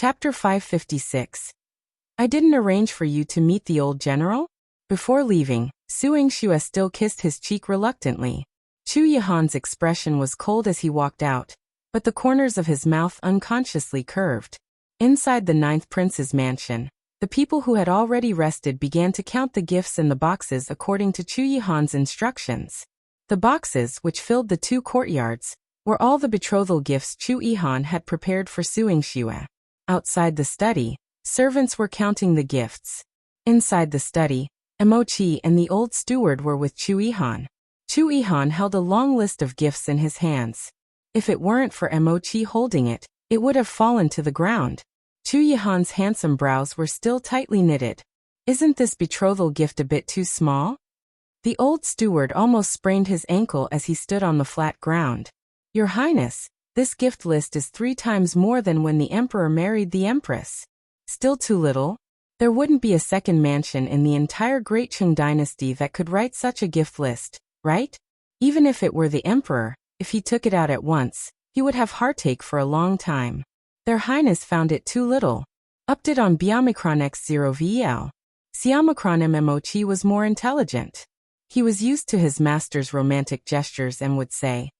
Chapter 556. I didn't arrange for you to meet the old general? Before leaving, Yingxue still kissed his cheek reluctantly. Yihan's expression was cold as he walked out, but the corners of his mouth unconsciously curved. Inside the 9th prince's mansion, the people who had already rested began to count the gifts in the boxes according to Yihan's instructions. The boxes, which filled the 2 courtyards, were all the betrothal gifts Yihan had prepared for Yingxue. Outside the study, servants were counting the gifts. Inside the study, Mochi and the old steward were with Yihan. Yihan held a long list of gifts in his hands. If it weren't for Mochi holding it, it would have fallen to the ground. Yihan's handsome brows were still tightly knitted. Isn't this betrothal gift a bit too small? The old steward almost sprained his ankle as he stood on the flat ground. Your Highness, this gift list is 3 times more than when the emperor married the empress. Still too little? There wouldn't be a second mansion in the entire Great Qing dynasty that could write such a gift list, right? Even if it were the emperor, if he took it out at once, he would have heartache for a long time. Their Highness found it too little. Upped it on Biomicron X0 VL. Siomicron Mmochi was more intelligent. He was used to his master's romantic gestures and would say,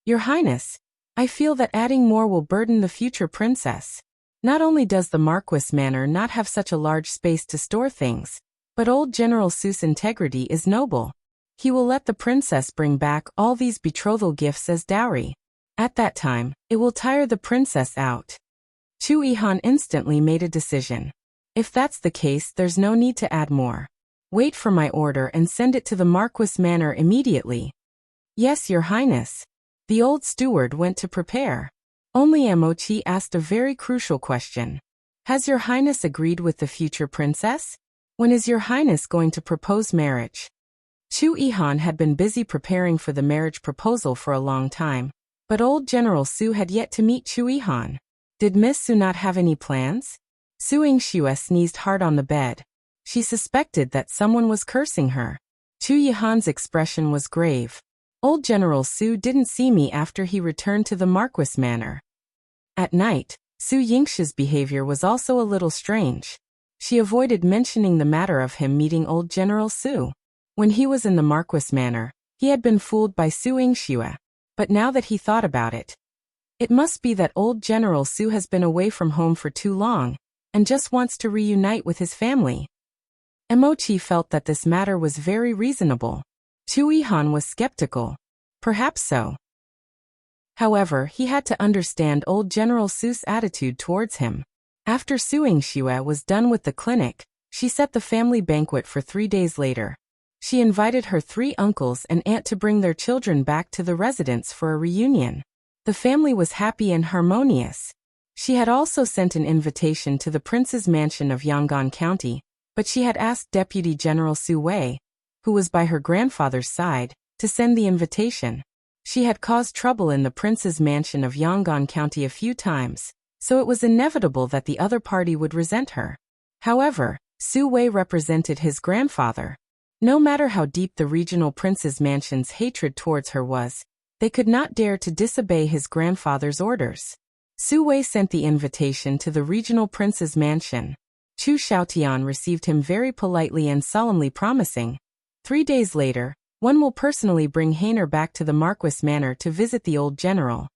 Your Highness, I feel that adding more will burden the future princess. Not only does the Marquis Manor not have such a large space to store things, but old General Su's integrity is noble. He will let the princess bring back all these betrothal gifts as dowry. At that time, it will tire the princess out. Yihan instantly made a decision. If that's the case, there's no need to add more. Wait for my order and send it to the Marquis Manor immediately. Yes, Your Highness. The old steward went to prepare. Only Mochi asked a very crucial question. Has Your Highness agreed with the future princess? When is Your Highness going to propose marriage? Yihan had been busy preparing for the marriage proposal for a long time, but old General Su had yet to meet Yihan. Did Miss Su not have any plans? Yingxue sneezed hard on the bed. She suspected that someone was cursing her. Yihan's expression was grave. Old General Su didn't see me after he returned to the Marquis Manor. At night, Yingxue's behavior was also a little strange. She avoided mentioning the matter of him meeting old General Su. When he was in the Marquis Manor, he had been fooled by Yingxue. But now that he thought about it, it must be that old General Su has been away from home for too long, and just wants to reunite with his family. Mochi felt that this matter was very reasonable. Yihan was skeptical. Perhaps so. However, he had to understand old General Su's attitude towards him. After Yingxue was done with the clinic, she set the family banquet for 3 days later. She invited her 3 uncles and aunt to bring their children back to the residence for a reunion. The family was happy and harmonious. She had also sent an invitation to the prince's mansion of Yang'an County, but she had asked Deputy General Su Wei, who was by her grandfather's side, to send the invitation. She had caused trouble in the prince's mansion of Yang'an County a few times, so it was inevitable that the other party would resent her. However, Su Wei represented his grandfather. No matter how deep the regional prince's mansion's hatred towards her was, they could not dare to disobey his grandfather's orders. Su Wei sent the invitation to the regional prince's mansion. Chu Xiaotian received him very politely and solemnly promising, 3 days later, one will personally bring Heartless back to the Marquis Manor to visit the old general.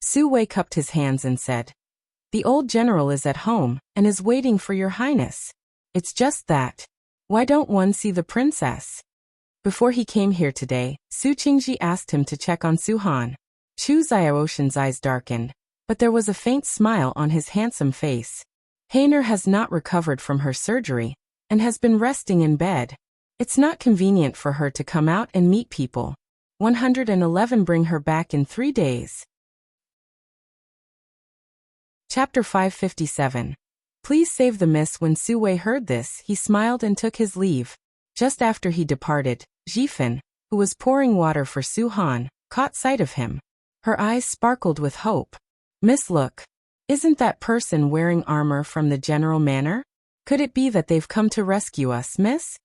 Su Wei cupped his hands and said, The old general is at home, and is waiting for Your Highness. It's just that. Why don't one see the princess? Before he came here today, Su Qingji asked him to check on Suhan. Chu Xiaoshan's eyes darkened, but there was a faint smile on his handsome face. Heartless has not recovered from her surgery, and has been resting in bed. It's not convenient for her to come out and meet people. 111 Bring her back in 3 days. Chapter 557. Please save the miss. When Su Wei heard this, he smiled and took his leave. Just after he departed, Jifan, who was pouring water for Suhan, caught sight of him. Her eyes sparkled with hope. Miss, look. Isn't that person wearing armor from the general manor? Could it be that they've come to rescue us, miss?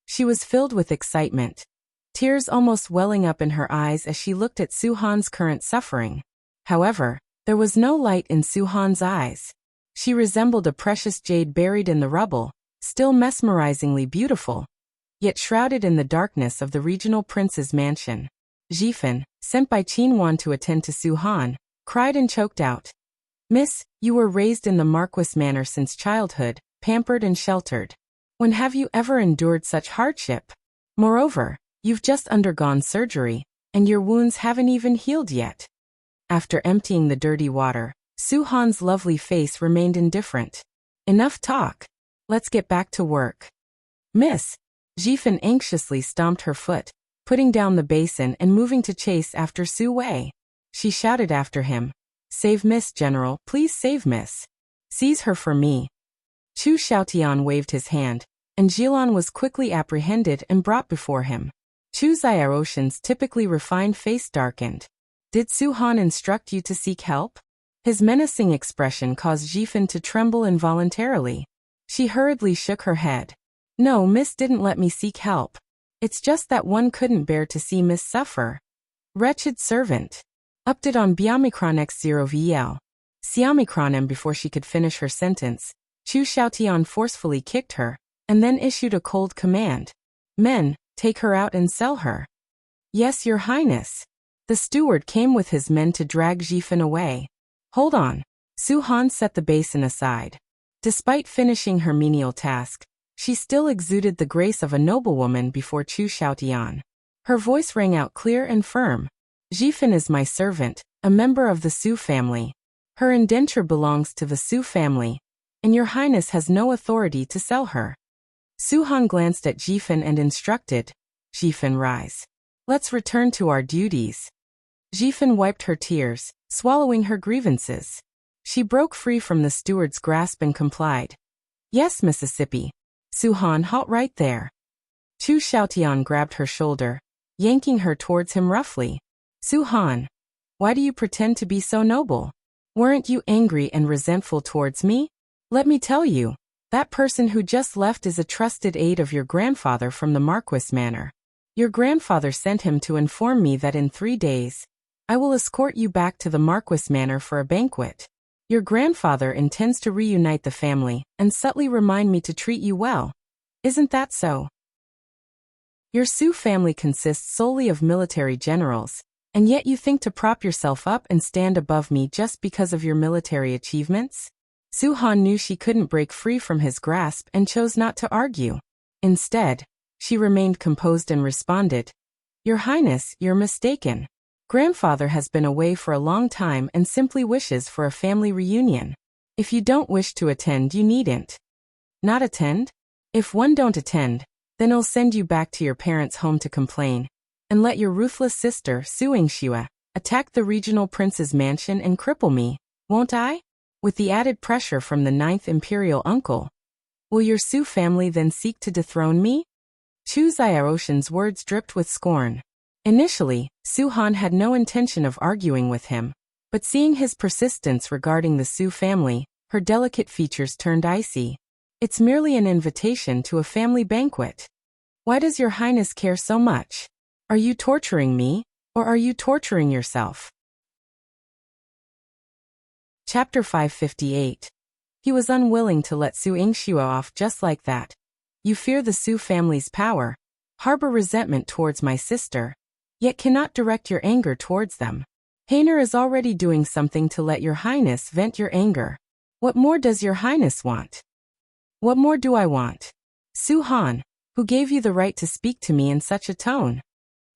She was filled with excitement, tears almost welling up in her eyes as she looked at Suhan's current suffering. However, there was no light in Suhan's eyes. She resembled a precious jade buried in the rubble, still mesmerizingly beautiful, yet shrouded in the darkness of the regional prince's mansion. Yihan, sent by Jinxuan to attend to Su Han, cried and choked out, "Miss, you were raised in the Marquis manor since childhood, pampered and sheltered. When have you ever endured such hardship? Moreover, you've just undergone surgery, and your wounds haven't even healed yet." After emptying the dirty water, Su Han's lovely face remained indifferent. "Enough talk. Let's get back to work." "Miss." Yihan anxiously stomped her foot, putting down the basin and moving to chase after Su Wei. She shouted after him, "Save Miss, General, please save Miss. Seize her for me." Chu Xiaotian waved his hand, and Jilan was quickly apprehended and brought before him. Chu Xiaoshan's typically refined face darkened. "Did Su Han instruct you to seek help?" His menacing expression caused Yihan to tremble involuntarily. She hurriedly shook her head. "No, Miss didn't let me seek help. It's just that one couldn't bear to see Miss suffer. Wretched servant." Update on Biomicron X0 VL. Xiaomicron M. Before she could finish her sentence, Chu Xiaotian forcefully kicked her, and then issued a cold command. "Men, take her out and sell her." "Yes, Your Highness." The steward came with his men to drag Yihan away. "Hold on." Su Han set the basin aside. Despite finishing her menial task, she still exuded the grace of a noblewoman before Chu Xiaotian. Her voice rang out clear and firm. "Yihan is my servant, a member of the Su family. Her indenture belongs to the Su family, and Your Highness has no authority to sell her." Su Han glanced at Yihan and instructed, "Yihan, rise. Let's return to our duties." Yihan wiped her tears, swallowing her grievances. She broke free from the steward's grasp and complied. "Yes, Mississippi." "Su Han, halt right there." Chu Xiaotian grabbed her shoulder, yanking her towards him roughly. "Su Han, why do you pretend to be so noble? Weren't you angry and resentful towards me? Let me tell you, that person who just left is a trusted aide of your grandfather from the Marquis manor. Your grandfather sent him to inform me that in 3 days, I will escort you back to the Marquis manor for a banquet. Your grandfather intends to reunite the family and subtly remind me to treat you well. Isn't that so? Your Su family consists solely of military generals, and yet you think to prop yourself up and stand above me just because of your military achievements?" Su Han knew she couldn't break free from his grasp and chose not to argue. Instead, she remained composed and responded, "Your Highness, you're mistaken. Grandfather has been away for a long time and simply wishes for a family reunion. If you don't wish to attend, you needn't." "Not attend? If one don't attend, then I'll send you back to your parents' home to complain, and let your ruthless sister, Yingxue, attack the regional prince's mansion and cripple me, won't I? With the added pressure from the 9th Imperial uncle. Will your Su family then seek to dethrone me?" Chu Xiaoshan's words dripped with scorn. Initially, Su Han had no intention of arguing with him, but seeing his persistence regarding the Su family, her delicate features turned icy. "It's merely an invitation to a family banquet. Why does Your Highness care so much? Are you torturing me, or are you torturing yourself?" Chapter 558. He was unwilling to let Su Yingxue off just like that. "You fear the Su family's power, harbor resentment towards my sister, yet cannot direct your anger towards them. Heartless is already doing something to let Your Highness vent your anger. What more does Your Highness want?" "What more do I want? Su Han, who gave you the right to speak to me in such a tone?"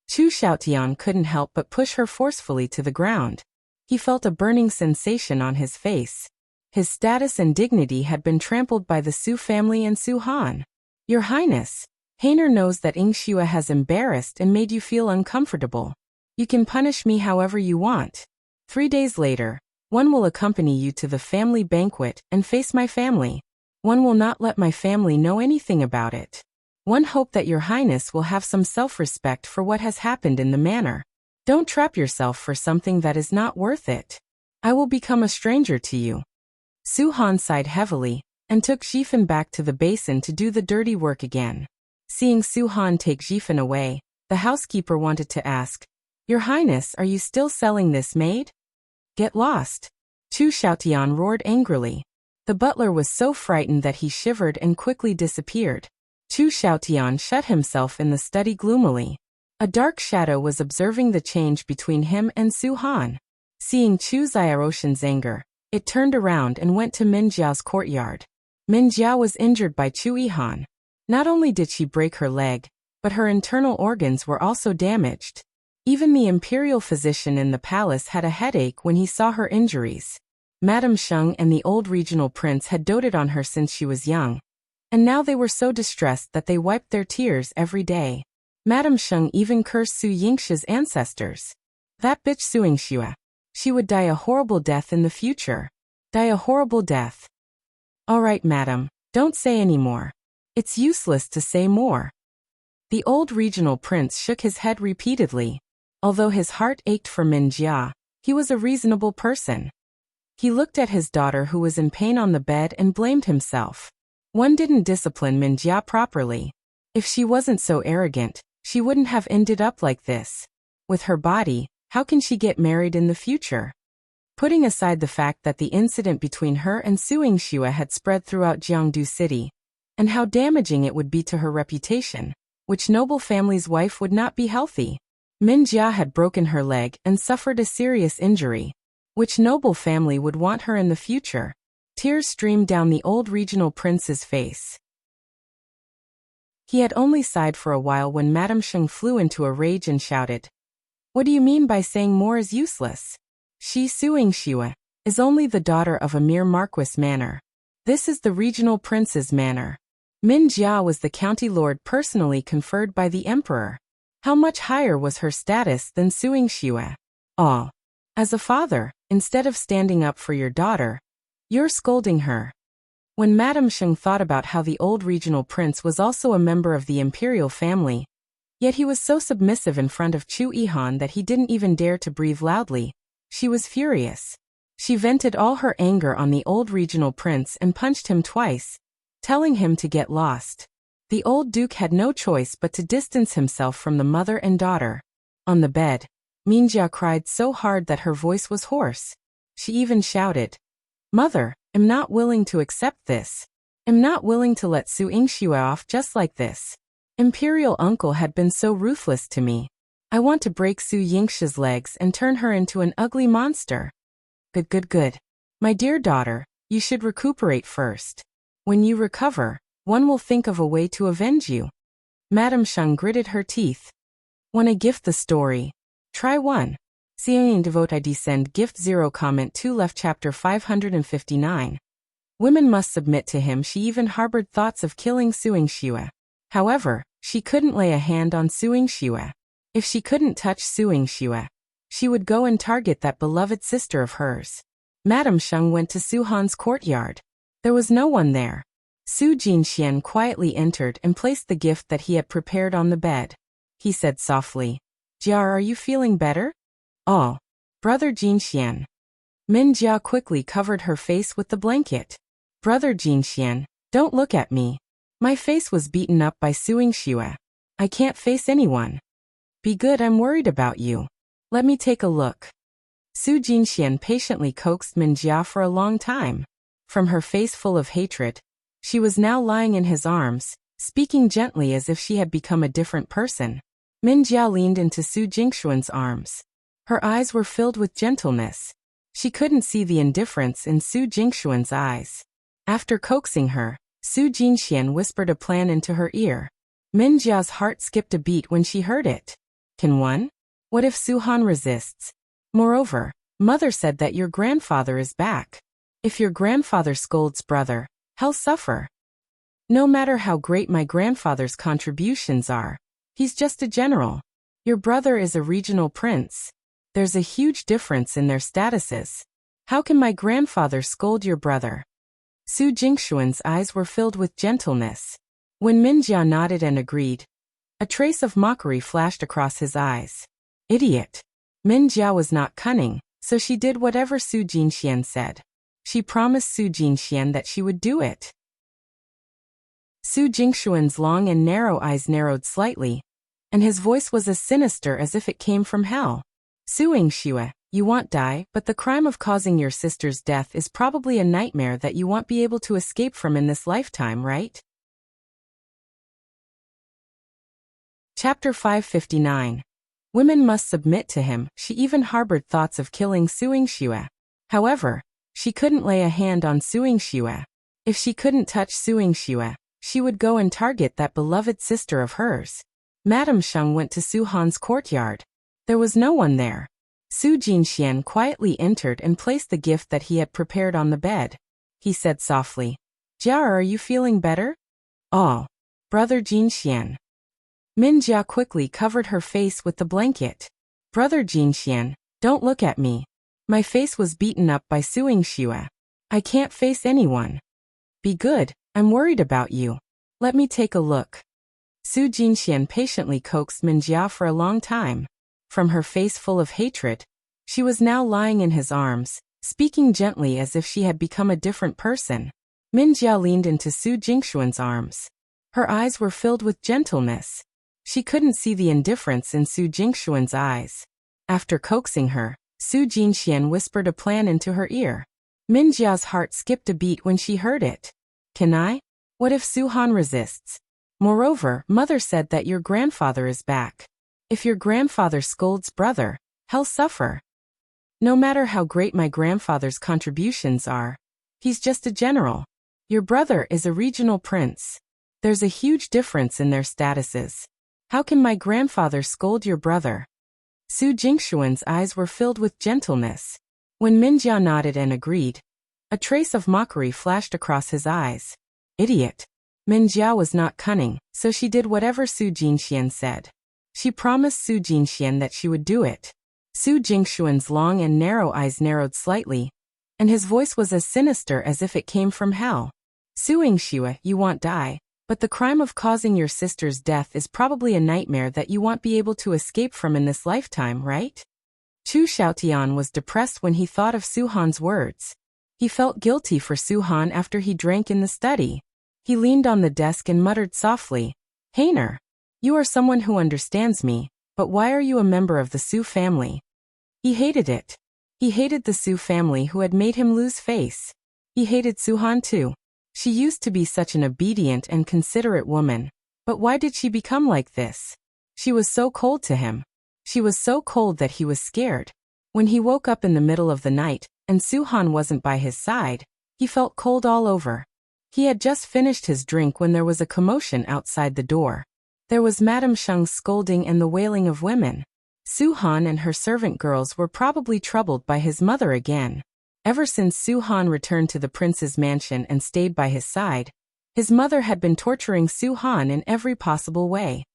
Chu Xiaotian couldn't help but push her forcefully to the ground. He felt a burning sensation on his face. His status and dignity had been trampled by the Su family and Su Han. "Your Highness, Heartless knows that Yingxue has embarrassed and made you feel uncomfortable. You can punish me however you want. 3 days later, one will accompany you to the family banquet and face my family. One will not let my family know anything about it. One hope that Your Highness will have some self-respect for what has happened in the manor. Don't trap yourself for something that is not worth it. I will become a stranger to you." Su Han sighed heavily and took Yihan back to the basin to do the dirty work again. Seeing Su Han take Yihan away, the housekeeper wanted to ask, "Your Highness, are you still selling this maid?" "Get lost!" Chu Xiaotian roared angrily. The butler was so frightened that he shivered and quickly disappeared. Chu Xiaotian shut himself in the study gloomily. A dark shadow was observing the change between him and Su Han. Seeing Chu Xiaoshan's anger, it turned around and went to Min Jiao's courtyard. Min Jia was injured by Chu Yihan. Not only did she break her leg, but her internal organs were also damaged. Even the imperial physician in the palace had a headache when he saw her injuries. Madame Sheng and the old regional prince had doted on her since she was young, and now they were so distressed that they wiped their tears every day. Madame Sheng even cursed Su Yingxue's ancestors. That bitch Su Yingxue. She would die a horrible death in the future. Die a horrible death. All right, madam, don't say any more. It's useless to say more. The old regional prince shook his head repeatedly. Although his heart ached for Min Jia, he was a reasonable person. He looked at his daughter who was in pain on the bed and blamed himself. One didn't discipline Min Jia properly. If she wasn't so arrogant, she wouldn't have ended up like this. With her body, how can she get married in the future? Putting aside the fact that the incident between her and Su Yingxue had spread throughout Jiangdu City, and how damaging it would be to her reputation, which noble family's wife would not be healthy. Min Jia had broken her leg and suffered a serious injury. Which noble family would want her in the future? Tears streamed down the old regional prince's face. He had only sighed for a while when Madame Sheng flew into a rage and shouted, "What do you mean by saying more is useless? She Su Yingxue is only the daughter of a mere marquis manor. This is the regional prince's manor. Min Jia was the county lord personally conferred by the emperor. How much higher was her status than Su Yingxue? All. As a father, instead of standing up for your daughter, you're scolding her." When Madame Sheng thought about how the old regional prince was also a member of the imperial family, yet he was so submissive in front of Chu Yihan that he didn't even dare to breathe loudly, she was furious. She vented all her anger on the old regional prince and punched him twice, telling him to get lost. The old duke had no choice but to distance himself from the mother and daughter. On the bed, Min Jia cried so hard that her voice was hoarse. She even shouted, "Mother, I'm not willing to accept this. I'm not willing to let Su Yingxue off just like this. Imperial uncle had been so ruthless to me. I want to break Su Yingxue's legs and turn her into an ugly monster." Good. My dear daughter, you should recuperate first. When you recover, one will think of a way to avenge you. Madame Sheng gritted her teeth. "Wanna gift the story? Try 1. Seeing devote ID send gift 0 comment 2 left chapter 559. Women must submit to him. She even harbored thoughts of killing Su Yingxue. However, she couldn't lay a hand on Su Yingxue. If she couldn't touch Su Yingxue, she would go and target that beloved sister of hers. Madame Sheng went to Su Han's courtyard. There was no one there. Su Jinxuan quietly entered and placed the gift that he had prepared on the bed. He said softly, "Jia, are you feeling better?" "Oh, Brother Jinxuan." Min Jia quickly covered her face with the blanket. "Brother Jinxuan, don't look at me. My face was beaten up by Su Yingxue. I can't face anyone." "Be good, I'm worried about you. Let me take a look." Su Jinxuan patiently coaxed Min Jia for a long time. From her face full of hatred, she was now lying in his arms, speaking gently as if she had become a different person. Min Jia leaned into Su Jinxuan's arms. Her eyes were filled with gentleness. She couldn't see the indifference in Su Jinxuan's eyes. After coaxing her, Su Jinxuan whispered a plan into her ear. Min Jia's heart skipped a beat when she heard it. "Can one? What if Su Han resists? Moreover, mother said that your grandfather is back. If your grandfather scolds brother, he'll suffer. No matter how great my grandfather's contributions are, he's just a general. Your brother is a regional prince. There's a huge difference in their statuses. How can my grandfather scold your brother?" Su Jinxuan's eyes were filled with gentleness. When Min Jia nodded and agreed, a trace of mockery flashed across his eyes. Idiot. Min Jia was not cunning, so she did whatever Su Jinxuan said. She promised Su Jinxuan that she would do it. Su Jinxuan's long and narrow eyes narrowed slightly, and his voice was as sinister as if it came from hell. "Su Yingxue, you won't die, but the crime of causing your sister's death is probably a nightmare that you won't be able to escape from in this lifetime, right? Chapter 559. Women must submit to him. She even harbored thoughts of killing Yingxue. However, she couldn't lay a hand on Yingxue. If she couldn't touch Yingxue, she would go and target that beloved sister of hers. Madame Sheng went to Su Han's courtyard. There was no one there. Su Jinxuan quietly entered and placed the gift that he had prepared on the bed. He said softly, "Jia, are you feeling better?" "Oh, Brother Jinxuan." Min Jia quickly covered her face with the blanket. "Brother Jinxuan, don't look at me. My face was beaten up by Yingxue. I can't face anyone." "Be good, I'm worried about you. Let me take a look." Su Jinxuan patiently coaxed Min Jia for a long time. From her face full of hatred, she was now lying in his arms, speaking gently as if she had become a different person. Min Jia leaned into Su Jinxuan's arms. Her eyes were filled with gentleness. She couldn't see the indifference in Su Jinxuan's eyes. After coaxing her, Su Jinxuan whispered a plan into her ear. Min Jia's heart skipped a beat when she heard it. "Can I? What if Su Han resists? Moreover, Mother said that your grandfather is back. If your grandfather scolds brother, he'll suffer. No matter how great my grandfather's contributions are, he's just a general. Your brother is a regional prince. There's a huge difference in their statuses. How can my grandfather scold your brother?" Su Jinxuan's eyes were filled with gentleness. When Min Jia nodded and agreed, a trace of mockery flashed across his eyes. Idiot. Min Jia was not cunning, so she did whatever Su Jinxuan said. She promised Su Jinxuan that she would do it. Su Jinxuan's long and narrow eyes narrowed slightly, and his voice was as sinister as if it came from hell. "Yingxue, you won't die, but the crime of causing your sister's death is probably a nightmare that you won't be able to escape from in this lifetime, right?" Chu Xiaotian was depressed when he thought of Su Han's words. He felt guilty for Su Han after he drank in the study. He leaned on the desk and muttered softly, "Heiner, you are someone who understands me, but why are you a member of the Su family?" He hated it. He hated the Su family who had made him lose face. He hated Su Han too. She used to be such an obedient and considerate woman, but why did she become like this? She was so cold to him. She was so cold that he was scared. When he woke up in the middle of the night, and Su Han wasn't by his side, he felt cold all over. He had just finished his drink when there was a commotion outside the door. There was Madame Sheng's scolding and the wailing of women. Su Han and her servant girls were probably troubled by his mother again. Ever since Su Han returned to the prince's mansion and stayed by his side, his mother had been torturing Su Han in every possible way.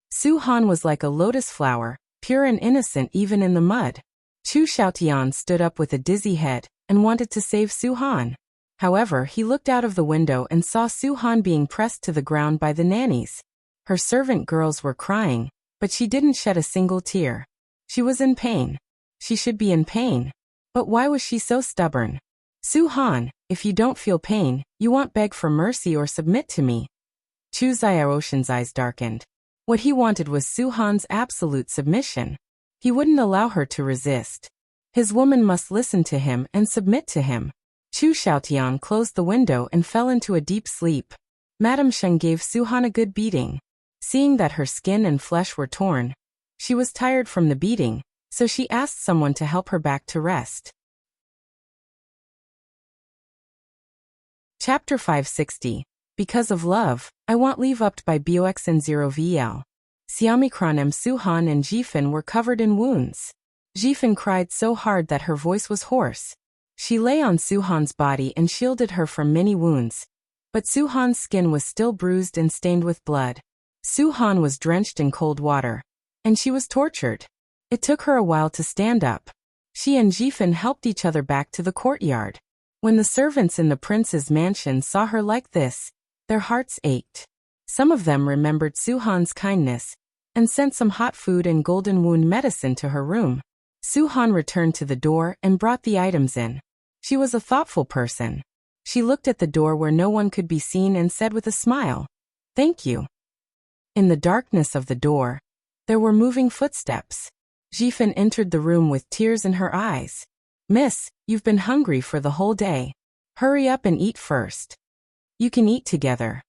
Su Han was like a lotus flower, pure and innocent even in the mud. Chu Xiaotian stood up with a dizzy head and wanted to save Su Han. However, he looked out of the window and saw Su Han being pressed to the ground by the nannies. Her servant girls were crying, but she didn't shed a single tear. She was in pain. She should be in pain. But why was she so stubborn? "Su Han, if you don't feel pain, you won't beg for mercy or submit to me." Chu Xiaoshan's eyes darkened. What he wanted was Su Han's absolute submission. He wouldn't allow her to resist. His woman must listen to him and submit to him. Chu Xiaotian closed the window and fell into a deep sleep. Madame Sheng gave Su Han a good beating. Seeing that her skin and flesh were torn, she was tired from the beating, so she asked someone to help her back to rest. Chapter 560. Because of Love, I Want Leave Up by Box and 0VL. Xiaomicron M. Su Han and Jifan were covered in wounds. Jifan cried so hard that her voice was hoarse. She lay on Su Han's body and shielded her from many wounds, but Su Han's skin was still bruised and stained with blood. Su Han was drenched in cold water, and she was tortured. It took her a while to stand up. She and Jifan helped each other back to the courtyard. When the servants in the prince's mansion saw her like this, their hearts ached. Some of them remembered Su Han's kindness and sent some hot food and golden wound medicine to her room. Su Han returned to the door and brought the items in. She was a thoughtful person. She looked at the door where no one could be seen and said with a smile, "Thank you." In the darkness of the door, there were moving footsteps. Yihan entered the room with tears in her eyes. Miss, you've been hungry for the whole day. Hurry up and eat first. You can eat together.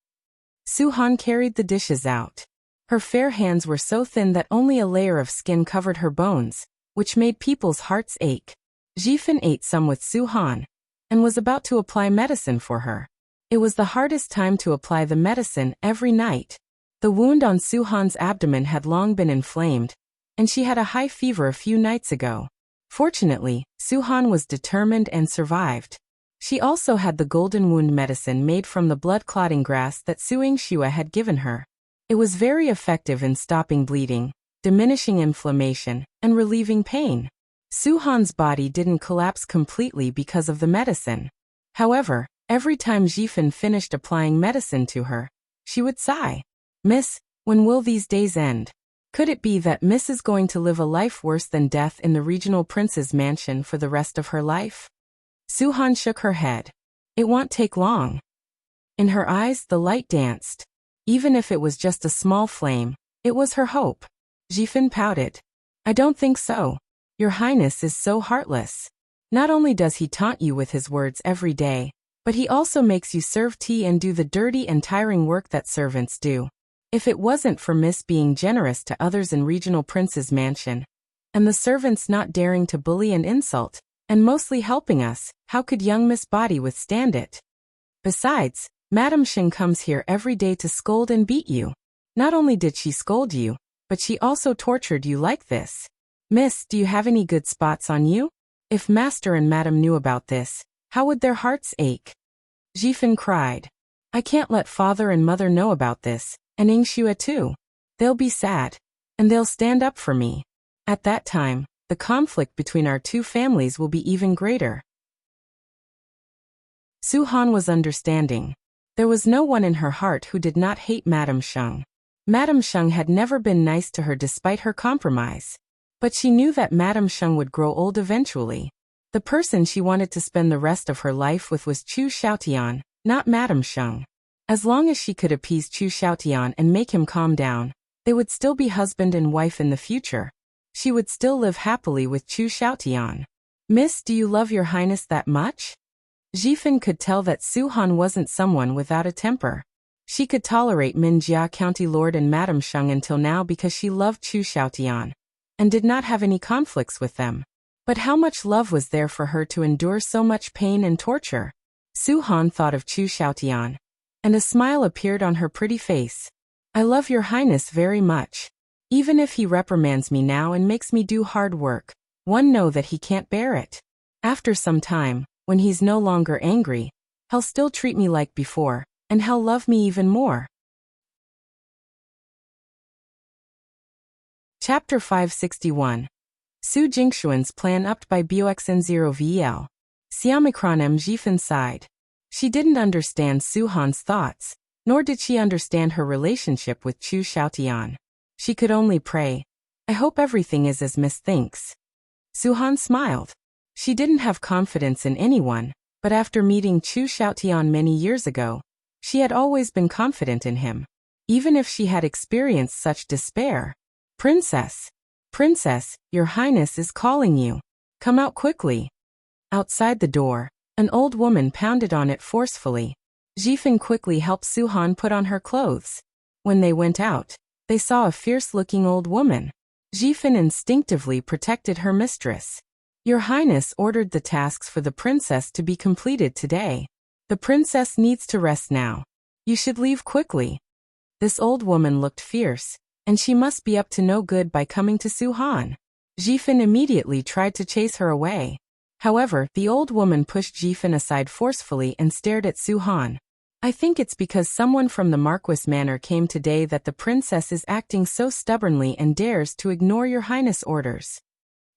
Su-Han carried the dishes out. Her fair hands were so thin that only a layer of skin covered her bones, which made people's hearts ache. Yihan ate some with Su-Han, and was about to apply medicine for her. It was the hardest time to apply the medicine every night. The wound on Su-Han's abdomen had long been inflamed, and she had a high fever a few nights ago. Fortunately, Su-Han was determined and survived. She also had the golden wound medicine made from the blood-clotting grass that Yingxue had given her. It was very effective in stopping bleeding, diminishing inflammation, and relieving pain. Su-Han's body didn't collapse completely because of the medicine. However, every time Yihan finished applying medicine to her, she would sigh. Miss, when will these days end? Could it be that Miss is going to live a life worse than death in the regional prince's mansion for the rest of her life? Su-Han shook her head. It won't take long. In her eyes the light danced. Even if it was just a small flame, it was her hope. Yihan pouted. I don't think so. Your Highness is so heartless. Not only does he taunt you with his words every day, but he also makes you serve tea and do the dirty and tiring work that servants do. If it wasn't for Miss being generous to others in regional prince's mansion, and the servants not daring to bully and insult, and mostly helping us, how could young Miss Body withstand it? Besides, Madame Sheng comes here every day to scold and beat you. Not only did she scold you, but she also tortured you like this. Miss, do you have any good spots on you? If Master and Madame knew about this, how would their hearts ache? Yihan cried. I can't let Father and Mother know about this, and Yingxue too. They'll be sad, and they'll stand up for me. At that time, the conflict between our two families will be even greater. Su-Han was understanding. There was no one in her heart who did not hate Madame Sheng. Madame Sheng had never been nice to her despite her compromise. But she knew that Madame Sheng would grow old eventually. The person she wanted to spend the rest of her life with was Chu Xiaotian, not Madame Sheng. As long as she could appease Chu Xiaotian and make him calm down, they would still be husband and wife in the future. She would still live happily with Chu Xiaotian. Miss, do you love your Highness that much? Yihan could tell that Su-Han wasn't someone without a temper. She could tolerate Minjia County Lord and Madame Sheng until now because she loved Chu Xiaotian, and did not have any conflicts with them. But how much love was there for her to endure so much pain and torture? Su-Han thought of Chu Xiaotian, and a smile appeared on her pretty face. I love your Highness very much. Even if he reprimands me now and makes me do hard work, one know that he can't bear it. After some time, when he's no longer angry, he'll still treat me like before, and he'll love me even more. Chapter 561. Su Jinxuan's plan upped by BOXN0VL. Xiaomicron M. Yihan sighed. She didn't understand Su-Han's thoughts, nor did she understand her relationship with Chu Xiaotian. She could only pray, I hope everything is as Miss thinks. Su-Han smiled. She didn't have confidence in anyone, but after meeting Chu Xiaotian many years ago, she had always been confident in him, even if she had experienced such despair. Princess! Princess, your Highness is calling you. Come out quickly. Outside the door, an old woman pounded on it forcefully. Yihan quickly helped Su-Han put on her clothes. When they went out, they saw a fierce-looking old woman. Yihan instinctively protected her mistress. Your Highness ordered the tasks for the princess to be completed today. The princess needs to rest now. You should leave quickly. This old woman looked fierce, and she must be up to no good by coming to Su-Han. Yihan immediately tried to chase her away. However, the old woman pushed Yihan aside forcefully and stared at Su-Han. I think it's because someone from the Marquis Manor came today that the princess is acting so stubbornly and dares to ignore your Highness' orders.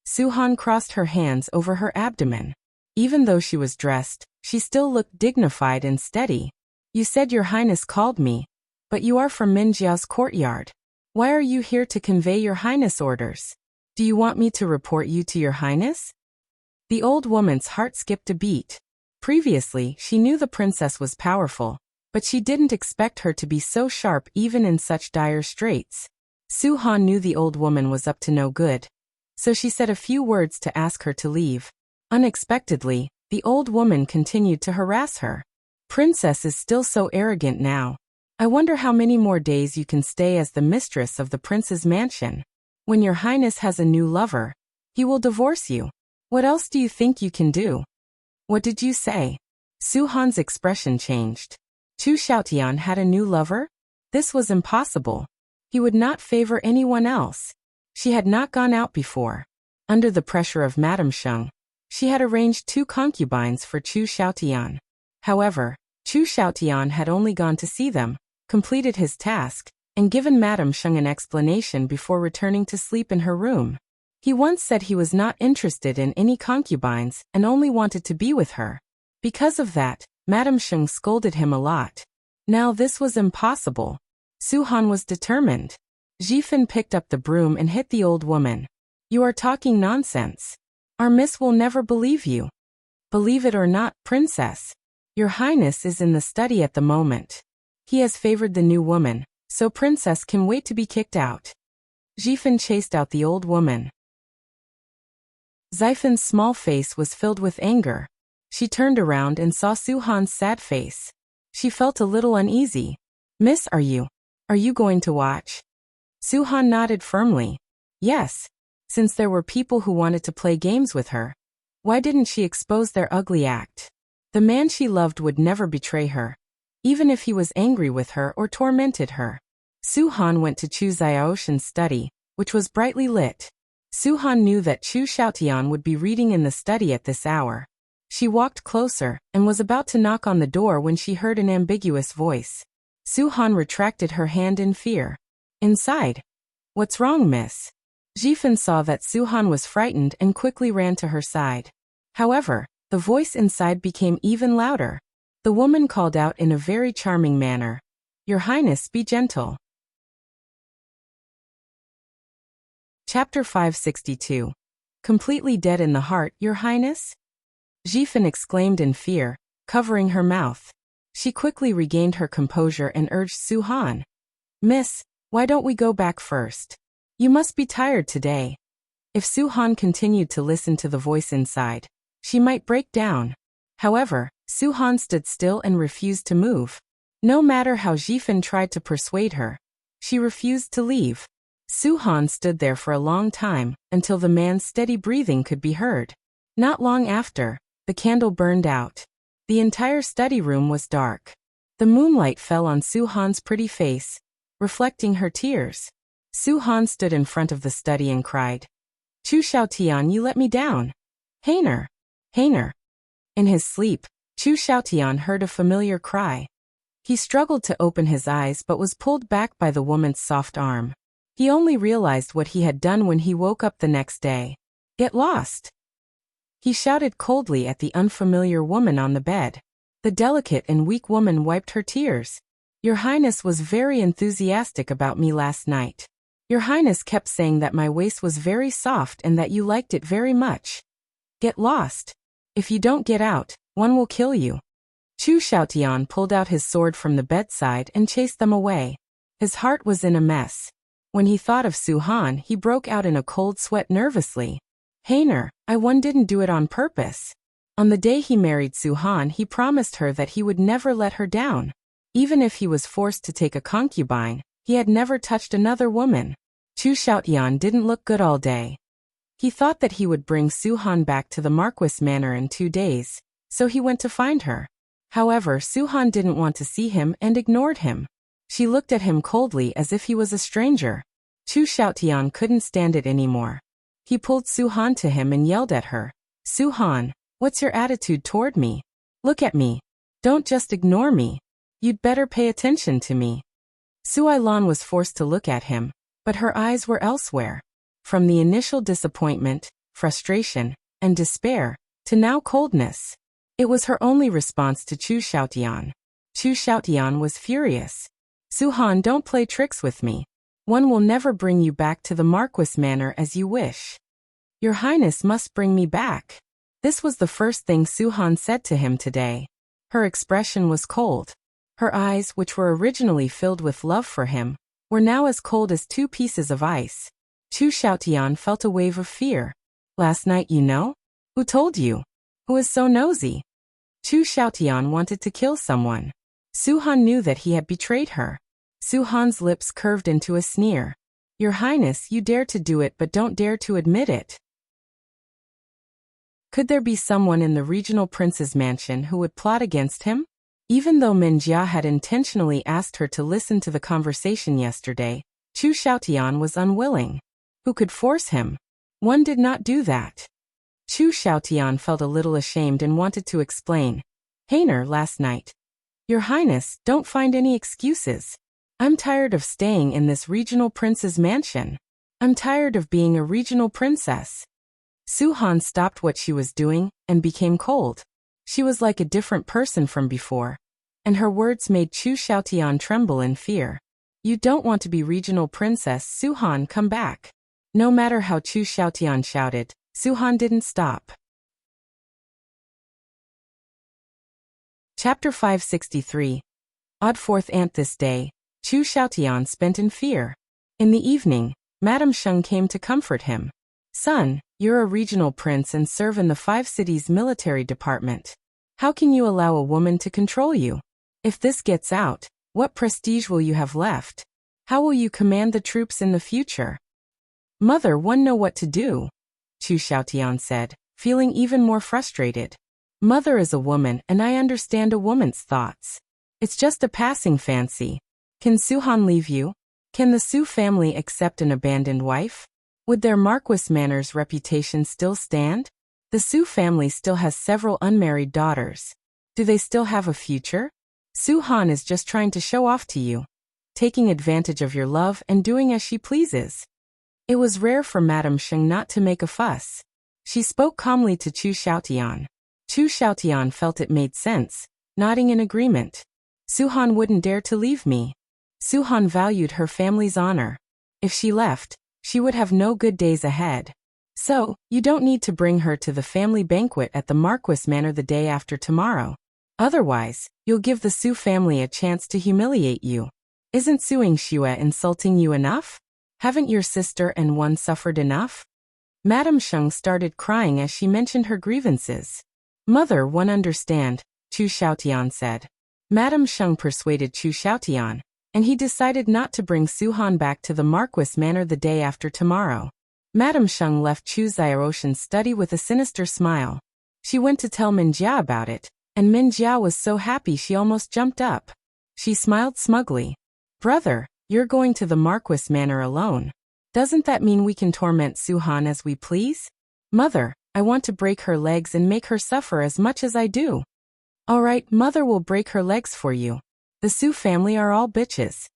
Su-Han crossed her hands over her abdomen. Even though she was dressed, she still looked dignified and steady. You said your Highness called me, but you are from Minjia's courtyard. Why are you here to convey your Highness' orders? Do you want me to report you to your Highness? The old woman's heart skipped a beat. Previously, she knew the princess was powerful, but she didn't expect her to be so sharp even in such dire straits. Su-Han knew the old woman was up to no good. so she said a few words to ask her to leave. Unexpectedly, the old woman continued to harass her. Princess is still so arrogant now. I wonder how many more days you can stay as the mistress of the prince's mansion. When your highness has a new lover, he will divorce you. What else do you think you can do? What did you say? Su Han's expression changed. Chu Xiaotian had a new lover? This was impossible. He would not favor anyone else. She had not gone out before. Under the pressure of Madame Sheng, she had arranged 2 concubines for Chu Xiaotian. However, Chu Xiaotian had only gone to see them, completed his task, and given Madame Sheng an explanation before returning to sleep in her room. He once said he was not interested in any concubines and only wanted to be with her. Because of that, Madame Sheng scolded him a lot. Now this was impossible. Su Han was determined. Jifan picked up the broom and hit the old woman. You are talking nonsense. Our miss will never believe you. Believe it or not, princess. Your highness is in the study at the moment. He has favored the new woman, so princess can wait to be kicked out. Jifan chased out the old woman. Xifan's small face was filled with anger. She turned around and saw Su Han's sad face. She felt a little uneasy. Miss, are you going to watch? Su Han nodded firmly. Yes. Since there were people who wanted to play games with her, why didn't she expose their ugly act? The man she loved would never betray her, even if he was angry with her or tormented her. Su Han went to Chu Xiaoshan's study, which was brightly lit. Su Han knew that Chu Xiaotian would be reading in the study at this hour. She walked closer and was about to knock on the door when she heard an ambiguous voice. Su Han retracted her hand in fear. Inside. What's wrong, miss? Jifan saw that Su Han was frightened and quickly ran to her side. However, the voice inside became even louder. The woman called out in a very charming manner. Your Highness, be gentle. Chapter 562. Completely dead in the heart, Your Highness? Jifan exclaimed in fear, covering her mouth. She quickly regained her composure and urged Su Han. Miss, why don't we go back first? You must be tired today. If Su Han continued to listen to the voice inside, she might break down. However, Su Han stood still and refused to move. No matter how Jifan tried to persuade her, she refused to leave. Su Han stood there for a long time, until the man's steady breathing could be heard. Not long after, the candle burned out. The entire study room was dark. The moonlight fell on Su Han's pretty face, reflecting her tears. Su Han stood in front of the study and cried, Chu Xiaotian, you let me down. Heiner. Heiner. In his sleep, Chu Xiaotian heard a familiar cry. He struggled to open his eyes but was pulled back by the woman's soft arm. He only realized what he had done when he woke up the next day. Get lost! He shouted coldly at the unfamiliar woman on the bed. The delicate and weak woman wiped her tears. Your Highness was very enthusiastic about me last night. Your Highness kept saying that my waist was very soft and that you liked it very much. Get lost. If you don't get out, one will kill you. Chu Xiaotian pulled out his sword from the bedside and chased them away. His heart was in a mess. When he thought of Su Han, he broke out in a cold sweat nervously. Heiner, I didn't do it on purpose. On the day he married Su Han, he promised her that he would never let her down. Even if he was forced to take a concubine, he had never touched another woman. Chu Xiaotian didn't look good all day. He thought that he would bring Su Han back to the Marquis Manor in 2 days, so he went to find her. However, Su Han didn't want to see him and ignored him. She looked at him coldly as if he was a stranger. Chu Xiaotian couldn't stand it anymore. He pulled Su Han to him and yelled at her. Su Han, what's your attitude toward me? Look at me. Don't just ignore me. You'd better pay attention to me. Su Ailan was forced to look at him, but her eyes were elsewhere. From the initial disappointment, frustration, and despair, to now coldness. It was her only response to Chu Xiaotian. Chu Xiaotian was furious. Su Han, don't play tricks with me. One will never bring you back to the Marquis Manor as you wish. Your Highness must bring me back. This was the first thing Su Han said to him today. Her expression was cold. Her eyes, which were originally filled with love for him, were now as cold as 2 pieces of ice. Chu Xiaotian felt a wave of fear. Last night, you know? Who told you? Who is so nosy? Chu Xiaotian wanted to kill someone. Su-han knew that he had betrayed her. Su-han's lips curved into a sneer. Your Highness, you dare to do it but don't dare to admit it. Could there be someone in the regional prince's mansion who would plot against him? Even though Minjia had intentionally asked her to listen to the conversation yesterday, Chu Xiaotian was unwilling. Who could force him? One did not do that. Chu Xiaotian felt a little ashamed and wanted to explain. Heiner last night. Your Highness, don't find any excuses. I'm tired of staying in this regional prince's mansion. I'm tired of being a regional princess. Su-han stopped what she was doing and became cold. She was like a different person from before, and her words made Chu Xiaotian tremble in fear. You don't want to be regional princess, Su-han, come back. No matter how Chu Xiaotian shouted, Su-han didn't stop. Chapter 563. Odd fourth aunt. This day, Chu Xiaotian spent in fear. In the evening, Madame Sheng came to comfort him. Son, you're a regional prince and serve in the 5 cities military department. How can you allow a woman to control you? If this gets out, what prestige will you have left? How will you command the troops in the future? Mother won't know what to do, Chu Xiaotian said, feeling even more frustrated. Mother is a woman and I understand a woman's thoughts. It's just a passing fancy. Can Su-han leave you? Can the Su family accept an abandoned wife? Would their Marquis Manor's reputation still stand? The Su family still has several unmarried daughters. Do they still have a future? Su-han is just trying to show off to you, taking advantage of your love and doing as she pleases. It was rare for Madame Sheng not to make a fuss. She spoke calmly to Chu Xiaotian. Chu Xiaotian felt it made sense, nodding in agreement. Su-han wouldn't dare to leave me. Su-han valued her family's honor. If she left, she would have no good days ahead. So, you don't need to bring her to the family banquet at the Marquis Manor the day after tomorrow. Otherwise, you'll give the Su family a chance to humiliate you. Isn't Su Yingxue insulting you enough? Haven't your sister and one suffered enough? Madame Sheng started crying as she mentioned her grievances. Mother won't understand, Chu Xiaotian said. Madame Sheng persuaded Chu Xiaotian, and he decided not to bring Su-han back to the Marquis Manor the day after tomorrow. Madame Sheng left Chu Xiaoroshan's study with a sinister smile. She went to tell Minjia about it, and Minjia was so happy she almost jumped up. She smiled smugly. Brother, you're going to the Marquis Manor alone. Doesn't that mean we can torment Su-han as we please? Mother, I want to break her legs and make her suffer as much as I do. All right, Mother will break her legs for you. The Su family are all bitches.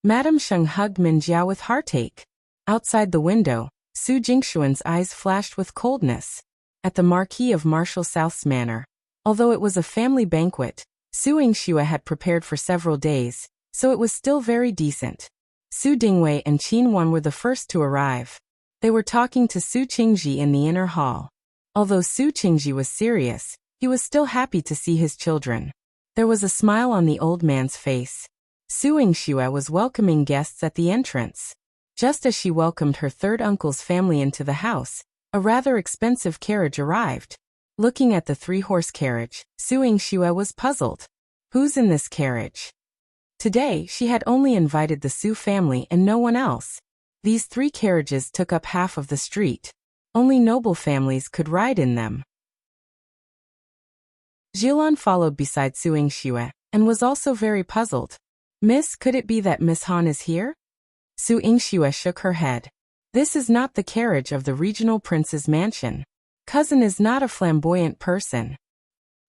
Madame Sheng hugged Minjia with heartache. Outside the window, Su Jinxuan's eyes flashed with coldness. At the Marquis of Marshal South's manor, although it was a family banquet, Su Yingxue had prepared for several days, so it was still very decent. Su Dingwei and Qin Wan were the first to arrive. They were talking to Su Qingji in the inner hall. Although Su Qingji was serious, he was still happy to see his children. There was a smile on the old man's face. Su Yingxue was welcoming guests at the entrance. Just as she welcomed her third uncle's family into the house, a rather expensive carriage arrived. Looking at the 3-horse carriage, Su Yingxue was puzzled. Who's in this carriage? Today, she had only invited the Su family and no one else. These 3 carriages took up half of the street. Only noble families could ride in them. Yihan followed beside Su Yingxue, and was also very puzzled. Miss, could it be that Miss Han is here? Su Yingxue shook her head. This is not the carriage of the regional prince's mansion. Cousin is not a flamboyant person.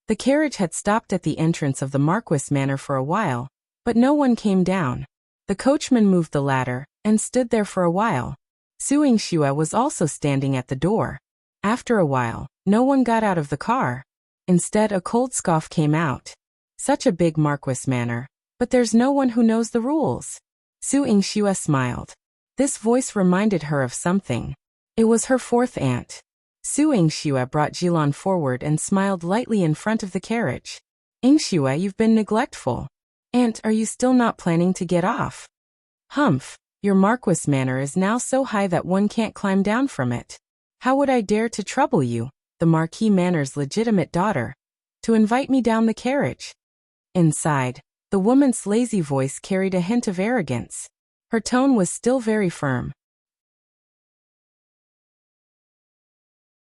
The carriage had stopped at the entrance of the Marquis Manor for a while, but no one came down. The coachman moved the ladder, and stood there for a while. Su Yingxue was also standing at the door. After a while, no one got out of the car. Instead, a cold scoff came out. Such a big Marquis Manor, but there's no one who knows the rules. Su Yingxue smiled. This voice reminded her of something. It was her 4th aunt. Su Yingxue brought Yihan forward and smiled lightly in front of the carriage. Yingxue, you've been neglectful. Aunt, are you still not planning to get off? Humph, Your Marquis manor is now so high that one can't climb down from it. How would I dare to trouble you, the Marquis manor's legitimate daughter, to invite me down the carriage?" Inside, the woman's lazy voice carried a hint of arrogance. Her tone was still very firm.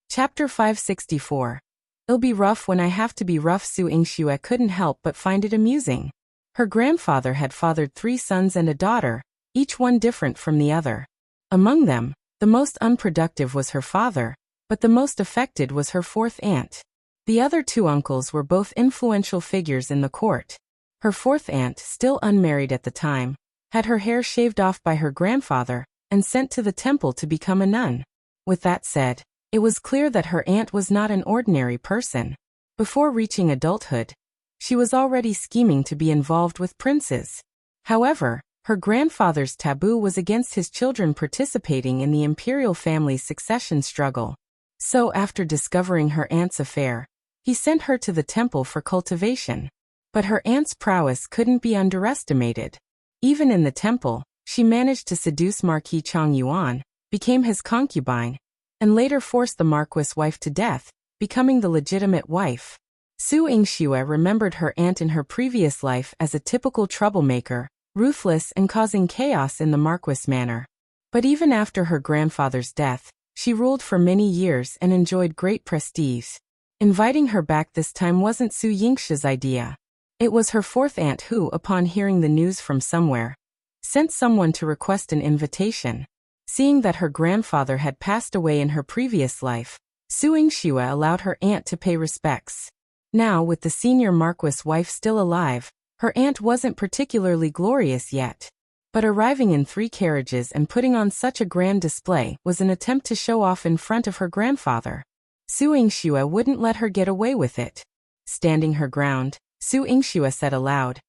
Chapter 564. It'll be rough when I have to be rough. Yingxue couldn't help but find it amusing. Her grandfather had fathered 3 sons and a daughter, each one different from the other. Among them, the most unproductive was her father, but the most affected was her 4th aunt. The other 2 uncles were both influential figures in the court. Her 4th aunt, still unmarried at the time, had her hair shaved off by her grandfather and sent to the temple to become a nun. With that said, it was clear that her aunt was not an ordinary person. Before reaching adulthood, she was already scheming to be involved with princes. However, her grandfather's taboo was against his children participating in the imperial family's succession struggle. So after discovering her aunt's affair, he sent her to the temple for cultivation. But her aunt's prowess couldn't be underestimated. Even in the temple, she managed to seduce Marquis Chongyuan, became his concubine, and later forced the Marquis' wife to death, becoming the legitimate wife. Yingxue remembered her aunt in her previous life as a typical troublemaker, ruthless and causing chaos in the Marquis manor. But even after her grandfather's death, she ruled for many years and enjoyed great prestige. Inviting her back this time wasn't Yingxue's idea. It was her 4th aunt who, upon hearing the news from somewhere, sent someone to request an invitation. Seeing that her grandfather had passed away in her previous life, Yingxue allowed her aunt to pay respects. Now, with the senior Marquis wife still alive, her aunt wasn't particularly glorious yet. But arriving in 3 carriages and putting on such a grand display was an attempt to show off in front of her grandfather. Yingxue wouldn't let her get away with it. Standing her ground, Yingxue said aloud,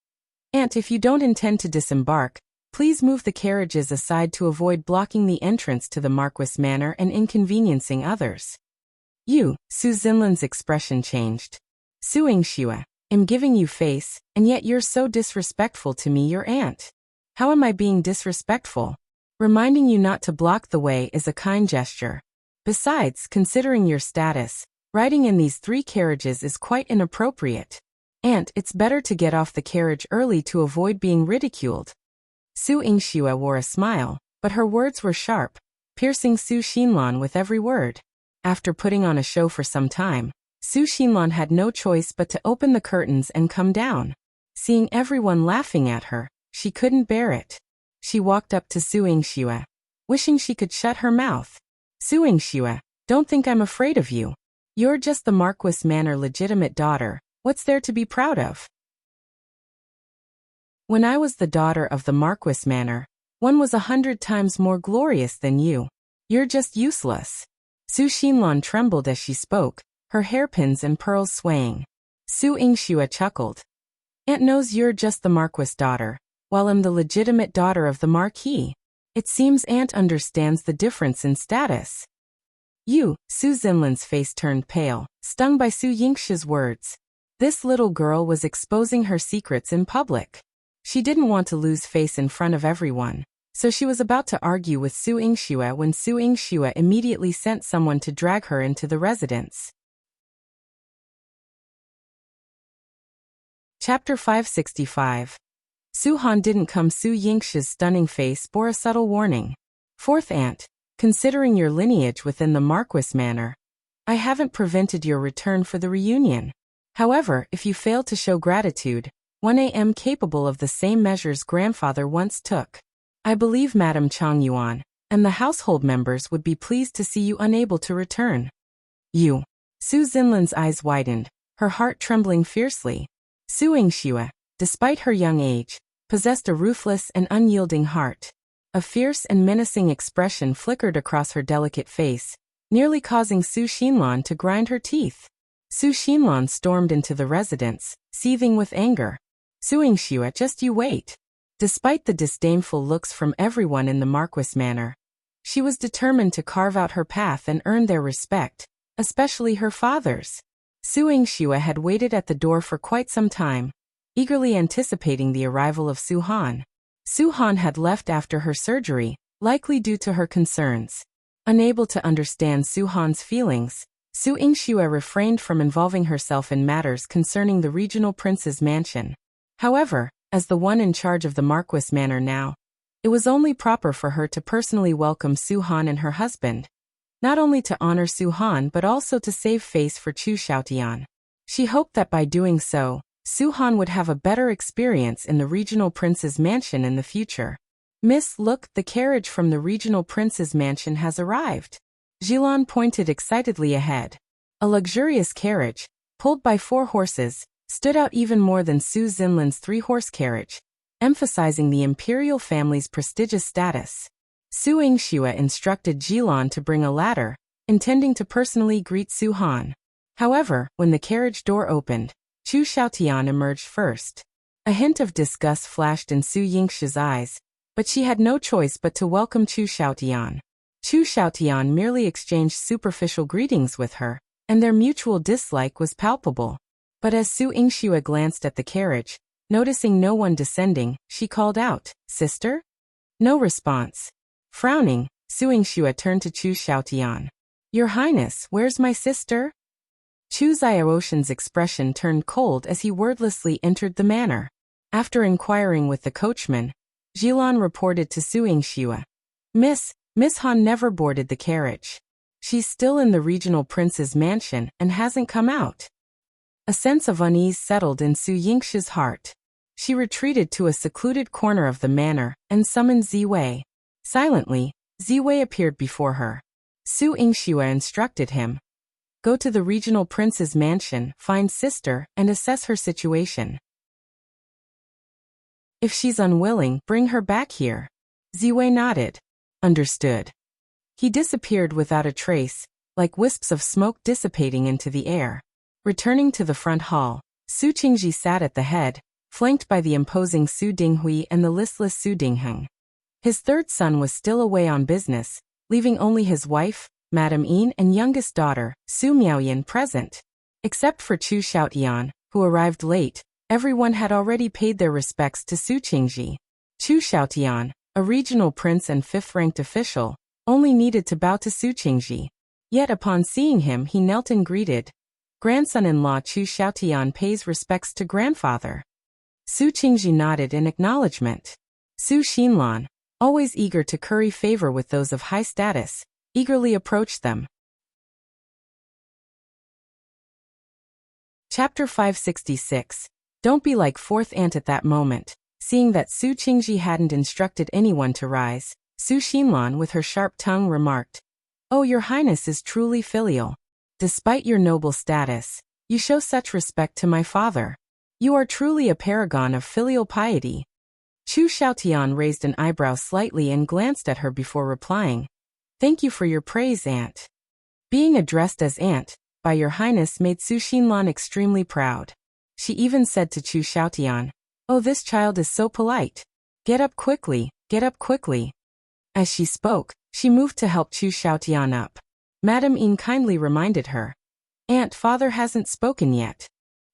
"Aunt, if you don't intend to disembark, please move the carriages aside to avoid blocking the entrance to the Marquis manor and inconveniencing others." "You," Su Xinlan's expression changed. "Yingxue, I'm giving you face, and yet you're so disrespectful to me, your aunt." "How am I being disrespectful? Reminding you not to block the way is a kind gesture. Besides, considering your status, riding in these 3 carriages is quite inappropriate. Aunt, it's better to get off the carriage early to avoid being ridiculed." Yingxue wore a smile, but her words were sharp, piercing Su Xinlan with every word. After putting on a show for some time, Su Xinlan had no choice but to open the curtains and come down. Seeing everyone laughing at her, she couldn't bear it. She walked up to Yingxue, wishing she could shut her mouth. "Yingxue, don't think I'm afraid of you. You're just the Marquis manor legitimate daughter. What's there to be proud of? When I was the daughter of the Marquis manor, one was 100 times more glorious than you. You're just useless." Su Xinlan trembled as she spoke, her hairpins and pearls swaying. Yingxue chuckled. "Aunt knows you're just the Marquis daughter, while I'm the legitimate daughter of the Marquis. It seems Aunt understands the difference in status." "You," Su Xinlan's face turned pale, stung by Yingxue's words. This little girl was exposing her secrets in public. She didn't want to lose face in front of everyone, so she was about to argue with Yingxue when Yingxue immediately sent someone to drag her into the residence. Chapter 565. Yihan didn't come. Yingxue's stunning face bore a subtle warning. "4th aunt, considering your lineage within the Marquis manor, I haven't prevented your return for the reunion. However, if you fail to show gratitude, 1 am capable of the same measures grandfather once took. I believe Madame Chongyuan and the household members would be pleased to see you unable to return." "You." Su Xinlan's eyes widened, her heart trembling fiercely. Yingxue, despite her young age, possessed a ruthless and unyielding heart. A fierce and menacing expression flickered across her delicate face, nearly causing Su Xinlan to grind her teeth. Su Xinlan stormed into the residence, seething with anger. "Yingxue, just you wait." Despite the disdainful looks from everyone in the Marquis manor, she was determined to carve out her path and earn their respect, especially her father's. Yingxue had waited at the door for quite some time, eagerly anticipating the arrival of Yihan. Su Han had left after her surgery, likely due to her concerns. Unable to understand Su Han's feelings, Su Yingxue refrained from involving herself in matters concerning the regional prince's mansion. However, as the one in charge of the Marquis Manor now, it was only proper for her to personally welcome Su Han and her husband, not only to honor Su Han but also to save face for Chu Xiaotian. She hoped that by doing so, Su Han would have a better experience in the regional prince's mansion in the future. Miss, look, the carriage from the regional prince's mansion has arrived. Yihan pointed excitedly ahead. A luxurious carriage, pulled by 4 horses, stood out even more than Su Xinlan's 3-horse carriage, emphasizing the imperial family's prestigious status. Su Yingxue instructed Yihan to bring a ladder, intending to personally greet Su Han. However, when the carriage door opened, Chu Xiaotian emerged first. A hint of disgust flashed in Su Yingxue's eyes, but she had no choice but to welcome Chu Xiaotian. Chu Xiaotian merely exchanged superficial greetings with her, and their mutual dislike was palpable. But as Su Yingxue glanced at the carriage, noticing no one descending, she called out, "Sister?" No response. Frowning, Su Yingxue turned to Chu Xiaotian. "Your Highness, where's my sister?" Chu Xiaoshan's expression turned cold as he wordlessly entered the manor. After inquiring with the coachman, Yihan reported to Su Yingxue. Miss Han never boarded the carriage. She's still in the regional prince's mansion and hasn't come out." A sense of unease settled in Su Yingxue's heart. She retreated to a secluded corner of the manor and summoned Ziwei. Silently, Ziwei appeared before her. Su Yingxue instructed him. "Go to the regional prince's mansion, find sister, and assess her situation. If she's unwilling, bring her back here." Ziwei nodded. Understood. He disappeared without a trace, like wisps of smoke dissipating into the air. Returning to the front hall, Su Qingji sat at the head, flanked by the imposing Su Dinghui and the listless Su Dingheng. His 3rd son was still away on business, leaving only his wife, Madame Yin, and youngest daughter, Su Miaoyan, present. Except for Chu Xiaotian, who arrived late, everyone had already paid their respects to Su Qingji. Chu Xiaotian, a regional prince and 5th-ranked official, only needed to bow to Su Qingji. Yet upon seeing him he knelt and greeted. Grandson-in-law Chu Xiaotian pays respects to grandfather. Su Qingji nodded in acknowledgement. Su Xinlan, always eager to curry favor with those of high status, eagerly approached them. Chapter 566. Don't be like 4th aunt. At that moment, seeing that Su Qingji hadn't instructed anyone to rise, Su Xinlan with her sharp tongue remarked, "Oh, your Highness is truly filial. Despite your noble status, you show such respect to my father. You are truly a paragon of filial piety." Chu Xiaotian raised an eyebrow slightly and glanced at her before replying, "Thank you for your praise, aunt." Being addressed as aunt by your Highness made Su Xinlan extremely proud. She even said to Chu Xiaotian, "Oh, this child is so polite. Get up quickly, get up quickly." As she spoke, she moved to help Chu Xiaotian up. Madame Yin kindly reminded her, "Aunt, father hasn't spoken yet."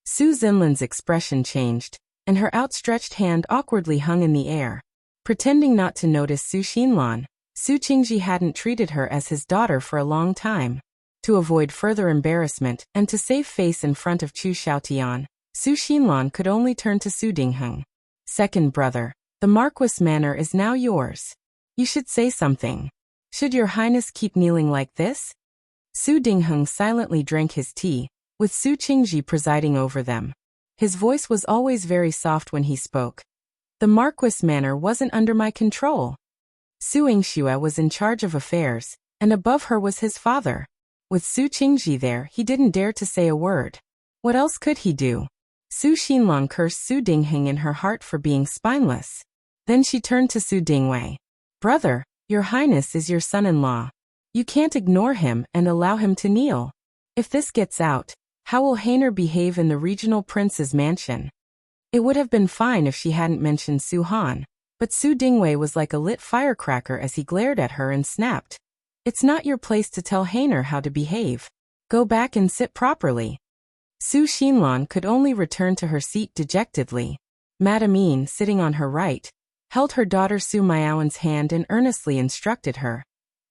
Su Xinlan's expression changed, and her outstretched hand awkwardly hung in the air. Pretending not to notice Su Xinlan, Su Qingji hadn't treated her as his daughter for a long time. To avoid further embarrassment and to save face in front of Chu Xiaotian, Su Xinlan could only turn to Su Dingheng. "Second brother, the Marquis Manor is now yours. You should say something. Should your Highness keep kneeling like this?" Su Dingheng silently drank his tea, with Su Qingji presiding over them. His voice was always very soft when he spoke. "The Marquis Manor wasn't under my control. Su Yingxue was in charge of affairs, and above her was his father. With Su Qingji there, he didn't dare to say a word. What else could he do?" Su Xinlan cursed Su Dingheng in her heart for being spineless. Then she turned to Su Dingwei. "Brother, your Highness is your son-in-law. You can't ignore him and allow him to kneel. If this gets out, how will Heartless behave in the regional prince's mansion?" It would have been fine if she hadn't mentioned Su Han, but Su Dingwei was like a lit firecracker as he glared at her and snapped, "It's not your place to tell Heartless how to behave. Go back and sit properly." Su Xinlan could only return to her seat dejectedly. Madame Yin, sitting on her right, held her daughter Su Miaowen's hand and earnestly instructed her.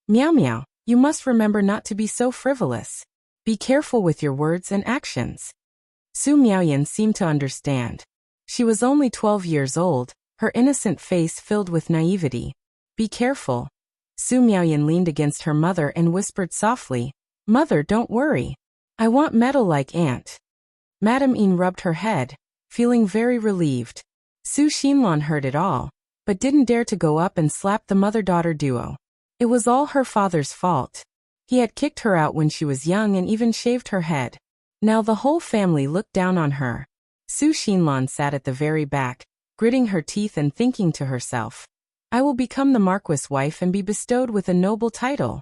Meow meow, you must remember not to be so frivolous. Be careful with your words and actions. Su Miaoyan seemed to understand. She was only 12 years old, her innocent face filled with naivety. Be careful. Su Miaoyan leaned against her mother and whispered softly, Mother, don't worry. I want metal like Aunt. Madame Yin rubbed her head, feeling very relieved. Su Xinlan heard it all, but didn't dare to go up and slap the mother-daughter duo. It was all her father's fault. He had kicked her out when she was young and even shaved her head. Now the whole family looked down on her. Su Xinlan sat at the very back, gritting her teeth and thinking to herself, I will become the Marquis' wife and be bestowed with a noble title.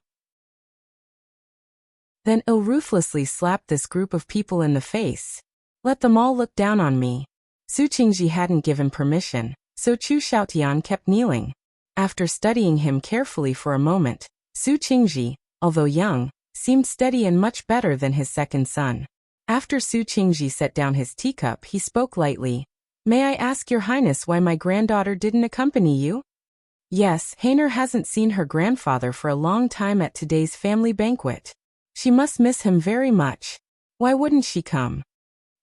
Then I'll ruthlessly slap this group of people in the face. Let them all look down on me. Su Qingji hadn't given permission, so Chu Xiaotian kept kneeling. After studying him carefully for a moment, Su Qingji, although young, seemed steady and much better than his second son. After Su Qingji set down his teacup, he spoke lightly. May I ask your highness why my granddaughter didn't accompany you? Yes, Heiner hasn't seen her grandfather for a long time at today's family banquet. She must miss him very much. Why wouldn't she come?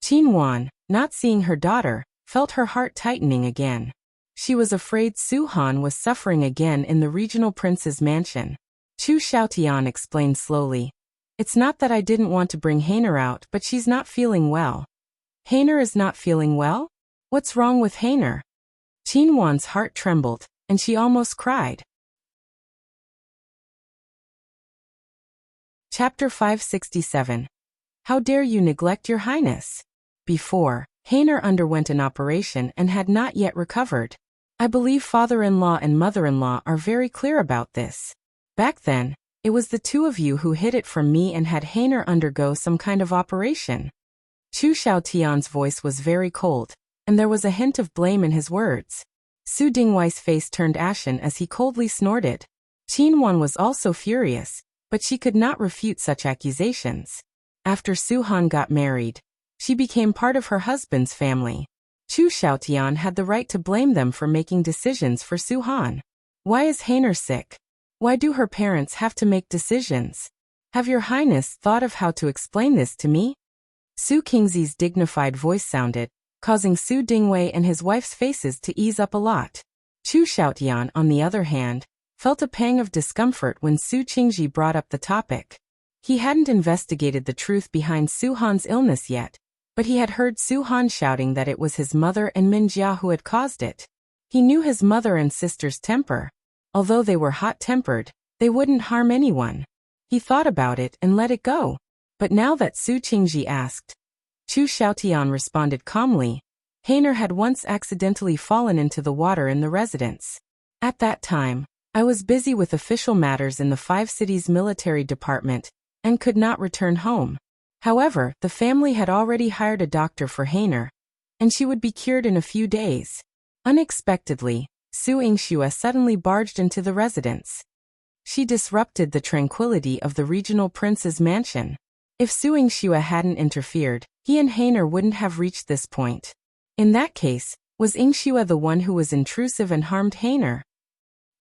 Qin Wan, not seeing her daughter, felt her heart tightening again. She was afraid Su Han was suffering again in the regional prince's mansion. Chu Xiaotian explained slowly. It's not that I didn't want to bring Heiner out, but she's not feeling well. Heiner is not feeling well? What's wrong with Heiner? Qin Wan's heart trembled, and she almost cried. Chapter 567. How dare you neglect your highness? Before, Heiner underwent an operation and had not yet recovered. I believe father-in-law and mother-in-law are very clear about this. Back then, it was the two of you who hid it from me and had Heiner undergo some kind of operation. Chu Xiaotian's voice was very cold, and there was a hint of blame in his words. Su Dingwei's face turned ashen as he coldly snorted. Qin Wan was also furious, but she could not refute such accusations. After Su Han got married, she became part of her husband's family. Chu Xiaotian had the right to blame them for making decisions for Su Han. Why is Heiner sick? Why do her parents have to make decisions? Have your highness thought of how to explain this to me? Su Qingzi's dignified voice sounded, causing Su Dingwei and his wife's faces to ease up a lot. Chu Xiaotian, on the other hand, felt a pang of discomfort when Su Qingji brought up the topic. He hadn't investigated the truth behind Su Han's illness yet, but he had heard Su Han shouting that it was his mother and Min Jia who had caused it. He knew his mother and sister's temper. Although they were hot-tempered, they wouldn't harm anyone. He thought about it and let it go. But now that Su Qingji asked, Chu Xiaotian responded calmly. Heiner had once accidentally fallen into the water in the residence. At that time, I was busy with official matters in the 5 cities military department and could not return home. However, the family had already hired a doctor for Heiner, and she would be cured in a few days. Unexpectedly, Su Yingxue suddenly barged into the residence. She disrupted the tranquility of the regional prince's mansion. If Su Yingxue hadn't interfered, he and Heiner wouldn't have reached this point. In that case, was Yingxue the one who was intrusive and harmed Heiner?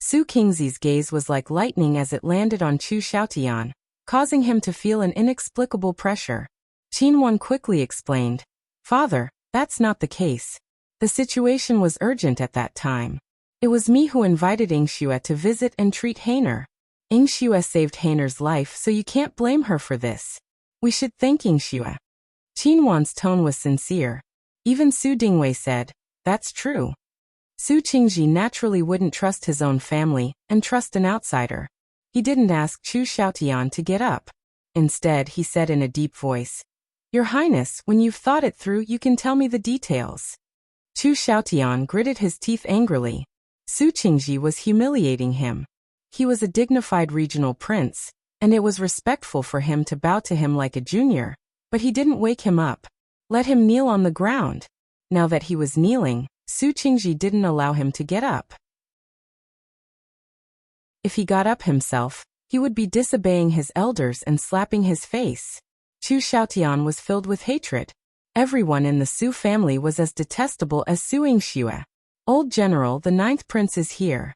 Su Qingzi's gaze was like lightning as it landed on Chu Xiaotian, causing him to feel an inexplicable pressure. Qin Wan quickly explained, Father, that's not the case. The situation was urgent at that time. It was me who invited Yingxue to visit and treat Heiner. Yingxue saved Heiner's life, so you can't blame her for this. We should thank Yingxue. Qin Wan's tone was sincere. Even Su Dingwei said, That's true. Su Qingji naturally wouldn't trust his own family and trust an outsider. He didn't ask Chu Xiaotian to get up. Instead, he said in a deep voice, Your Highness, when you've thought it through, you can tell me the details. Chu Xiaotian gritted his teeth angrily. Su Qingji was humiliating him. He was a dignified regional prince, and it was respectful for him to bow to him like a junior, but he didn't wake him up. Let him kneel on the ground. Now that he was kneeling, Su Qingji didn't allow him to get up. If he got up himself, he would be disobeying his elders and slapping his face. Chu Xiaotian was filled with hatred. Everyone in the Su family was as detestable as Su Yingxue. Old General, the ninth prince is here.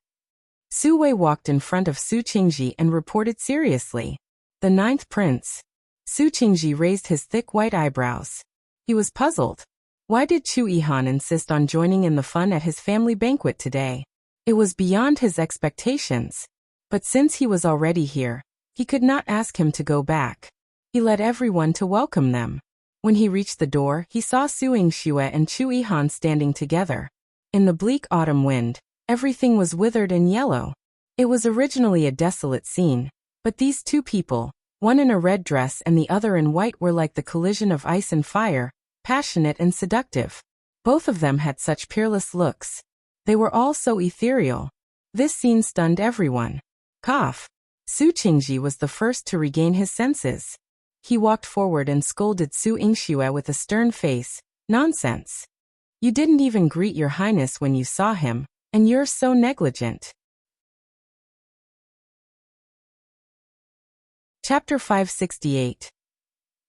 Su Wei walked in front of Su Qingji and reported seriously. The ninth prince. Su Qingji raised his thick white eyebrows. He was puzzled. Why did Chu Yihan insist on joining in the fun at his family banquet today? It was beyond his expectations. But since he was already here, he could not ask him to go back. He led everyone to welcome them. When he reached the door, he saw Su Yingxue and Chu Yihan standing together. In the bleak autumn wind, everything was withered and yellow. It was originally a desolate scene, but these two people, one in a red dress and the other in white, were like the collision of ice and fire, passionate and seductive. Both of them had such peerless looks. They were all so ethereal. This scene stunned everyone. Cough. Su Qingji was the first to regain his senses. He walked forward and scolded Su Yingxue with a stern face. Nonsense. You didn't even greet your highness when you saw him, and you're so negligent. Chapter 568.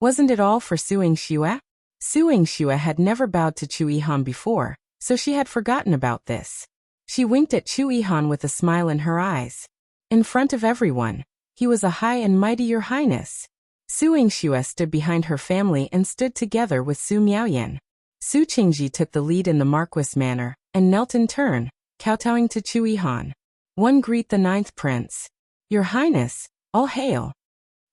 Wasn't it all for Su Yingxue? Su Yingxue had never bowed to Chu Yihan before, so she had forgotten about this. She winked at Chu Yihan with a smile in her eyes. In front of everyone, he was a high and mighty Your Highness. Su Yingxue stood behind her family and stood together with Su Miaoyan. Su Qingji took the lead in the Marquis manner, and knelt in turn, kowtowing to Chu Yihan. One greet the ninth prince. Your Highness, all hail.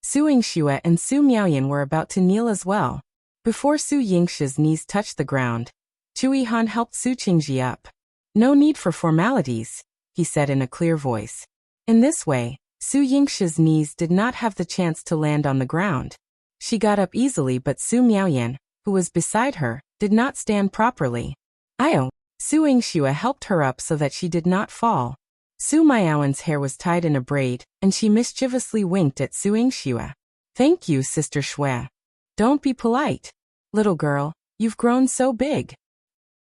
Su Yingxue and Su Miaoyan were about to kneel as well. Before Su Yingxue's knees touched the ground, Chu Yihan helped Su Qingji up. No need for formalities, he said in a clear voice. In this way, Su Yingxue's knees did not have the chance to land on the ground. She got up easily, but Su Miaoyan, who was beside her, did not stand properly. Su Yingxue helped her up so that she did not fall. Su Miaoyan's hair was tied in a braid, and she mischievously winked at Su Yingxue. Thank you, Sister Shui. Don't be polite. Little girl, you've grown so big.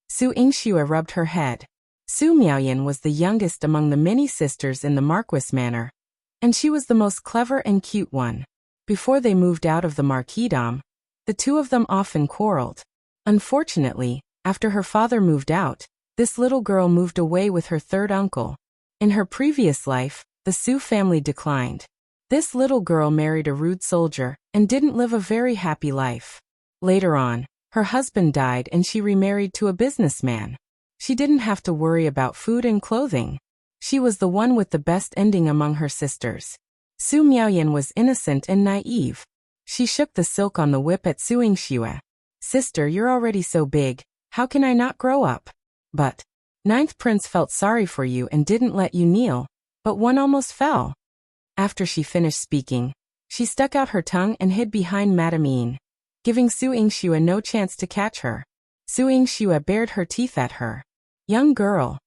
Su Yingxue rubbed her head. Su Miaoyan was the youngest among the many sisters in the Marquis manor, and she was the most clever and cute one. Before they moved out of the marquisdom, the two of them often quarreled. Unfortunately, after her father moved out, this little girl moved away with her third uncle. In her previous life, the Su family declined. This little girl married a rude soldier and didn't live a very happy life. Later on, her husband died and she remarried to a businessman. She didn't have to worry about food and clothing. She was the one with the best ending among her sisters. Su Miaoyan was innocent and naive. She shook the silk on the whip at Su Yingxue. Sister, you're already so big, how can I not grow up? But ninth prince felt sorry for you and didn't let you kneel, but one almost fell. After she finished speaking, she stuck out her tongue and hid behind Madame Yin, giving Su Yingxue no chance to catch her. Su Yingxue bared her teeth at her. Young girl.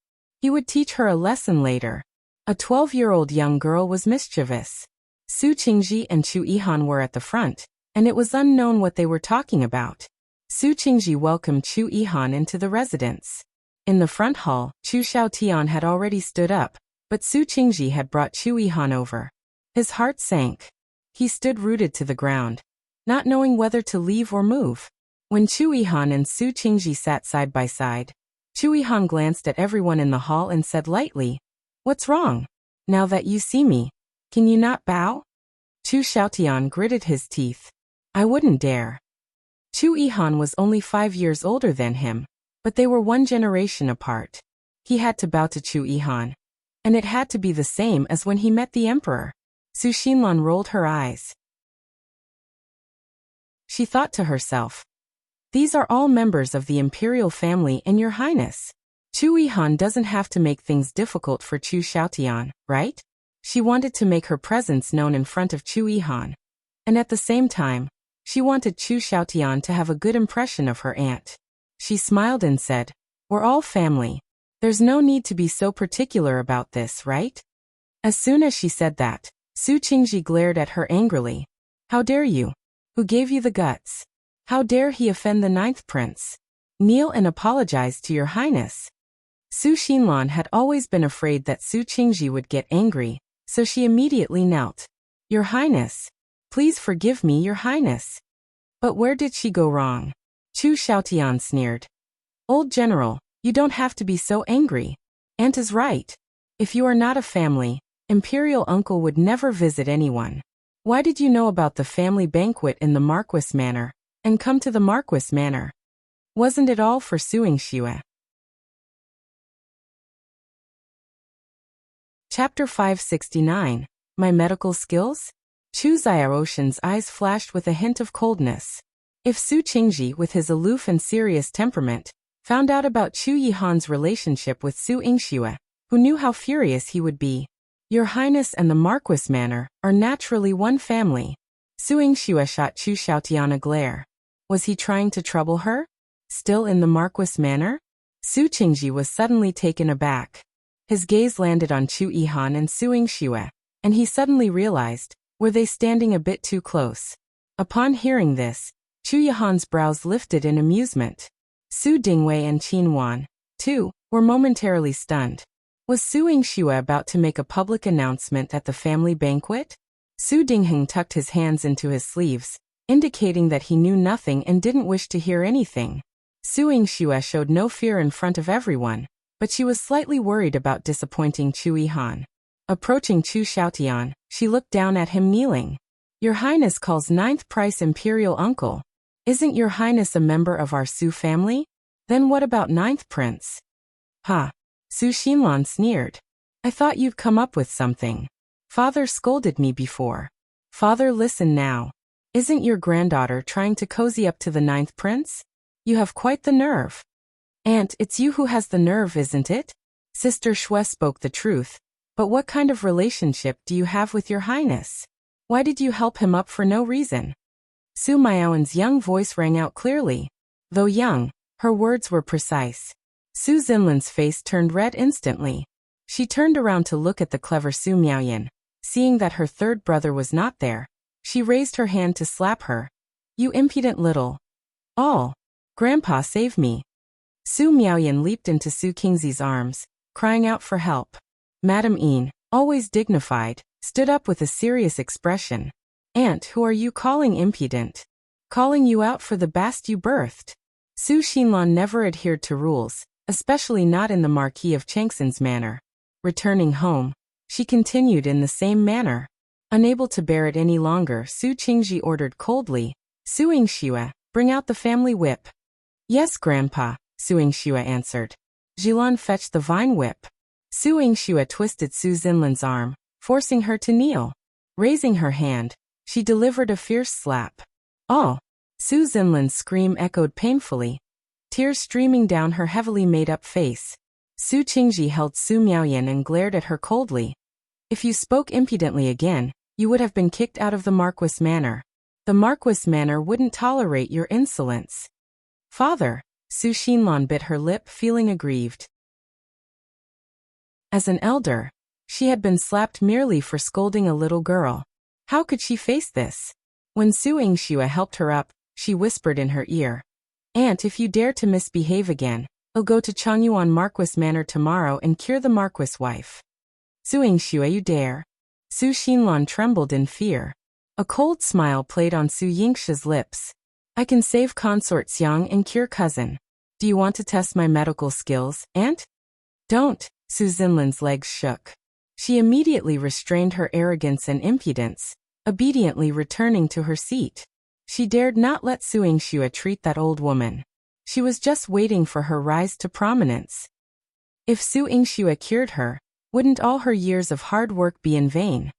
He would teach her a lesson later. A 12-year-old young girl was mischievous. Su Qingji and Chu Yihan were at the front, and it was unknown what they were talking about. Su Qingji welcomed Chu Yihan into the residence. In the front hall, Chu Xiaotian had already stood up, but Su Qingji had brought Chu Yihan over. His heart sank. He stood rooted to the ground, not knowing whether to leave or move. When Chu Yihan and Su Qingji sat side by side, Chu Yihan glanced at everyone in the hall and said lightly, "What's wrong? Now that you see me, can you not bow?" Chu Xiaotian gritted his teeth. "I wouldn't dare." Chu Yihan was only 5 years older than him, but they were one generation apart. He had to bow to Chu Yihan, and it had to be the same as when he met the emperor. Su Xinlan rolled her eyes. She thought to herself, "These are all members of the imperial family and Your Highness. Chu Yihan doesn't have to make things difficult for Chu Xiaotian, right?" She wanted to make her presence known in front of Chu Yihan, and at the same time, she wanted Chu Xiaotian to have a good impression of her aunt. She smiled and said, "We're all family. There's no need to be so particular about this, right?" As soon as she said that, Su Qingji glared at her angrily. "How dare you? Who gave you the guts? How dare he offend the ninth prince? Kneel and apologize to Your Highness." Su Xinlan had always been afraid that Su Qingji would get angry, so she immediately knelt. "Your Highness. Please forgive me, Your Highness." But where did she go wrong? Chu Xiaotian sneered. "Old General, You don't have to be so angry. Aunt is right. If you are not a family, Imperial Uncle would never visit anyone. Why did you know about the family banquet in the Marquis Manor, and come to the Marquis Manor? Wasn't it all for Yingxue? Chapter 569. My medical skills? Chu Xiaoshan's eyes flashed with a hint of coldness. If Su Qingji, with his aloof and serious temperament, found out about Chu Yihan's relationship with Su Yingxue, who knew how furious he would be. Your Highness and the Marquis Manor are naturally one family. Su Yingxue shot Chu Xiaotian a glare. Was he trying to trouble her? Still in the Marquis Manor? Su Qingji was suddenly taken aback. His gaze landed on Chu Yihan and Su Yingxue, and he suddenly realized, were they standing a bit too close? Upon hearing this, Chu Yihan's brows lifted in amusement. Su Dingwei and Qin Wan, too, were momentarily stunned. Was Su Yingxue about to make a public announcement at the family banquet? Su Dingheng tucked his hands into his sleeves, indicating that he knew nothing and didn't wish to hear anything. Su Yingxue showed no fear in front of everyone, but she was slightly worried about disappointing Chu Yihan. Approaching Chu Xiaotian, she looked down at him kneeling. Your Highness calls ninth price Imperial Uncle. Isn't your Highness a member of our Su family? Then what about ninth prince? Ha! Su Xinlan sneered. I thought you'd come up with something. Father scolded me before. Father, listen now. Isn't your granddaughter trying to cozy up to the ninth prince? You have quite the nerve. Aunt, it's you who has the nerve, isn't it? Sister Xue spoke the truth. But what kind of relationship do you have with your Highness? Why did you help him up for no reason? Su Miaowen's young voice rang out clearly. Though young, her words were precise. Su Xinlan's face turned red instantly. She turned around to look at the clever Su Miaoyan. Seeing that her third brother was not there, she raised her hand to slap her. You impudent little. All. Grandpa, save me. Su Miaoyan leaped into Su Qingzi's arms, crying out for help. Madame Yin, always dignified, stood up with a serious expression. Aunt, who are you calling impudent? Calling you out for the bast you birthed. Su Xinlan never adhered to rules, especially not in the Marquis of Changxin's manner. Returning home, she continued in the same manner. Unable to bear it any longer, Su Qingji ordered coldly, Su Yingxue, bring out the family whip. Yes, Grandpa, Su Yingxue answered. Jilan fetched the vine whip. Su Yingxue twisted Su Xinlan's arm, forcing her to kneel. Raising her hand, she delivered a fierce slap. Oh! Su Xinlan's scream echoed painfully, tears streaming down her heavily made-up face. Su Qingji held Su Miaoyan and glared at her coldly. If you spoke impudently again, you would have been kicked out of the Marquis Manor. The Marquis Manor wouldn't tolerate your insolence. Father, Su Xinlan bit her lip, feeling aggrieved. As an elder, she had been slapped merely for scolding a little girl. How could she face this? When Su Yingxue helped her up, she whispered in her ear. Aunt, if you dare to misbehave again, I'll go to Changyuan Marquis Manor tomorrow and cure the Marquis wife. Su Yingxue, you dare? Su Xinlan trembled in fear. A cold smile played on Su Yingxue's lips. I can save consort Xiang and cure cousin. Do you want to test my medical skills, Aunt? Don't. Su Xinlan's legs shook. She immediately restrained her arrogance and impudence, obediently returning to her seat. She dared not let Su Yingxue treat that old woman. She was just waiting for her rise to prominence. If Su Yingxue cured her, wouldn't all her years of hard work be in vain?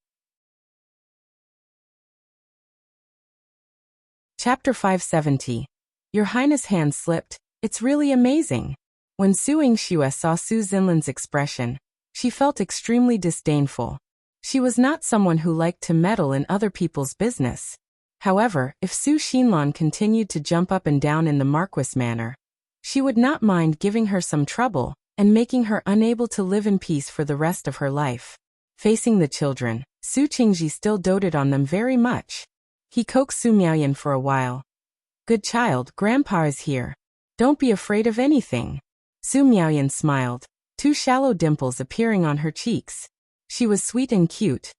Chapter 570. Your Highness' hand slipped. It's really amazing. When Su Yingxue saw Su Xinlan's expression, she felt extremely disdainful. She was not someone who liked to meddle in other people's business. However, if Su Xinlan continued to jump up and down in the Marquis Manor, she would not mind giving her some trouble and making her unable to live in peace for the rest of her life. Facing the children, Su Qingji still doted on them very much. He coaxed Su Miaoyan for a while. Good child, Grandpa is here. Don't be afraid of anything. Su Miaoyan smiled, two shallow dimples appearing on her cheeks. She was sweet and cute.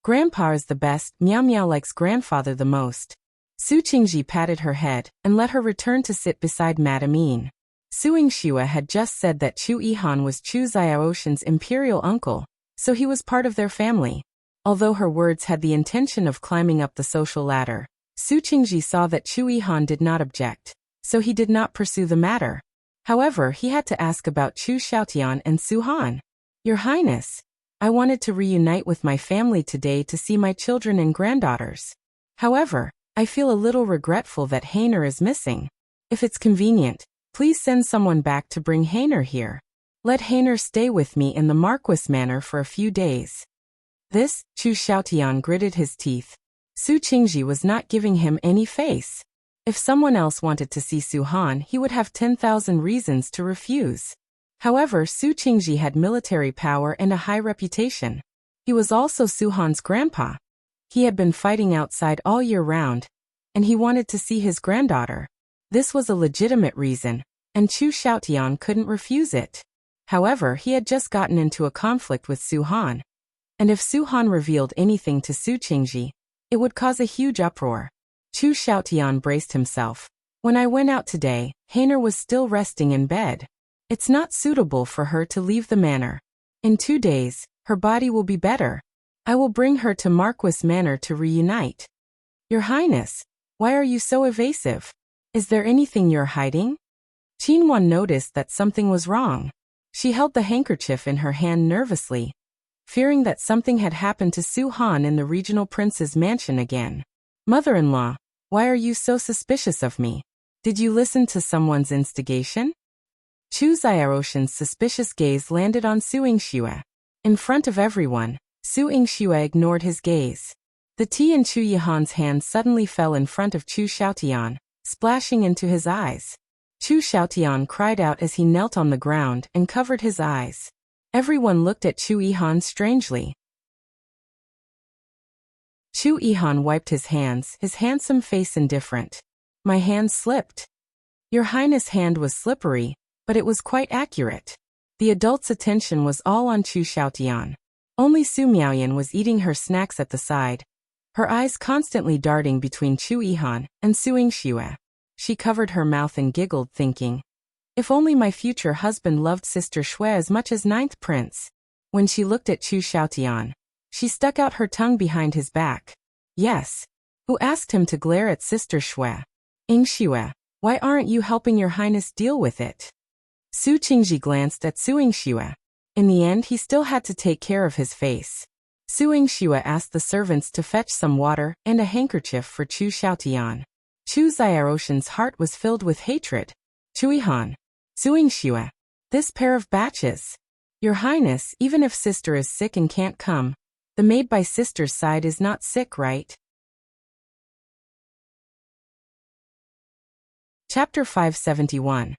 Grandpa is the best, Miao Miao likes grandfather the most. Su Qingji patted her head and let her return to sit beside Madame Yin. Su Yingxue had just said that Chu Yihan was Chu Xiaoshan's imperial uncle, so he was part of their family. Although her words had the intention of climbing up the social ladder, Su Qingji saw that Chu Yihan did not object, so he did not pursue the matter. However, he had to ask about Chu Xiaotian and Su Han. Your Highness, I wanted to reunite with my family today to see my children and granddaughters. However, I feel a little regretful that Heiner is missing. If it's convenient, please send someone back to bring Heiner here. Let Heiner stay with me in the Marquis Manor for a few days. This, Chu Xiaotian gritted his teeth. Su Qingji was not giving him any face. If someone else wanted to see Su Han, he would have 10,000 reasons to refuse. However, Su Qingji had military power and a high reputation. He was also Su Han's grandpa. He had been fighting outside all year round, and he wanted to see his granddaughter. This was a legitimate reason, and Chu Xiaotian couldn't refuse it. However, he had just gotten into a conflict with Su Han, and if Su Han revealed anything to Su Qingji, it would cause a huge uproar. Chu Xiaotian braced himself. When I went out today, Heiner was still resting in bed. It's not suitable for her to leave the manor. In 2 days, her body will be better. I will bring her to Marquis Manor to reunite. Your Highness, why are you so evasive? Is there anything you're hiding? Jinxuan noticed that something was wrong. She held the handkerchief in her hand nervously, fearing that something had happened to Su Han in the regional prince's mansion again. Mother-in-law, why are you so suspicious of me? Did you listen to someone's instigation? Chu Xiaoshan's suspicious gaze landed on Su Yingxue. In front of everyone, Su Yingxue ignored his gaze. The tea in Chu Yihan's hand suddenly fell in front of Chu Xiaotian, splashing into his eyes. Chu Xiaotian cried out as he knelt on the ground and covered his eyes. Everyone looked at Chu Yihan strangely. Chu Yihan wiped his hands, his handsome face indifferent. My hand slipped. Your Highness' hand was slippery, but it was quite accurate. The adult's attention was all on Chu Xiaotian. Only Su Miaoyan was eating her snacks at the side, her eyes constantly darting between Chu Yihan and Su Yingxue. She covered her mouth and giggled, thinking, if only my future husband loved Sister Shui as much as 9th Prince. When she looked at Chu Xiaotian, she stuck out her tongue behind his back. Yes. Who asked him to glare at Sister Shui? Yingxue, why aren't you helping your Highness deal with it? Su Qingji glanced at Su Yingxue. In the end, he still had to take care of his face. Su Yingxue asked the servants to fetch some water and a handkerchief for Chu Xiaotian. Chu Xiaoshan's heart was filled with hatred. Chu Yihan, Su Yingxue, this pair of batches. Your Highness, even if sister is sick and can't come, the maid by sister's side is not sick, right? Chapter 571.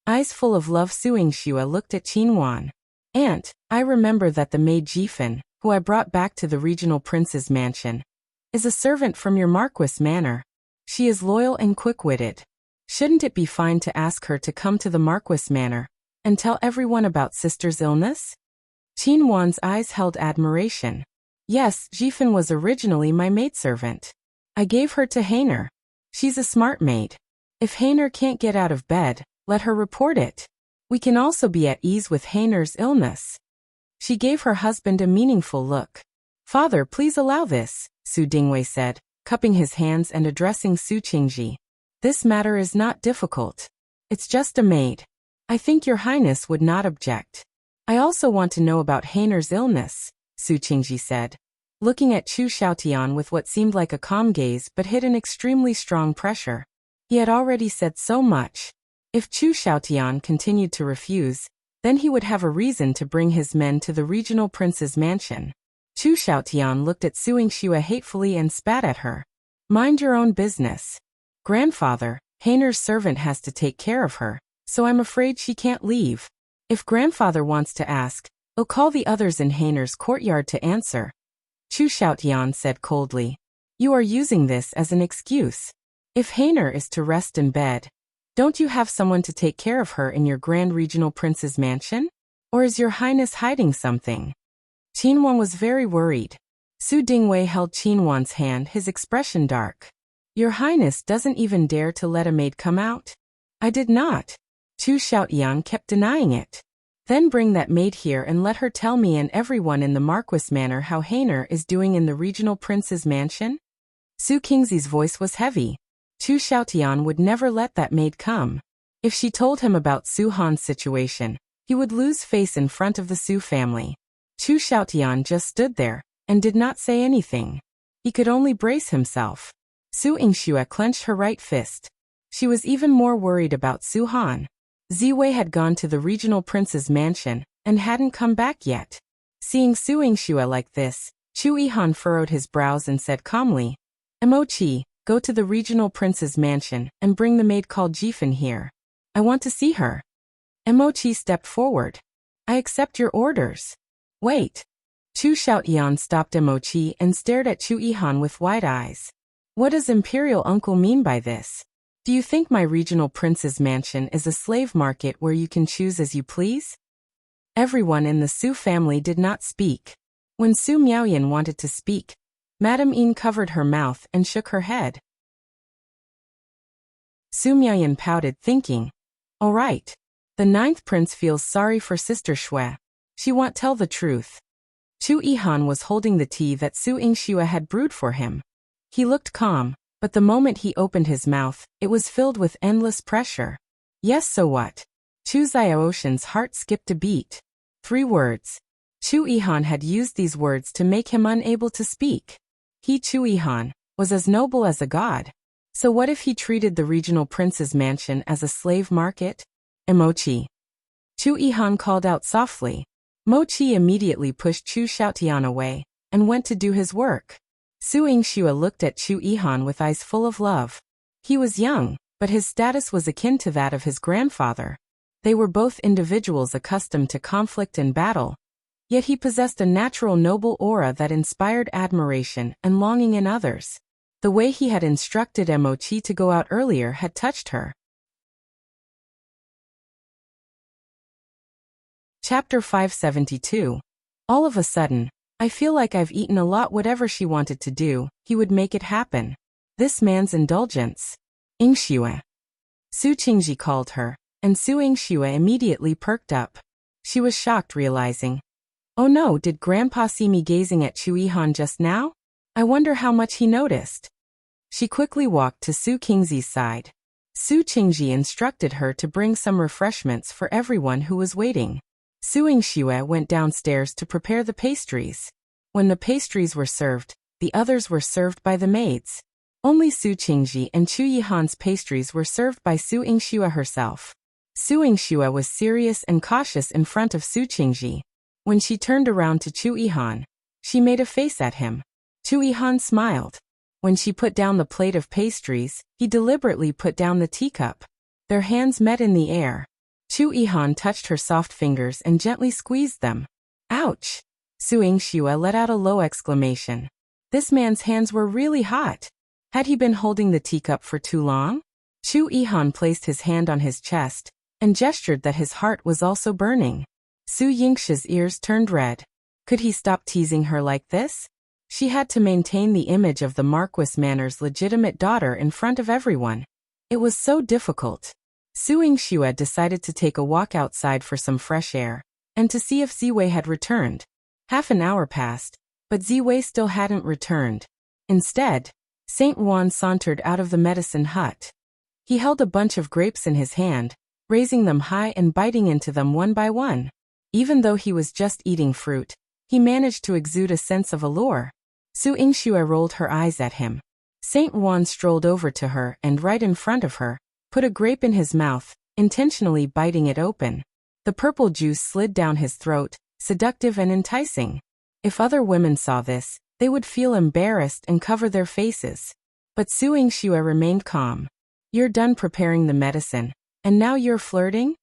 Eyes full of love, Su Yingxue looked at Jinxuan. Aunt, I remember that the maid Jifen, who I brought back to the regional prince's mansion, is a servant from your Marquis Manor. She is loyal and quick-witted. Shouldn't it be fine to ask her to come to the Marquis Manor and tell everyone about sister's illness? Jinxuan's eyes held admiration. Yes, Jifen was originally my maidservant. I gave her to Heiner. She's a smart maid. If Heiner can't get out of bed, let her report it. We can also be at ease with Heiner's illness. She gave her husband a meaningful look. Father, please allow this, Su Dingwei said, cupping his hands and addressing Su Qingji. This matter is not difficult. It's just a maid. I think your Highness would not object. I also want to know about Heiner's illness, Su Qingji said, looking at Chu Xiaotian with what seemed like a calm gaze but hid an extremely strong pressure. He had already said so much. If Chu Xiaotian continued to refuse, then he would have a reason to bring his men to the regional prince's mansion. Chu Xiaotian looked at Su Yingxue hatefully and spat at her. Mind your own business. Grandfather, Heiner's servant has to take care of her, so I'm afraid she can't leave. If grandfather wants to ask, I'll call the others in Heiner's courtyard to answer. Chu Xiaotian said coldly. You are using this as an excuse. If Heiner is to rest in bed, don't you have someone to take care of her in your grand regional prince's mansion? Or is your Highness hiding something? Jinxuan was very worried. Su Dingwei held Jinxuan's hand, his expression dark. Your Highness doesn't even dare to let a maid come out? I did not. Chu Xiaotian kept denying it. Then bring that maid here and let her tell me and everyone in the Marquis Manor how Heartless is doing in the regional prince's mansion? Su Qingzi's voice was heavy. Chu Xiaotian would never let that maid come. If she told him about Su Han's situation, he would lose face in front of the Su family. Chu Xiaotian just stood there and did not say anything. He could only brace himself. Su Yingxue clenched her right fist. She was even more worried about Su Han. Ziwei had gone to the regional prince's mansion and hadn't come back yet. Seeing Su Yingxue like this, Chu Yihan furrowed his brows and said calmly, "Mochi, go to the regional prince's mansion and bring the maid called Jifan here. I want to see her." Mochi stepped forward. "I accept your orders." "Wait." Chu Xiaotian stopped Mochi and stared at Chu Yihan with wide eyes. "What does Imperial Uncle mean by this? Do you think my regional prince's mansion is a slave market where you can choose as you please?" Everyone in the Su family did not speak. When Su Miaoyan wanted to speak, Madame Yin covered her mouth and shook her head. Su Miaoyan pouted, thinking, "All right. The 9th prince feels sorry for Sister Shui. She won't tell the truth." Chu Yihan was holding the tea that Su Yingxue had brewed for him. He looked calm, but the moment he opened his mouth, it was filled with endless pressure. Yes, so what? Chu Xiaoshan's heart skipped a beat. 3 words. Chu Yihan had used these words to make him unable to speak. He, Chu Yihan, was as noble as a god. So what if he treated the regional prince's mansion as a slave market? Mochi. Chu Yihan called out softly. Mochi immediately pushed Chu Xiaotian away and went to do his work. Su Yingxue looked at Chu Yihan with eyes full of love. He was young, but his status was akin to that of his grandfather. They were both individuals accustomed to conflict and battle. Yet he possessed a natural noble aura that inspired admiration and longing in others. The way he had instructed Mochi to go out earlier had touched her. Chapter 572. All of a sudden, I feel like I've eaten a lot. Whatever she wanted to do, he would make it happen. This man's indulgence. Yingxue. Su Qingji called her, and Su Yingxue immediately perked up. She was shocked, realizing, "Oh no, did Grandpa see me gazing at Chu Yihan just now? I wonder how much he noticed." She quickly walked to Su Qingzi's side. Su Qingji instructed her to bring some refreshments for everyone who was waiting. Su Yingxue went downstairs to prepare the pastries. When the pastries were served, the others were served by the maids. Only Su Qingji and Chu Yihan's pastries were served by Su Yingxue herself. Su Yingxue was serious and cautious in front of Su Qingji. When she turned around to Chu Yihan, she made a face at him. Chu Yihan smiled. When she put down the plate of pastries, he deliberately put down the teacup. Their hands met in the air. Chu Yihan touched her soft fingers and gently squeezed them. Ouch! Su Yingxue let out a low exclamation. This man's hands were really hot. Had he been holding the teacup for too long? Chu Yihan placed his hand on his chest and gestured that his heart was also burning. Su Yingxue's ears turned red. Could he stop teasing her like this? She had to maintain the image of the Marquis Manor's legitimate daughter in front of everyone. It was so difficult. Su Yingxue decided to take a walk outside for some fresh air, and to see if Ziwei had returned. Half an hour passed, but Ziwei still hadn't returned. Instead, Saint Juan sauntered out of the medicine hut. He held a bunch of grapes in his hand, raising them high and biting into them one by one. Even though he was just eating fruit, he managed to exude a sense of allure. Su Yingxue rolled her eyes at him. Saint Juan strolled over to her and right in front of her, put a grape in his mouth, intentionally biting it open. The purple juice slid down his throat, seductive and enticing. If other women saw this, they would feel embarrassed and cover their faces. But Su Yingxue remained calm. You're done preparing the medicine, and now you're flirting?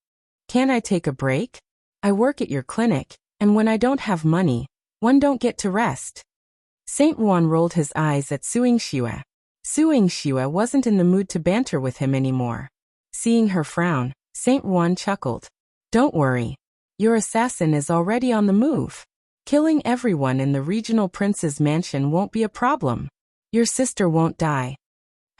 Can I take a break? I work at your clinic, and when I don't have money, one don't get to rest. Saint Juan rolled his eyes at Su Yingxue. Su Yingxue wasn't in the mood to banter with him anymore. Seeing her frown, Saint Juan chuckled. Don't worry. Your assassin is already on the move. Killing everyone in the regional prince's mansion won't be a problem. Your sister won't die.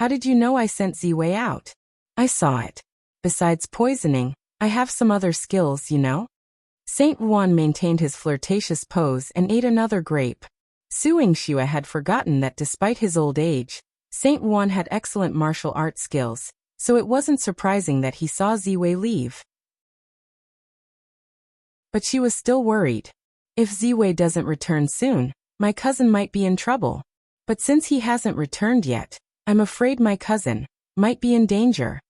How did you know I sent Ziwei out? I saw it. Besides poisoning, I have some other skills, you know? Saint Wuan maintained his flirtatious pose and ate another grape. Su Yingxue had forgotten that despite his old age, Saint Wuan had excellent martial arts skills, so it wasn't surprising that he saw Ziwei leave. But she was still worried. If Ziwei doesn't return soon, my cousin might be in trouble. But since he hasn't returned yet, I'm afraid my cousin might be in danger.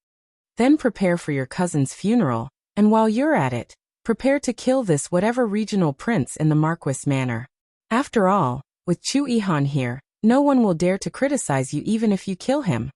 Then prepare for your cousin's funeral, and while you're at it, prepare to kill this whatever regional prince in the Marquis manner. After all, with Chu Yihan here, no one will dare to criticize you even if you kill him,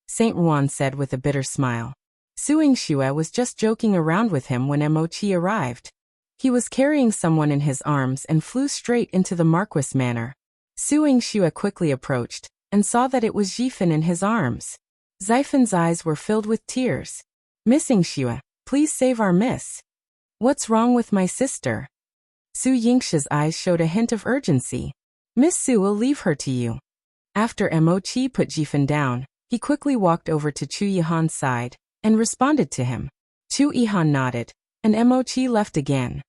Saint Wuan said with a bitter smile. Su Yingxue was just joking around with him when Mochi arrived. He was carrying someone in his arms and flew straight into the Marquis manor. Su Yingxue quickly approached, and saw that it was Yihan in his arms. Yifan's eyes were filled with tears. Miss Yingxue, please save our miss. What's wrong with my sister? Su Yingxue's eyes showed a hint of urgency. Miss Su will leave her to you. After Mochi put Yihan down, he quickly walked over to Chu Yihan's side, and responded to him. Chu Yihan nodded, and Mochi left again.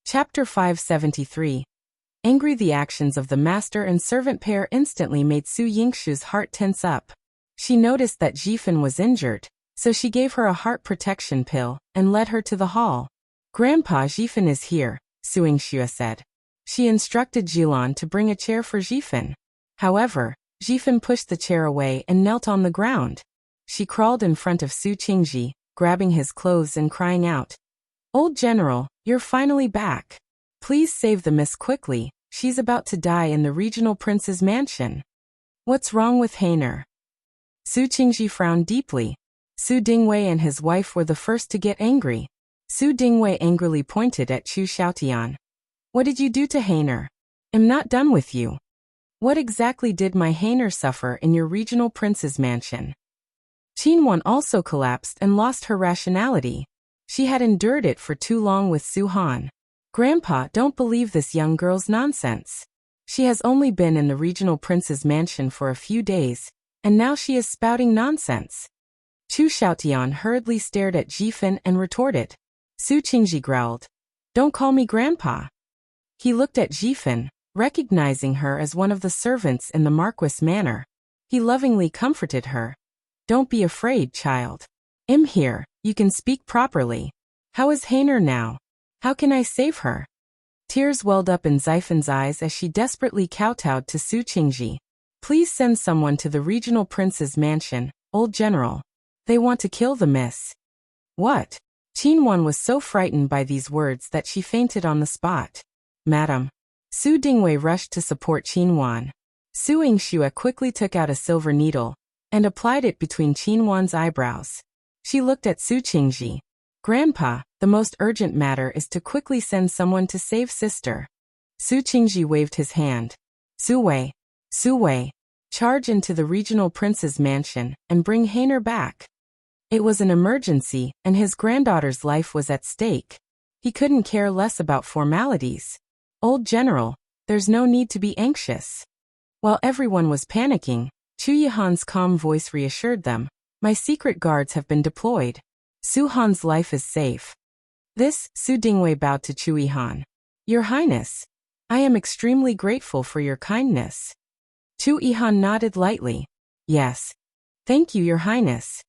Chapter 573. Angry. The actions of the master and servant pair instantly made Su Yingxue's heart tense up. She noticed that Yihan was injured, so she gave her a heart protection pill, and led her to the hall. Grandpa, Yihan is here, Su Yingxue said. She instructed Jilan to bring a chair for Yihan. However, Yihan pushed the chair away and knelt on the ground. She crawled in front of Su Qingji, grabbing his clothes and crying out, Old General, you're finally back. Please save the miss quickly, she's about to die in the regional prince's mansion. What's wrong with Heartless? Su Qingji frowned deeply. Su Dingwei and his wife were the first to get angry. Su Dingwei angrily pointed at Chu Xiaotian. What did you do to Heartless? I'm not done with you. What exactly did my Heartless suffer in your regional prince's mansion? Jinxuan also collapsed and lost her rationality. She had endured it for too long with Su Han. Grandpa, don't believe this young girl's nonsense. She has only been in the regional prince's mansion for a few days, and now she is spouting nonsense. Chu Xiaotian hurriedly stared at Yihan and retorted. Su Qingji growled, Don't call me Grandpa. He looked at Yihan, recognizing her as one of the servants in the Marquis manor. He lovingly comforted her. Don't be afraid, child. I'm here, you can speak properly. How is Heartless now? How can I save her? Tears welled up in Yifan's eyes as she desperately kowtowed to Su Qingji. Please send someone to the regional prince's mansion, Old General. They want to kill the miss. What? Jinxuan was so frightened by these words that she fainted on the spot. Madam. Su Dingwei rushed to support Jinxuan. Su Yingxue quickly took out a silver needle and applied it between Jinxuan's eyebrows. She looked at Su Qingji. Grandpa, the most urgent matter is to quickly send someone to save sister. Su Qingji waved his hand. Su Wei, charge into the regional prince's mansion and bring Heartless back. It was an emergency, and his granddaughter's life was at stake. He couldn't care less about formalities. Old General, there's no need to be anxious. While everyone was panicking, Chu Yihan's calm voice reassured them. My secret guards have been deployed. Su Han's life is safe. This, Su Dingwei bowed to Chu Yihan. Your Highness, I am extremely grateful for your kindness. Chu Yihan nodded lightly. Yes. Thank you, Your Highness.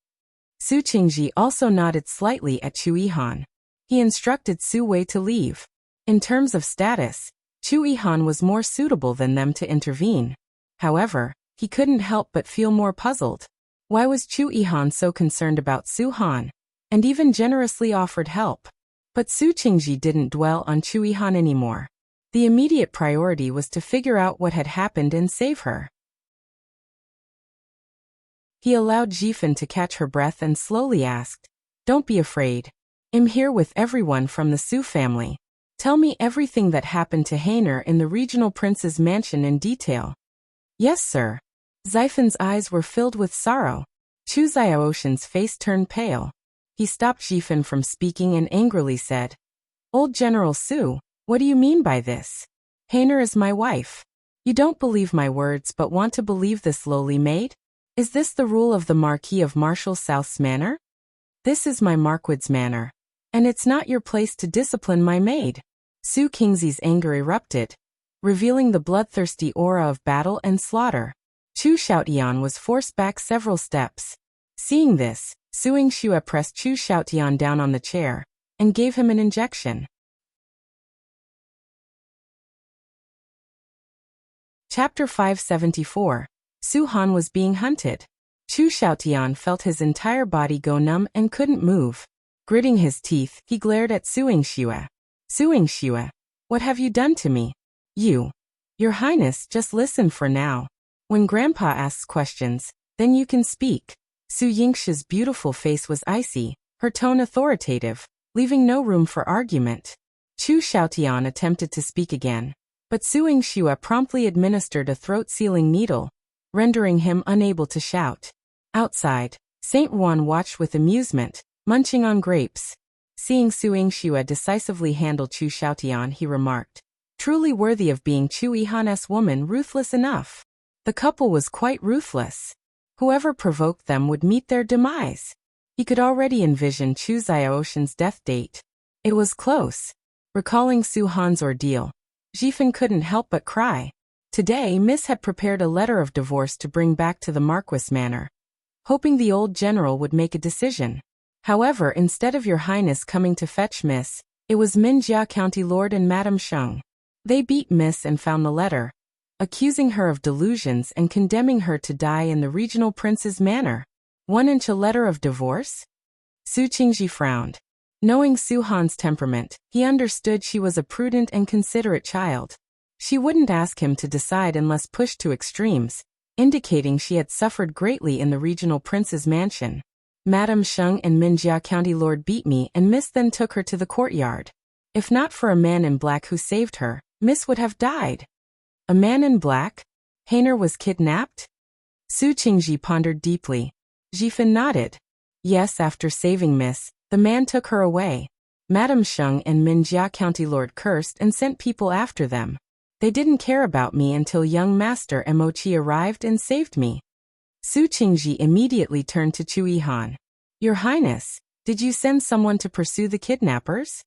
Su Qingji also nodded slightly at Chu Yihan. He instructed Su Wei to leave. In terms of status, Chu Yihan was more suitable than them to intervene. However, he couldn't help but feel more puzzled. Why was Chu Yihan so concerned about Su Han, and even generously offered help? But Su Qingji didn't dwell on Chu Yihan anymore. The immediate priority was to figure out what had happened and save her. He allowed Yihan to catch her breath and slowly asked, Don't be afraid. I'm here with everyone from the Su family. Tell me everything that happened to Heartless in the regional prince's mansion in detail. Yes, sir. Yifan's eyes were filled with sorrow. Chu Xiaoshan's face turned pale. He stopped Yihan from speaking and angrily said, Old General Su, what do you mean by this? Heartless is my wife. You don't believe my words but want to believe this lowly maid? Is this the rule of the Marquis of Marshall South's manor? This is my Marquard's manor. And it's not your place to discipline my maid. Su Qingzi's anger erupted, revealing the bloodthirsty aura of battle and slaughter. Chu Xiaotian was forced back several steps. Seeing this, Su Yingxue pressed Chu Xiaotian down on the chair and gave him an injection. Chapter 574. Su Han was being hunted. Chu Xiaotian felt his entire body go numb and couldn't move. Gritting his teeth, he glared at Su Yingxue. Su Yingxue, what have you done to me? You. Your Highness, just listen for now. When Grandpa asks questions, then you can speak. Su Yingxue's beautiful face was icy, her tone authoritative, leaving no room for argument. Chu Xiaotian attempted to speak again, but Su Yingxue promptly administered a throat-sealing needle, rendering him unable to shout. Outside, Saint Juan watched with amusement, munching on grapes. Seeing Su Yingxue decisively handle Chu Xiaotian, he remarked, "Truly worthy of being Chu Yihan's woman, ruthless enough." The couple was quite ruthless. Whoever provoked them would meet their demise. He could already envision Chu Xiaoshan's death date. It was close. Recalling Su Han's ordeal, Yihan couldn't help but cry. Today, Miss had prepared a letter of divorce to bring back to the Marquis manor, hoping the old general would make a decision. However, instead of Your Highness coming to fetch Miss, it was Minjia County Lord and Madame Sheng. They beat Miss and found the letter, accusing her of delusions and condemning her to die in the regional prince's manor. 1 inch a letter of divorce? Su Qingji frowned. Knowing Su Han's temperament, he understood she was a prudent and considerate child. She wouldn't ask him to decide unless pushed to extremes, indicating she had suffered greatly in the regional prince's mansion. Madame Sheng and Minjia County Lord beat me and Miss then took her to the courtyard. If not for a man in black who saved her, Miss would have died. A man in black? Heiner was kidnapped? Su Qingji pondered deeply. Yihan nodded. Yes, after saving Miss, the man took her away. Madame Sheng and Minjia County Lord cursed and sent people after them. They didn't care about me until young Master Mochi arrived and saved me. Su Qingji immediately turned to Chu Yihan. Your Highness, did you send someone to pursue the kidnappers?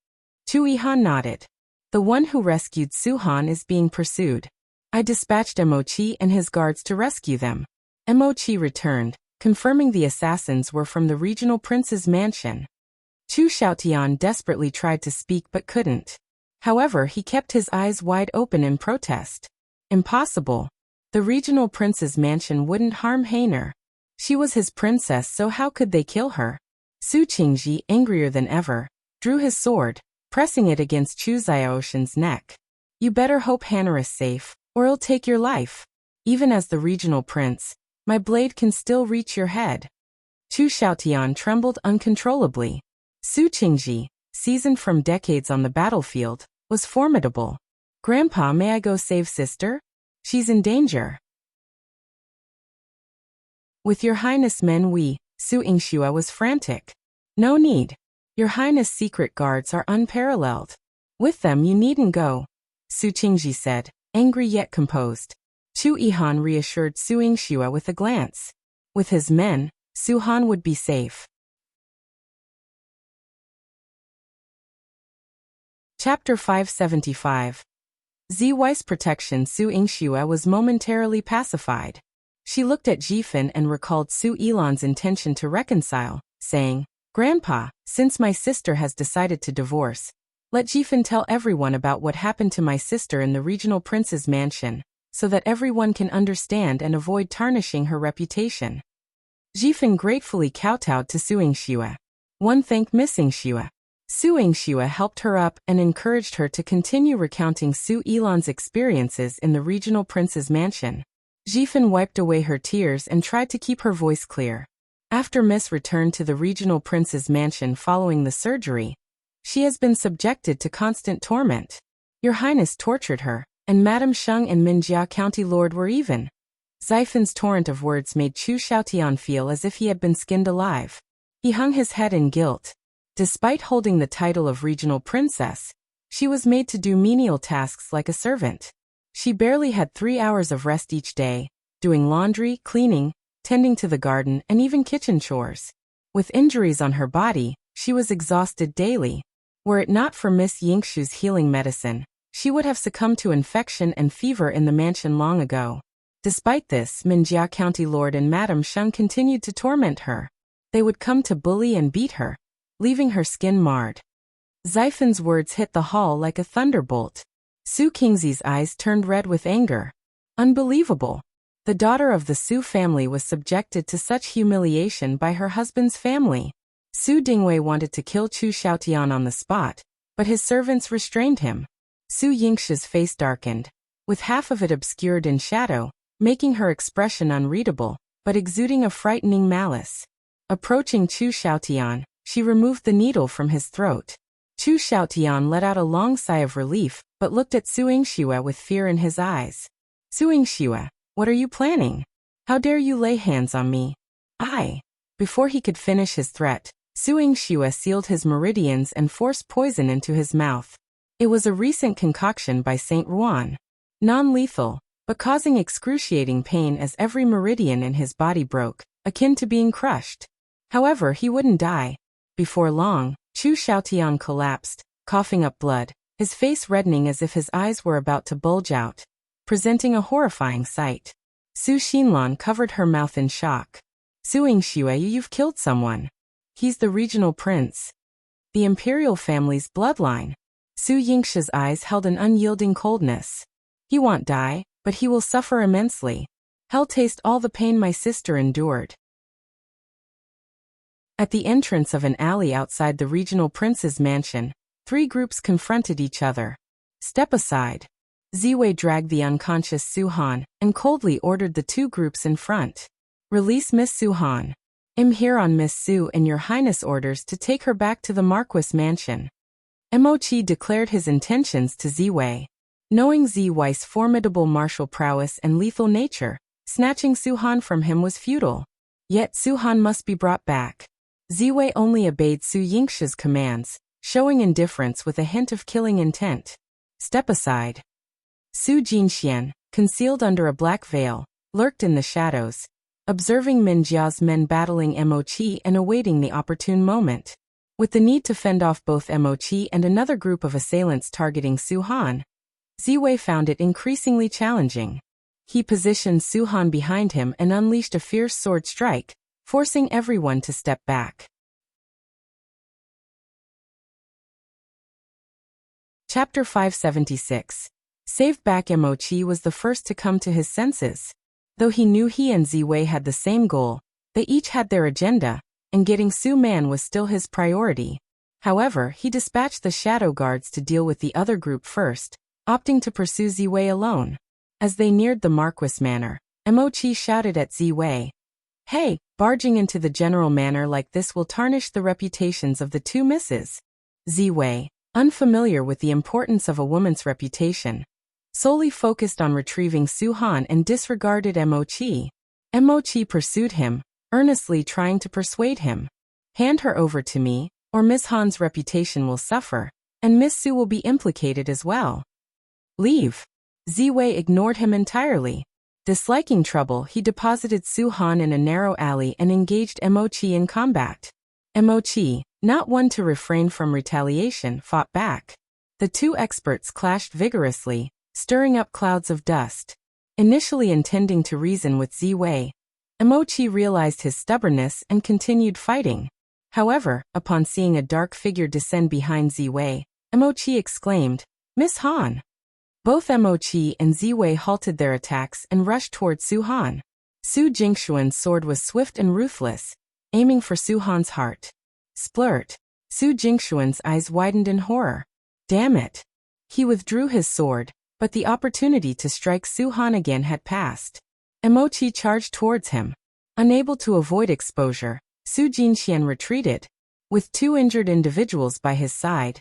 Chu Yihan nodded. The one who rescued Su Han is being pursued. I dispatched Mochi and his guards to rescue them. Mochi returned, confirming the assassins were from the regional prince's mansion. Chu Xiaotian desperately tried to speak but couldn't. However, he kept his eyes wide open in protest. Impossible. The regional prince's mansion wouldn't harm Heiner. She was his princess, so how could they kill her? Su Qingji, angrier than ever, drew his sword, pressing it against Chu Xiaoshan's neck. You better hope Heiner is safe, or it'll take your life. Even as the regional prince, my blade can still reach your head. Chu Xiaotian trembled uncontrollably. Su Qingji, seasoned from decades on the battlefield, was formidable. Grandpa, may I go save sister? She's in danger. With Your Highness men Su Yingxue was frantic. No need. Your Highness' secret guards are unparalleled. With them you needn't go, Su Qingji said, angry yet composed. Chu Yihan reassured Su Yingxue with a glance. With his men, Su Han would be safe. Chapter 575. Ziwei's protection. Su Yingxue was momentarily pacified. She looked at Yihan and recalled Su Yilan's intention to reconcile, saying, Grandpa, since my sister has decided to divorce, let Yihan tell everyone about what happened to my sister in the regional prince's mansion, so that everyone can understand and avoid tarnishing her reputation. Yihan gratefully kowtowed to Su Yingxue. One thanked Miss Yingxue. Su Yingxue helped her up and encouraged her to continue recounting Su Yilan's experiences in the regional prince's mansion. Yihan wiped away her tears and tried to keep her voice clear. After Miss returned to the regional prince's mansion following the surgery, she has been subjected to constant torment. Your Highness tortured her, and Madame Sheng and Minjia County Lord were even. Yihan's torrent of words made Chu Xiaotian feel as if he had been skinned alive. He hung his head in guilt. Despite holding the title of regional princess, she was made to do menial tasks like a servant. She barely had 3 hours of rest each day, doing laundry, cleaning, tending to the garden and even kitchen chores. With injuries on her body, she was exhausted daily. Were it not for Miss Yingxue's healing medicine, she would have succumbed to infection and fever in the mansion long ago. Despite this, Minjia County Lord and Madame Sheng continued to torment her. They would come to bully and beat her, leaving her skin marred. Xifan's words hit the hall like a thunderbolt. Su Qingzi's eyes turned red with anger. Unbelievable. The daughter of the Su family was subjected to such humiliation by her husband's family. Su Dingwei wanted to kill Chu Xiaotian on the spot, but his servants restrained him. Su Yingxue's face darkened, with half of it obscured in shadow, making her expression unreadable, but exuding a frightening malice. Approaching Chu Xiaotian, she removed the needle from his throat. Chu Xiaotian let out a long sigh of relief, but looked at Su Yingxue with fear in his eyes. Su Yingxue, what are you planning? How dare you lay hands on me? Before he could finish his threat, Su Yingxue sealed his meridians and forced poison into his mouth. It was a recent concoction by Saint Ruan. Non-lethal, but causing excruciating pain as every meridian in his body broke, akin to being crushed. However, he wouldn't die. Before long, Chu Xiaotian collapsed, coughing up blood, his face reddening as if his eyes were about to bulge out, presenting a horrifying sight. Su Xinlan covered her mouth in shock. Su Yingxue, you've killed someone. He's the regional prince. The imperial family's bloodline. Su Yingxue's eyes held an unyielding coldness. He won't die, but he will suffer immensely. Hell taste all the pain my sister endured. At the entrance of an alley outside the regional prince's mansion, three groups confronted each other. Step aside. Ziwei dragged the unconscious Su Han and coldly ordered the two groups in front. Release Miss Su Han. I'm here on Miss Su and your Highness orders to take her back to the Marquis mansion. Mochi declared his intentions to Ziwei. Knowing Ziwei's formidable martial prowess and lethal nature, snatching Su Han from him was futile. Yet Su Han must be brought back. Ziwei only obeyed Su Yingxue's commands, showing indifference with a hint of killing intent. Step aside. Su Jinxian, concealed under a black veil, lurked in the shadows, observing Minjia's men battling Mochi and awaiting the opportune moment. With the need to fend off both Mochi and another group of assailants targeting Su Han, Ziwei found it increasingly challenging. He positioned Su Han behind him and unleashed a fierce sword strike, forcing everyone to step back. Chapter 576. Saved back Mochi was the first to come to his senses. Though he knew he and Ziwei had the same goal, they each had their agenda, and getting Su Man was still his priority. However, he dispatched the shadow guards to deal with the other group first, opting to pursue Ziwei alone. As they neared the Marquis Manor, Mochi shouted at Ziwei, "Hey, barging into the general manor like this will tarnish the reputations of the two misses." Ziwei, unfamiliar with the importance of a woman's reputation, solely focused on retrieving Su Han and disregarded Mochi. Mochi pursued him, earnestly trying to persuade him. "Hand her over to me, or Miss Han's reputation will suffer, and Miss Su will be implicated as well." "Leave." Ziwei ignored him entirely. Disliking trouble, he deposited Su Han in a narrow alley and engaged Mochi in combat. Mochi, not one to refrain from retaliation, fought back. The two experts clashed vigorously, stirring up clouds of dust. Initially intending to reason with Ziwei, Mochi realized his stubbornness and continued fighting. However, upon seeing a dark figure descend behind Ziwei, Mochi exclaimed, "Miss Han!" Both Mochi and Ziwei halted their attacks and rushed toward Su Han. Su Jinxuan's sword was swift and ruthless, aiming for Su Han's heart. Splurt. Su Jinxuan's eyes widened in horror. Damn it. He withdrew his sword, but the opportunity to strike Su Han again had passed. Mochi charged towards him. Unable to avoid exposure, Su Jinxian retreated. With two injured individuals by his side,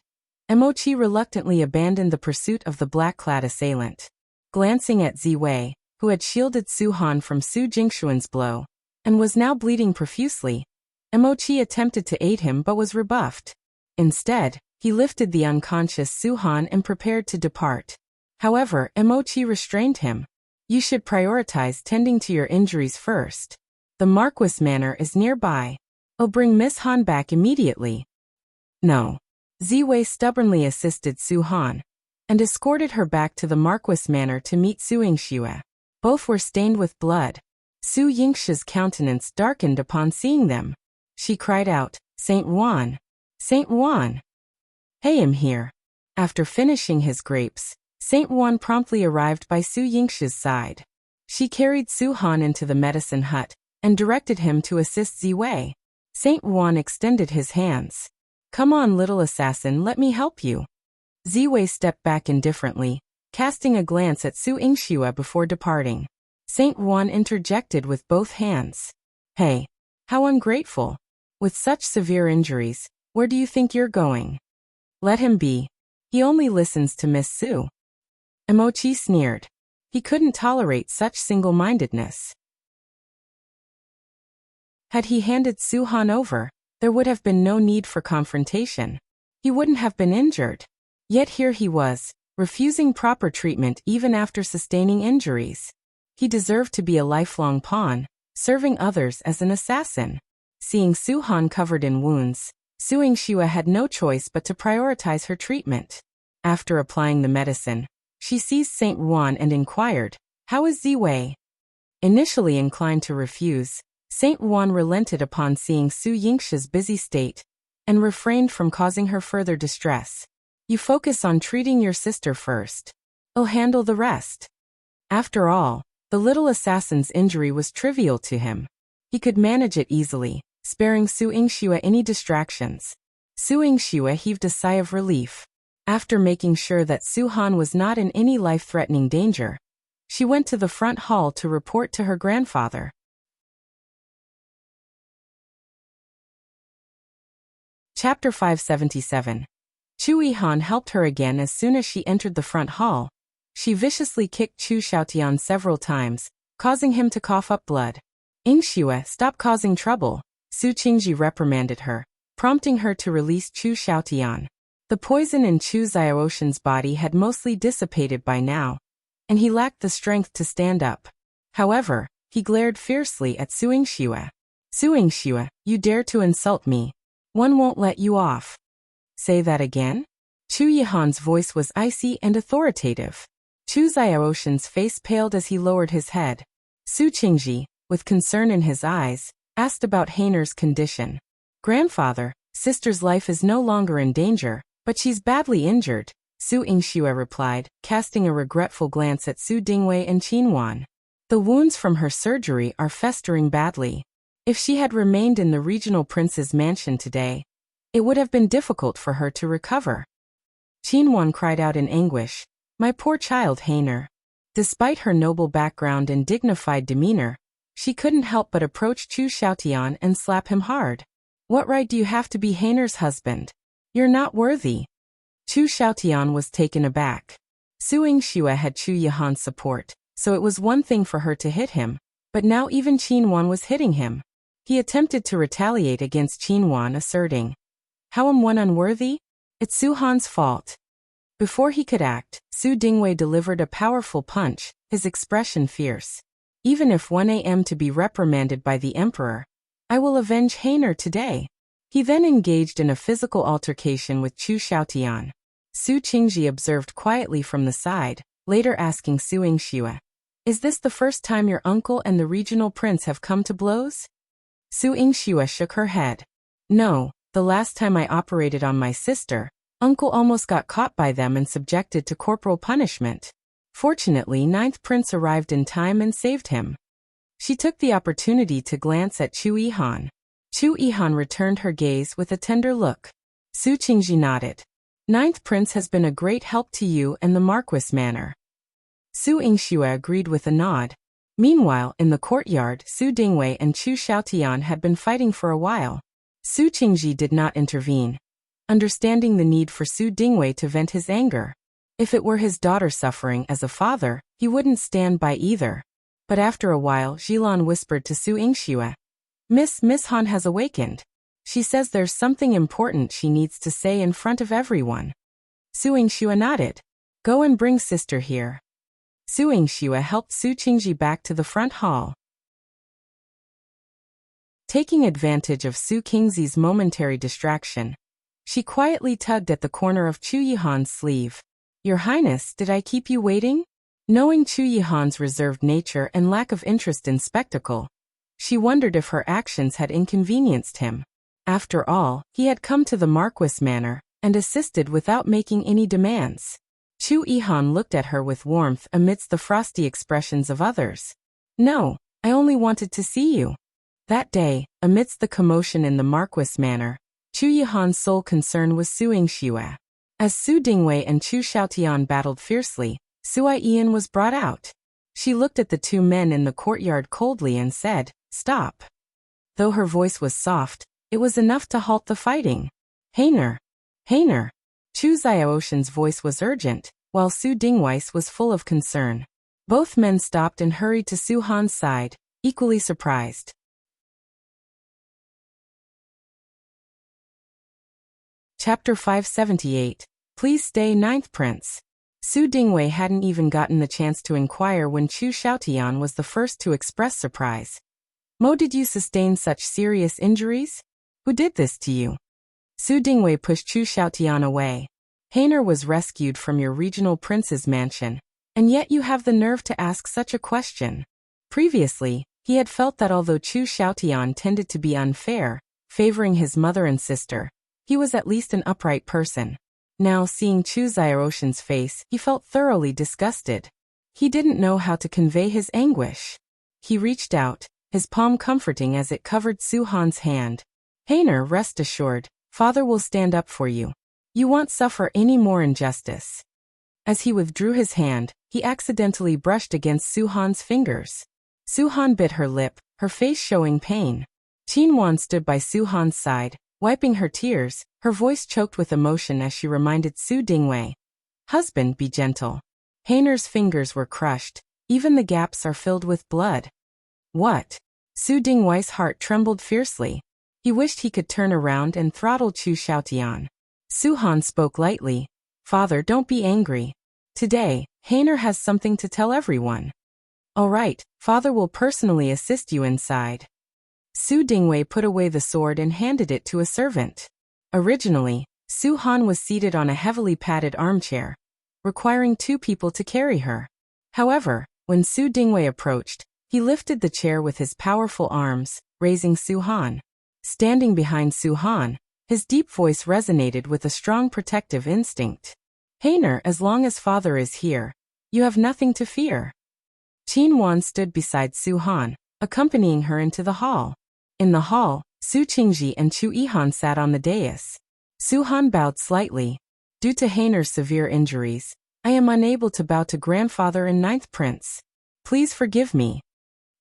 Mochi reluctantly abandoned the pursuit of the black-clad assailant. Glancing at Ziwei, who had shielded Su Han from Su Jinxuan's blow, and was now bleeding profusely, Mochi attempted to aid him but was rebuffed. Instead, he lifted the unconscious Su Han and prepared to depart. However, Mochi restrained him. "You should prioritize tending to your injuries first." The Marquis Manor is nearby. Oh, bring Miss Han back immediately. No. Ziwei stubbornly assisted Su Han and escorted her back to the Marquis Manor to meet Su Yingxue. Both were stained with blood. Su Yingxue's countenance darkened upon seeing them. She cried out, "Saint Juan! Saint Juan! Hey, I'm here." After finishing his grapes, Saint Juan promptly arrived by Su Yingxue's side. She carried Su Han into the medicine hut and directed him to assist Ziwei. Saint Juan extended his hands. "Come on, little assassin, let me help you." Ziwei stepped back indifferently, casting a glance at Su Yingxue before departing. Saint Juan interjected with both hands. "Hey, how ungrateful. With such severe injuries, where do you think you're going? Let him be. He only listens to Miss Su." Emochi sneered. He couldn't tolerate such single-mindedness. Had he handed Su Han over, there would have been no need for confrontation. He wouldn't have been injured. Yet here he was, refusing proper treatment even after sustaining injuries. He deserved to be a lifelong pawn, serving others as an assassin. Seeing Su Han covered in wounds, Su Yingxue had no choice but to prioritize her treatment. After applying the medicine, she seized Saint Juan and inquired, "How is Ziwei?" Initially inclined to refuse, Saint Juan relented upon seeing Su Yingxue's busy state and refrained from causing her further distress. "You focus on treating your sister first. I'll handle the rest." After all, the little assassin's injury was trivial to him. He could manage it easily, sparing Su Yingxue any distractions. Su Yingxue heaved a sigh of relief. After making sure that Su Han was not in any life-threatening danger, she went to the front hall to report to her grandfather. Chapter 577. Chu Yihan helped her again as soon as she entered the front hall. She viciously kicked Chu Xiaotian several times, causing him to cough up blood. "Yingxue, stop causing trouble," Su Qingji reprimanded her, prompting her to release Chu Xiaotian. The poison in Chu Xiaoshan's body had mostly dissipated by now, and he lacked the strength to stand up. However, he glared fiercely at Su Yingxue. "Su Yingxue, you dare to insult me. One won't let you off." "Say that again?" Chu Yihan's voice was icy and authoritative. Chu Xiaoshan's face paled as he lowered his head. Su Qingji, with concern in his eyes, asked about Heiner's condition. "Grandfather, sister's life is no longer in danger, but she's badly injured," Su Yingxue replied, casting a regretful glance at Su Dingwei and Qinwan. "The wounds from her surgery are festering badly. If she had remained in the regional prince's mansion today, it would have been difficult for her to recover." Qinwan cried out in anguish, "My poor child Heiner." Despite her noble background and dignified demeanor, she couldn't help but approach Chu Xiaotian and slap him hard. "What right do you have to be Heiner's husband? You're not worthy." Chu Xiaotian was taken aback. Su Yingxue had Chu Yihan's support, so it was one thing for her to hit him, but now even Qinwan was hitting him. He attempted to retaliate against Qinwan, asserting, "How am one unworthy? It's Su Han's fault." Before he could act, Su Dingwei delivered a powerful punch, his expression fierce. "Even if 1 a.m. to be reprimanded by the emperor, I will avenge Heiner today." He then engaged in a physical altercation with Chu Xiaotian. Su Qingji observed quietly from the side, later asking Su Yingxue, "Is this the first time your uncle and the regional prince have come to blows?" Su Yingxue shook her head. "No, the last time I operated on my sister, uncle almost got caught by them and subjected to corporal punishment. Fortunately, 9th Prince arrived in time and saved him." She took the opportunity to glance at Chu Yihan. Chu Yihan returned her gaze with a tender look. Su Qingji nodded. 9th Prince has been a great help to you and the Marquis Manor." Su Yingxue agreed with a nod. Meanwhile, in the courtyard, Su Dingwei and Chu Xiaotian had been fighting for a while. Su Qingji did not intervene, understanding the need for Su Dingwei to vent his anger. If it were his daughter suffering as a father, he wouldn't stand by either. But after a while, Yilan whispered to Su Yingxue, Miss Han has awakened. She says there's something important she needs to say in front of everyone." Su Yingxue nodded. "Go and bring sister here." Su Yingxue helped Su Qingji back to the front hall. Taking advantage of Su Qingzi's momentary distraction, she quietly tugged at the corner of Chu Yihan's sleeve. Your Highness, did I keep you waiting? Knowing Chu Yihan's reserved nature and lack of interest in spectacle, she wondered if her actions had inconvenienced him. After all, he had come to the Marquis manor and assisted without making any demands. Chu Yihan looked at her with warmth amidst the frosty expressions of others. No, I only wanted to see you. That day, amidst the commotion in the Marquis manor, Chu Yihan's sole concern was Su Yingxue. As Su Dingwei and Chu Xiaotian battled fiercely, Su Yihan was brought out. She looked at the two men in the courtyard coldly and said, "Stop." Though her voice was soft, it was enough to halt the fighting. Heiner! Heiner! Chu Xiaoshan's voice was urgent, while Su Dingwei's was full of concern. Both men stopped and hurried to Su Han's side, equally surprised. Chapter 578. Please stay, Ninth Prince. Su Dingwei hadn't even gotten the chance to inquire when Chu Xiaotian was the first to express surprise. Mo, did you sustain such serious injuries? Who did this to you? Su Dingwei pushed Chu Xiaotian away. Heiner was rescued from your regional prince's mansion, and yet you have the nerve to ask such a question. Previously, he had felt that although Chu Xiaotian tended to be unfair, favoring his mother and sister, he was at least an upright person. Now, seeing Chu Xiaoshan's face, he felt thoroughly disgusted. He didn't know how to convey his anguish. He reached out, his palm comforting as it covered Su Han's hand. Heiner, rest assured, Father will stand up for you. You won't suffer any more injustice. As he withdrew his hand, he accidentally brushed against Su Han's fingers. Su Han bit her lip, her face showing pain. Jinxuan stood by Su Han's side, wiping her tears, her voice choked with emotion as she reminded Su Dingwei. Husband, be gentle. Heiner's fingers were crushed, even the gaps are filled with blood. What? Su Dingwei's heart trembled fiercely. He wished he could turn around and throttle Chu Xiaotian. Su Han spoke lightly. Father, don't be angry. Today, Heiner has something to tell everyone. All right, Father will personally assist you inside. Su Dingwei put away the sword and handed it to a servant. Originally, Su Han was seated on a heavily padded armchair, requiring two people to carry her. However, when Su Dingwei approached, he lifted the chair with his powerful arms, raising Su Han. Standing behind Su Han, his deep voice resonated with a strong protective instinct. Heiner, as long as Father is here, you have nothing to fear. Jinxuan stood beside Su Han, accompanying her into the hall. In the hall, Su Qingzi and Chu Yihan sat on the dais. Su Han bowed slightly. Due to Heiner's severe injuries, I am unable to bow to Grandfather and Ninth Prince. Please forgive me.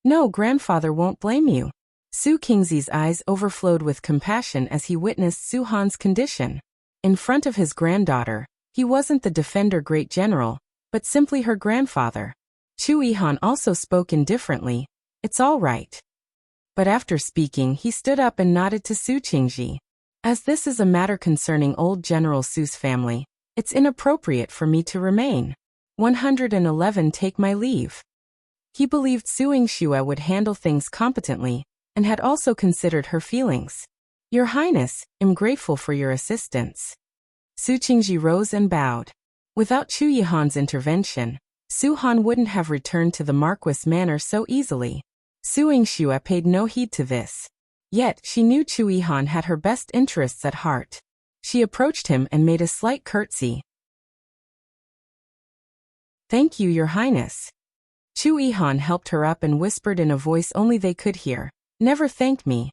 No, Grandfather won't blame you. Su Qingzi's eyes overflowed with compassion as he witnessed Su Han's condition. In front of his granddaughter, he wasn't the defender great general, but simply her grandfather. Chu Yihan also spoke indifferently. It's all right. But after speaking, he stood up and nodded to Su Qingzi. As this is a matter concerning old General Su's family, it's inappropriate for me to remain. 111 Take my leave. He believed Su Yingxue would handle things competently, and had also considered her feelings. Your Highness, I'm grateful for your assistance. Su Qingzi rose and bowed. Without Chu Yihan's intervention, Su Han wouldn't have returned to the Marquis manor so easily. Su Yingxue paid no heed to this. Yet, she knew Chu Yihan had her best interests at heart. She approached him and made a slight curtsy. Thank you, Your Highness. Chu Yihan helped her up and whispered in a voice only they could hear, Never thank me.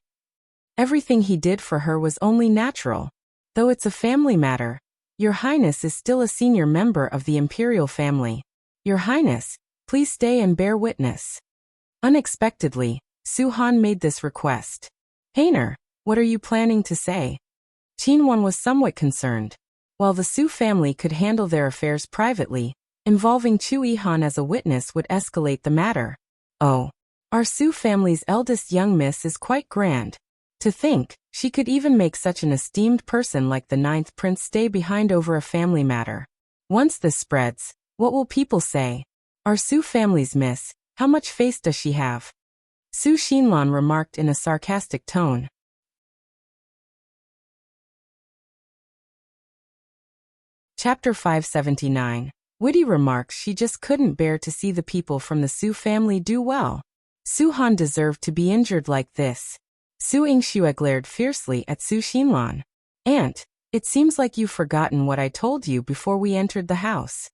Everything he did for her was only natural. Though it's a family matter, Your Highness is still a senior member of the imperial family. Your Highness, please stay and bear witness. Unexpectedly, Su Han made this request. Heiner, what are you planning to say? Jinxuan was somewhat concerned. While the Su family could handle their affairs privately, involving Chu Yihan as a witness would escalate the matter. Oh, our Su family's eldest young miss is quite grand. To think, she could even make such an esteemed person like the Ninth Prince stay behind over a family matter. Once this spreads, what will people say? Our Su family's miss, how much face does she have? Su Xinlan remarked in a sarcastic tone. Chapter 579. Witty remarks she just couldn't bear to see the people from the Su family do well. Su Han deserved to be injured like this. Su Yingxue glared fiercely at Su Xinlan. Aunt, it seems like you've forgotten what I told you before we entered the house.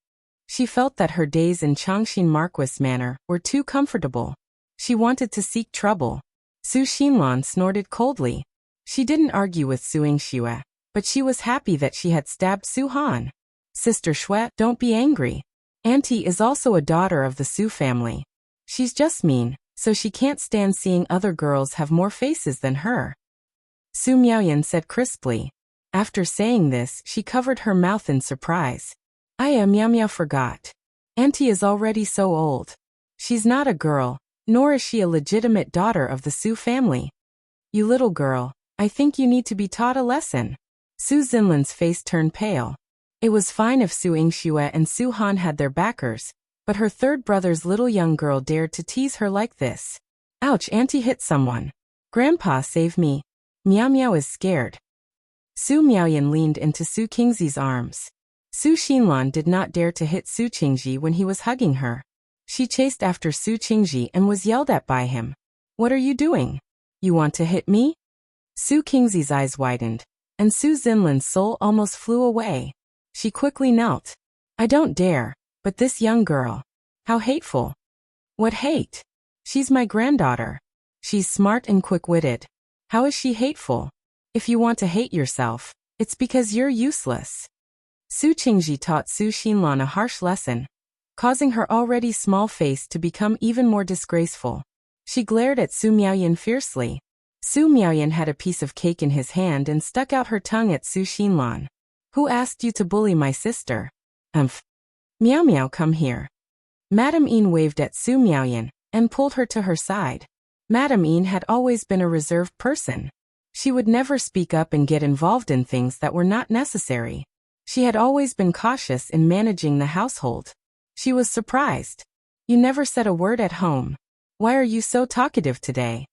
She felt that her days in Changxin Marquis Manor were too comfortable. She wanted to seek trouble. Su Xinlan snorted coldly. She didn't argue with Su Yingxue, but she was happy that she had stabbed Su Han. Sister Xue, don't be angry. Auntie is also a daughter of the Su family. She's just mean, so she can't stand seeing other girls have more faces than her. Su Miaoyan said crisply. After saying this, she covered her mouth in surprise. Miao Miao forgot. Auntie is already so old. She's not a girl, nor is she a legitimate daughter of the Su family. You little girl, I think you need to be taught a lesson. Su Xinlan's face turned pale. It was fine if Su Yingxue and Su Han had their backers, but her third brother's little young girl dared to tease her like this. Ouch, Auntie hit someone. Grandpa, save me. Miao Miao is scared. Su Miaoyan leaned into Su Qingzi's arms. Su Xinlan did not dare to hit Su Qingzi when he was hugging her. She chased after Su Qingzi and was yelled at by him. What are you doing? You want to hit me? Su Qingzi's eyes widened, and Su Xinlan's soul almost flew away. She quickly knelt. I don't dare, but this young girl. How hateful. What hate? She's my granddaughter. She's smart and quick-witted. How is she hateful? If you want to hate yourself, it's because you're useless. Su Qingzi taught Su Xinlan a harsh lesson, causing her already small face to become even more disgraceful. She glared at Su Miaoyan fiercely. Su Miaoyan had a piece of cake in his hand and stuck out her tongue at Su Xinlan. Who asked you to bully my sister? Miao Miao, come here. Madame Yin waved at Su Miaoyan and pulled her to her side. Madame Yin had always been a reserved person. She would never speak up and get involved in things that were not necessary. She had always been cautious in managing the household. She was surprised. You never said a word at home. Why are you so talkative today?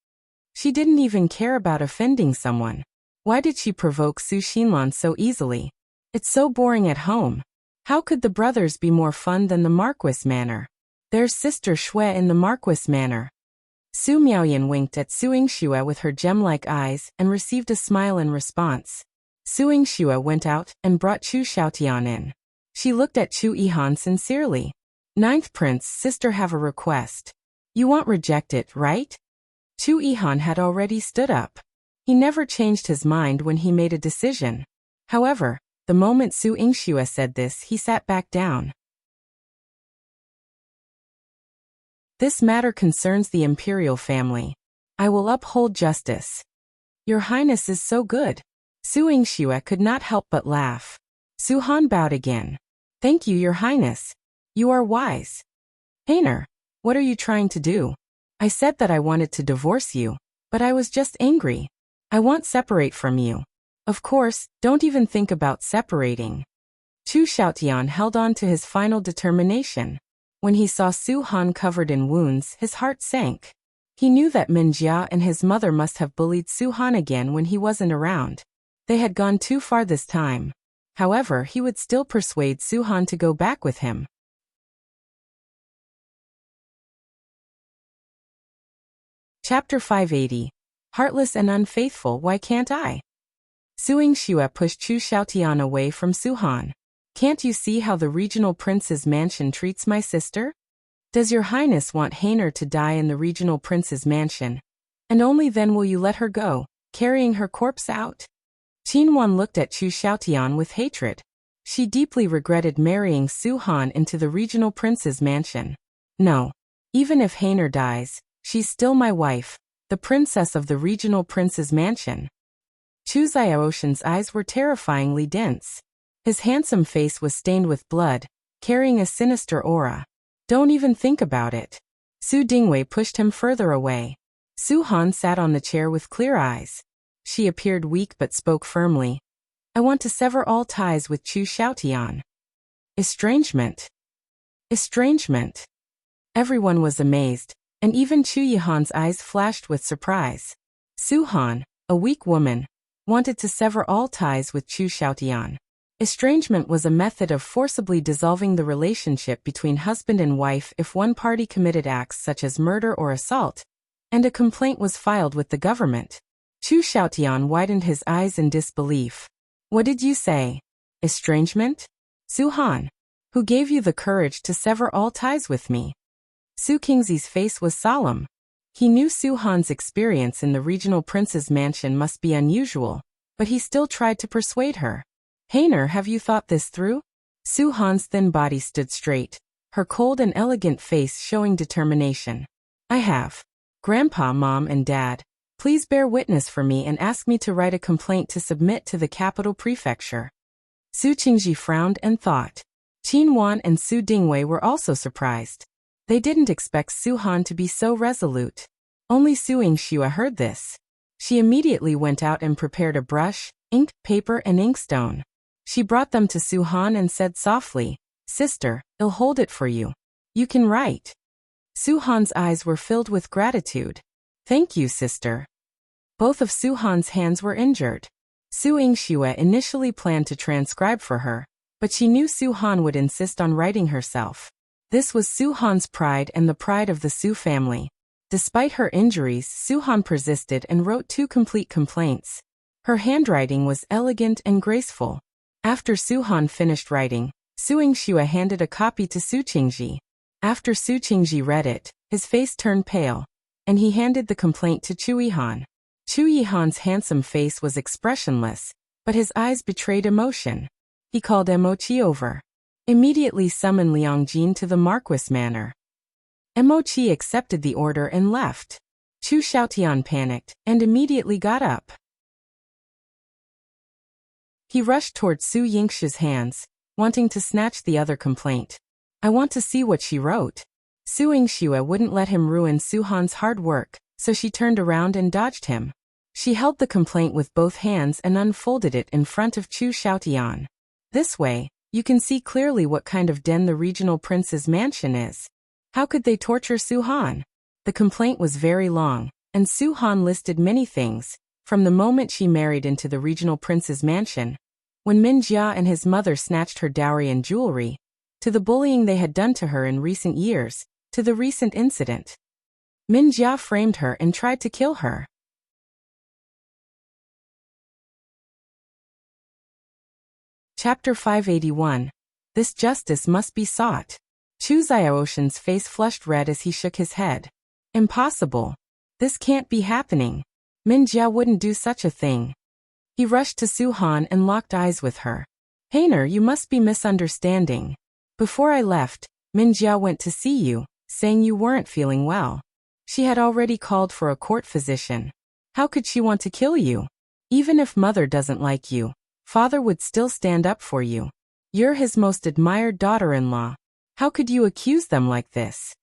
She didn't even care about offending someone. Why did she provoke Su Xinlan so easily? It's so boring at home. How could the brothers be more fun than the Marquis Manor? There's Sister Xue in the Marquis Manor. Su Miaoyan winked at Su Yingxue with her gem-like eyes and received a smile in response. Su Yingxue went out and brought Chu Xiaotian in. She looked at Chu Yihan sincerely. Ninth Prince, sister, have a request. You won't reject it, right? Chu Yihan had already stood up. He never changed his mind when he made a decision. However, the moment Su Yingxue said this, he sat back down. This matter concerns the imperial family. I will uphold justice. Your Highness is so good. Su Yingxue could not help but laugh. Su Han bowed again. Thank you, Your Highness. You are wise. Heiner, what are you trying to do? I said that I wanted to divorce you, but I was just angry. I won't separate from you. Of course, don't even think about separating. Chu Xiaotian held on to his final determination. When he saw Su Han covered in wounds, his heart sank. He knew that Min Jia and his mother must have bullied Su Han again when he wasn't around. They had gone too far this time. However, he would still persuade Su Han to go back with him. Chapter 580. Heartless and Unfaithful, why can't I? Su Yingxue pushed Chu Xiaotian away from Su Han. Can't you see how the regional prince's mansion treats my sister? Does your Highness want Heiner to die in the regional prince's mansion? And only then will you let her go, carrying her corpse out? Jinxuan looked at Chu Xiaotian with hatred. She deeply regretted marrying Su Han into the regional prince's mansion. No. Even if Heiner dies, she's still my wife, the princess of the regional prince's mansion. Chu Xiaoshan's eyes were terrifyingly dense. His handsome face was stained with blood, carrying a sinister aura. Don't even think about it. Su Dingwei pushed him further away. Su Han sat on the chair with clear eyes. She appeared weak but spoke firmly. I want to sever all ties with Chu Xiaotian. Estrangement. Estrangement. Everyone was amazed. and even Chu Yihan's eyes flashed with surprise. Su Han, a weak woman, wanted to sever all ties with Chu Xiaotian. Estrangement was a method of forcibly dissolving the relationship between husband and wife if one party committed acts such as murder or assault, and a complaint was filed with the government. Chu Xiaotian widened his eyes in disbelief. What did you say? Estrangement? Su Han. Who gave you the courage to sever all ties with me? Su Qingzi's face was solemn. He knew Su Han's experience in the regional prince's mansion must be unusual, but he still tried to persuade her. Heiner, have you thought this through? Su Han's thin body stood straight, her cold and elegant face showing determination. I have. Grandpa, Mom, and Dad, please bear witness for me and ask me to write a complaint to submit to the capital prefecture. Su Qingji frowned and thought. Qin Wan and Su Dingwei were also surprised. They didn't expect Su Han to be so resolute. Only Su Yingxue heard this. She immediately went out and prepared a brush, ink, paper, and inkstone. She brought them to Su Han and said softly, Sister, I'll hold it for you. You can write. Su Han's eyes were filled with gratitude. Thank you, sister. Both of Su Han's hands were injured. Su Yingxue initially planned to transcribe for her, but she knew Su Han would insist on writing herself. This was Su Han's pride and the pride of the Su family. Despite her injuries, Su Han persisted and wrote 2 complete complaints. Her handwriting was elegant and graceful. After Su Han finished writing, Su Yingxue handed a copy to Su Qingji. After Su Qingji read it, his face turned pale, and he handed the complaint to Chu Yihan. Chu Yihan's handsome face was expressionless, but his eyes betrayed emotion. He called Emochi over. Immediately summoned Liang Jin to the Marquis manor. Emochi accepted the order and left. Chu Xiaotian panicked and immediately got up. He rushed toward Su Yingxue's hands, wanting to snatch the other complaint. I want to see what she wrote. Su Yingxue wouldn't let him ruin Su Han's hard work, so she turned around and dodged him. She held the complaint with both hands and unfolded it in front of Chu Xiaotian. This way, you can see clearly what kind of den the regional prince's mansion is. How could they torture Su Han? The complaint was very long, and Su Han listed many things, from the moment she married into the regional prince's mansion, when Min Jia and his mother snatched her dowry and jewelry, to the bullying they had done to her in recent years, to the recent incident. Min Jia framed her and tried to kill her. Chapter 581. This justice must be sought. Chu Xiaoshan's face flushed red as he shook his head. Impossible. This can't be happening. Min Jia wouldn't do such a thing. He rushed to Su Han and locked eyes with her. Heiner, you must be misunderstanding. Before I left, Min Jia went to see you, saying you weren't feeling well. She had already called for a court physician. How could she want to kill you? Even if mother doesn't like you, father would still stand up for you. You're his most admired daughter-in-law. How could you accuse them like this?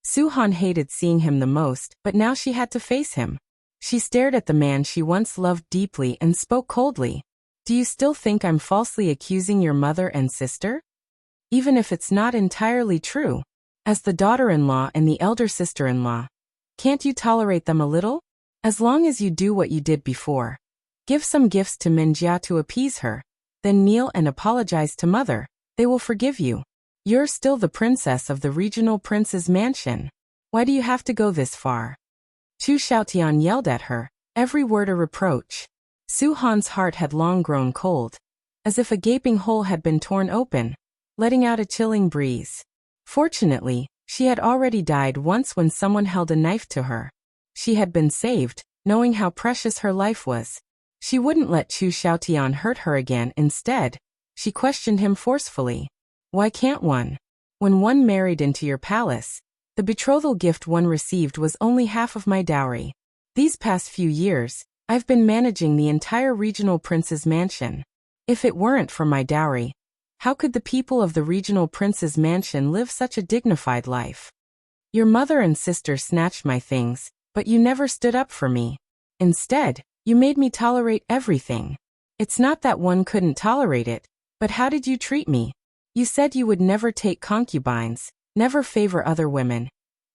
Su Han hated seeing him the most, but now she had to face him. She stared at the man she once loved deeply and spoke coldly. Do you still think I'm falsely accusing your mother and sister? Even if it's not entirely true. As the daughter-in-law and the elder sister-in-law, can't you tolerate them a little? As long as you do what you did before. Give some gifts to Min Jia to appease her, then kneel and apologize to mother. They will forgive you. You're still the princess of the regional prince's mansion. Why do you have to go this far? Chu Xiaotian yelled at her, every word a reproach. Su Han's heart had long grown cold, as if a gaping hole had been torn open, letting out a chilling breeze. Fortunately, she had already died once when someone held a knife to her. She had been saved, knowing how precious her life was. She wouldn't let Chu Xiaotian hurt her again. Instead, she questioned him forcefully. Why can't one? When one married into your palace, the betrothal gift one received was only half of my dowry. These past few years, I've been managing the entire regional prince's mansion. If it weren't for my dowry, how could the people of the regional prince's mansion live such a dignified life? Your mother and sister snatched my things, but you never stood up for me. Instead, you made me tolerate everything. It's not that one couldn't tolerate it, but how did you treat me? You said you would never take concubines, never favor other women.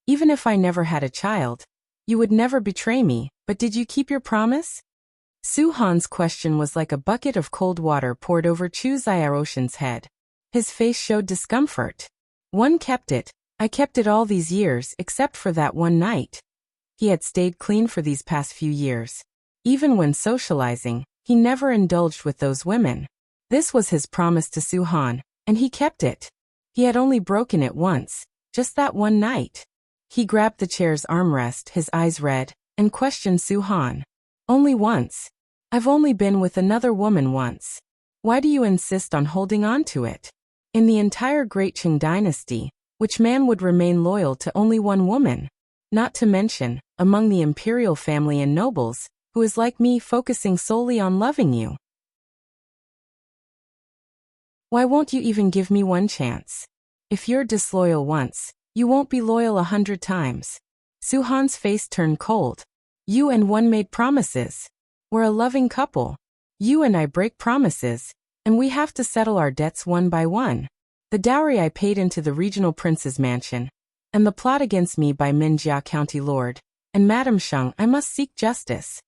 Even if I never had a child, you would never betray me, but did you keep your promise? Su Han's question was like a bucket of cold water poured over Chu Xiaoshan's head. His face showed discomfort. One kept it. I kept it all these years except for that one night. He had stayed clean for these past few years. Even when socializing, he never indulged with those women. This was his promise to Su Han, and he kept it. He had only broken it once, just that one night. He grabbed the chair's armrest, his eyes red, and questioned Su Han. Only once. I've only been with another woman once. Why do you insist on holding on to it? In the entire Great Qing dynasty, which man would remain loyal to only one woman? Not to mention, among the imperial family and nobles, who is like me focusing solely on loving you. Why won't you even give me one chance? If you're disloyal once, you won't be loyal 100 times. Su Han's face turned cold. You and one made promises. We're a loving couple. You and I break promises, and we have to settle our debts one by one. The dowry I paid into the regional prince's mansion, and the plot against me by Minjia County Lord, and Madame Sheng, I must seek justice.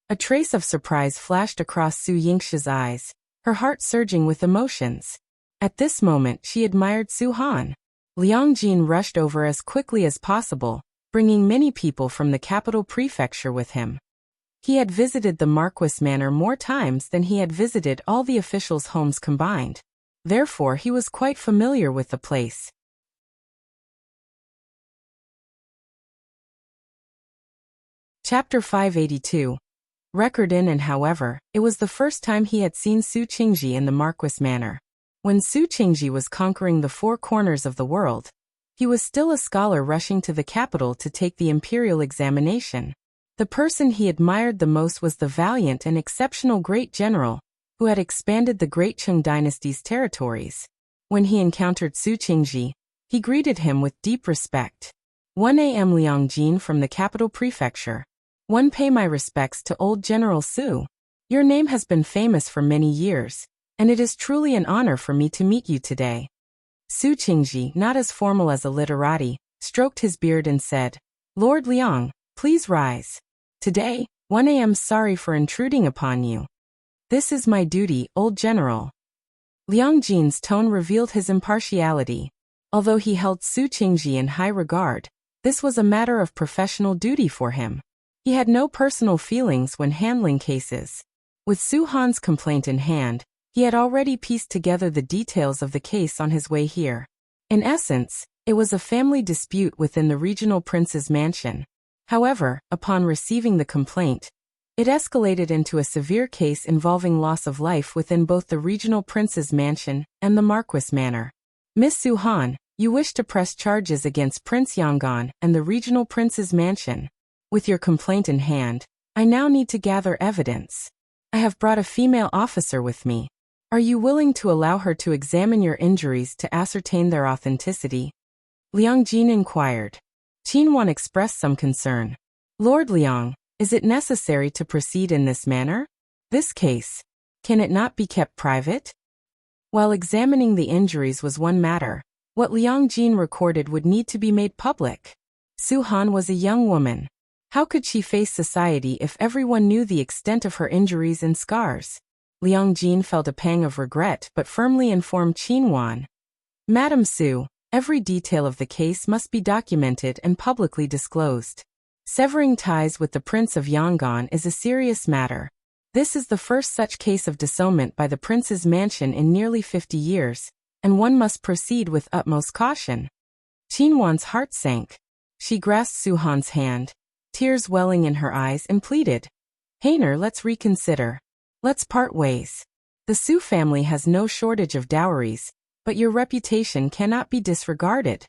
A trace of surprise flashed across Su Yingxue's eyes, her heart surging with emotions. At this moment she admired Su Han. Liang Jin rushed over as quickly as possible, bringing many people from the capital prefecture with him. He had visited the Marquis Manor more times than he had visited all the officials' homes combined. Therefore he was quite familiar with the place. Chapter 582. Record in. And however, it was the first time he had seen Su Qingji in the Marquis Manor. When Su Qingji was conquering the four corners of the world, he was still a scholar rushing to the capital to take the imperial examination. The person he admired the most was the valiant and exceptional great general, who had expanded the Great Qing dynasty's territories. When he encountered Su Qingji, he greeted him with deep respect. 1 a.m. Liang Jin from the capital prefecture. 1 Pay my respects to old General Su. Your name has been famous for many years, and it is truly an honor for me to meet you today. Su Qingji, not as formal as a literati, stroked his beard and said, Lord Liang, please rise. Today, 1 a.m. Sorry for intruding upon you. This is my duty, old general. Liang Jin's tone revealed his impartiality. Although he held Su Qingji in high regard, this was a matter of professional duty for him. He had no personal feelings when handling cases. With Su Han's complaint in hand, he had already pieced together the details of the case on his way here. In essence, it was a family dispute within the regional prince's mansion. However, upon receiving the complaint, it escalated into a severe case involving loss of life within both the regional prince's mansion and the Marquis Manor. Miss Su Han, you wish to press charges against Prince Yanggan and the regional prince's mansion. With your complaint in hand, I now need to gather evidence. I have brought a female officer with me. Are you willing to allow her to examine your injuries to ascertain their authenticity? Liang Jin inquired. Jinxuan expressed some concern. Lord Liang, is it necessary to proceed in this manner? This case, can it not be kept private? While examining the injuries was one matter, what Liang Jin recorded would need to be made public. Su Han was a young woman. How could she face society if everyone knew the extent of her injuries and scars? Liang Jin felt a pang of regret but firmly informed Jinxuan. Madam Su, every detail of the case must be documented and publicly disclosed. Severing ties with the Prince of Yanggan is a serious matter. This is the first such case of disownment by the prince's mansion in nearly 50 years, and one must proceed with utmost caution. Jinxuan's heart sank. She grasped Su Han's hand, tears welling in her eyes, and pleaded, Heiner, let's reconsider. Let's part ways. The Su family has no shortage of dowries, but your reputation cannot be disregarded.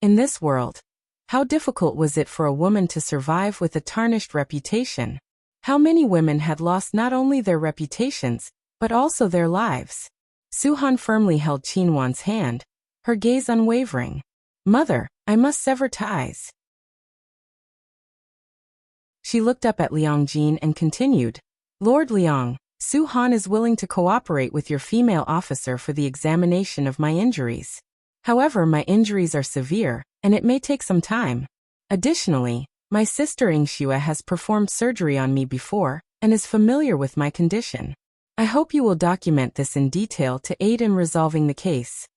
In this world, how difficult was it for a woman to survive with a tarnished reputation? How many women had lost not only their reputations, but also their lives? Su Han firmly held Jinxuan's hand, her gaze unwavering. Mother, I must sever ties. She looked up at Liang Jin and continued, Lord Liang, Su Han is willing to cooperate with your female officer for the examination of my injuries. However, my injuries are severe, and it may take some time. Additionally, my sister Yingxue has performed surgery on me before and is familiar with my condition. I hope you will document this in detail to aid in resolving the case."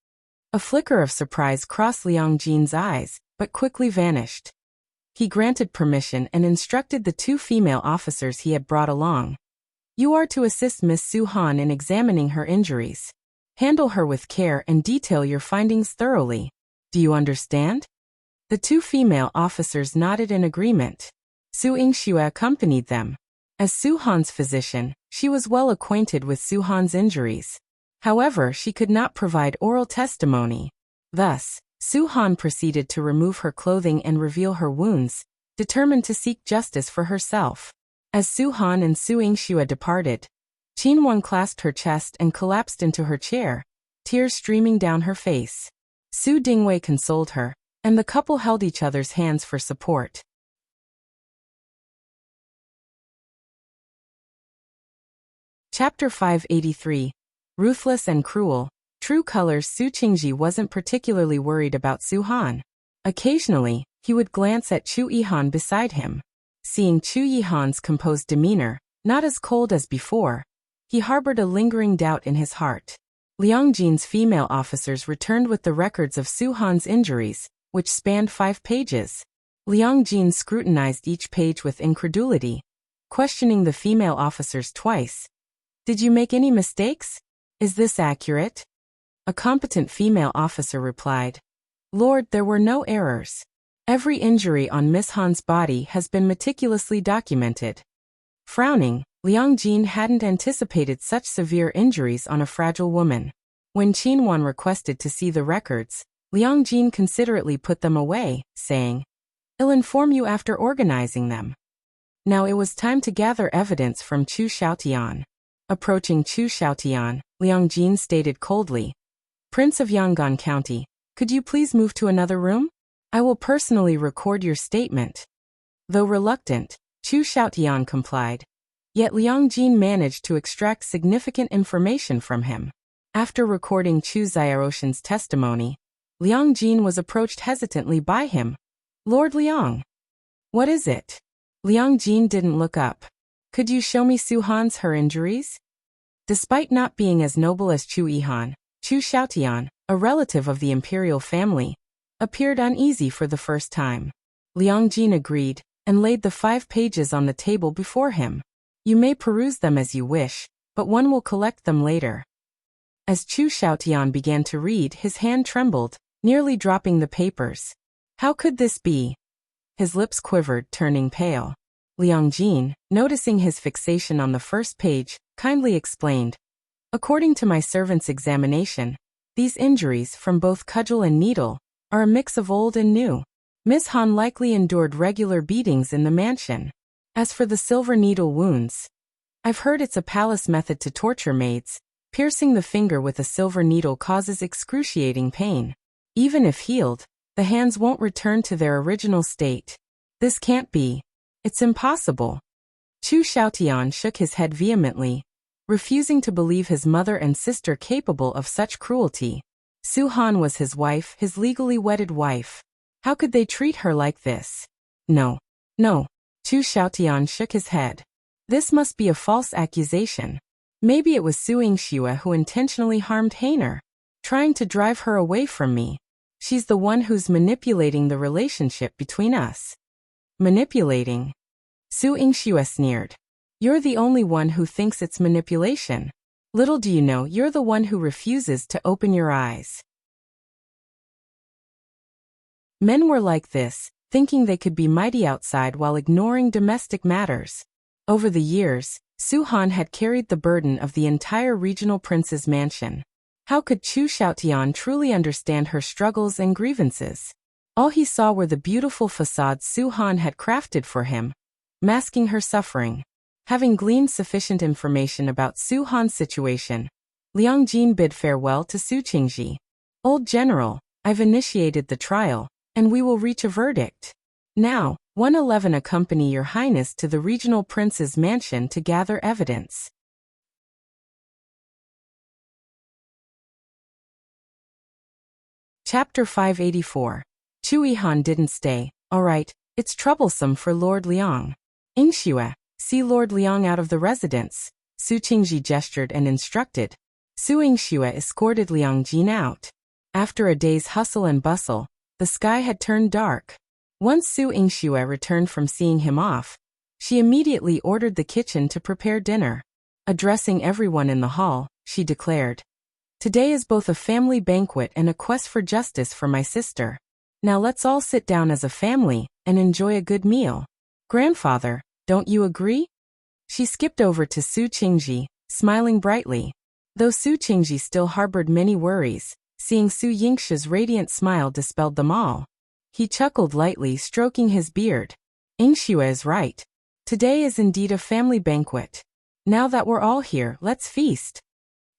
A flicker of surprise crossed Liang Jin's eyes, but quickly vanished. He granted permission and instructed the 2 female officers he had brought along. "You are to assist Miss Su Han in examining her injuries. Handle her with care and detail your findings thoroughly. Do you understand?" The 2 female officers nodded in agreement. Su Yingxue accompanied them. As Su Han's physician, she was well acquainted with Su Han's injuries. However, she could not provide oral testimony. Thus, Su Han proceeded to remove her clothing and reveal her wounds, determined to seek justice for herself. As Su Han and Su Yingxue departed, Jinxuan clasped her chest and collapsed into her chair, tears streaming down her face. Su Dingwei consoled her, and the couple held each other's hands for support. Chapter 583. Ruthless and Cruel. True colors. Su Qingji wasn't particularly worried about Su Han. Occasionally, he would glance at Chu Yihan beside him. Seeing Chu Yihan's composed demeanor, not as cold as before, he harbored a lingering doubt in his heart. Liang Jin's female officers returned with the records of Su Han's injuries, which spanned 5 pages. Liang Jin scrutinized each page with incredulity, questioning the female officers twice. "Did you make any mistakes? Is this accurate?" A competent female officer replied, "Lord, there were no errors. Every injury on Miss Han's body has been meticulously documented." Frowning, Liang Jin hadn't anticipated such severe injuries on a fragile woman. When Jinxuan requested to see the records, Liang Jin considerately put them away, saying, "I'll inform you after organizing them." Now it was time to gather evidence from Chu Xiaotian. Approaching Chu Xiaotian, Liang Jin stated coldly, "Prince of Yangon County, could you please move to another room? I will personally record your statement." Though reluctant, Chu Xiaotian complied. Yet Liang Jin managed to extract significant information from him. After recording Chu Xiaoroshan's testimony, Liang Jin was approached hesitantly by him. "Lord Liang." "What is it?" Liang Jin didn't look up. "Could you show me Su Han's her injuries?" Despite not being as noble as Chu Yihan, Chu Xiaotian, a relative of the imperial family, appeared uneasy for the first time. Liang Jin agreed, and laid the 5 pages on the table before him. "You may peruse them as you wish, but one will collect them later." As Chu Xiaotian began to read, his hand trembled, nearly dropping the papers. How could this be? His lips quivered, turning pale. Liang Jin, noticing his fixation on the first page, kindly explained, "According to my servant's examination, these injuries from both cudgel and needle are a mix of old and new. Miss Han likely endured regular beatings in the mansion. As for the silver needle wounds, I've heard it's a palace method to torture maids. Piercing the finger with a silver needle causes excruciating pain. Even if healed, the hands won't return to their original state. This can't be. It's impossible." Chu Xiaotian shook his head vehemently, refusing to believe his mother and sister capable of such cruelty. Su Han was his wife, his legally wedded wife. How could they treat her like this? No. No. Chu Xiaotian shook his head. This must be a false accusation. Maybe it was Su Yingxue who intentionally harmed Heartless, trying to drive her away from me. She's the one who's manipulating the relationship between us. Manipulating? Su Yingxue sneered. You're the only one who thinks it's manipulation. Little do you know you're the one who refuses to open your eyes. Men were like this, thinking they could be mighty outside while ignoring domestic matters. Over the years, Su Han had carried the burden of the entire regional prince's mansion. How could Chu Xiaotian truly understand her struggles and grievances? All he saw were the beautiful facades Su Han had crafted for him, masking her suffering. Having gleaned sufficient information about Su Han's situation, Liang Jin bid farewell to Su Qingji. Old General, I've initiated the trial, and we will reach a verdict. Now, 111 accompany your Highness to the regional prince's mansion to gather evidence. Chapter 584. Chu Yihan didn't stay. All right, It's troublesome for Lord Liang. Yingxue, see Lord Liang out of the residence. Su Qingji gestured and instructed. Su Yingxue escorted Liang Jin out. After a day's hustle and bustle, the sky had turned dark. Once Su Yingxue returned from seeing him off, she immediately ordered the kitchen to prepare dinner. Addressing everyone in the hall, she declared, "Today is both a family banquet and a quest for justice for my sister. Now let's all sit down as a family and enjoy a good meal. Grandfather, don't you agree?" She skipped over to Su Qingji, smiling brightly. Though Su Qingji still harbored many worries, seeing Su Yingxue's radiant smile dispelled them all. He chuckled lightly, stroking his beard. Yingxue is right. Today is indeed a family banquet. Now that we're all here, let's feast.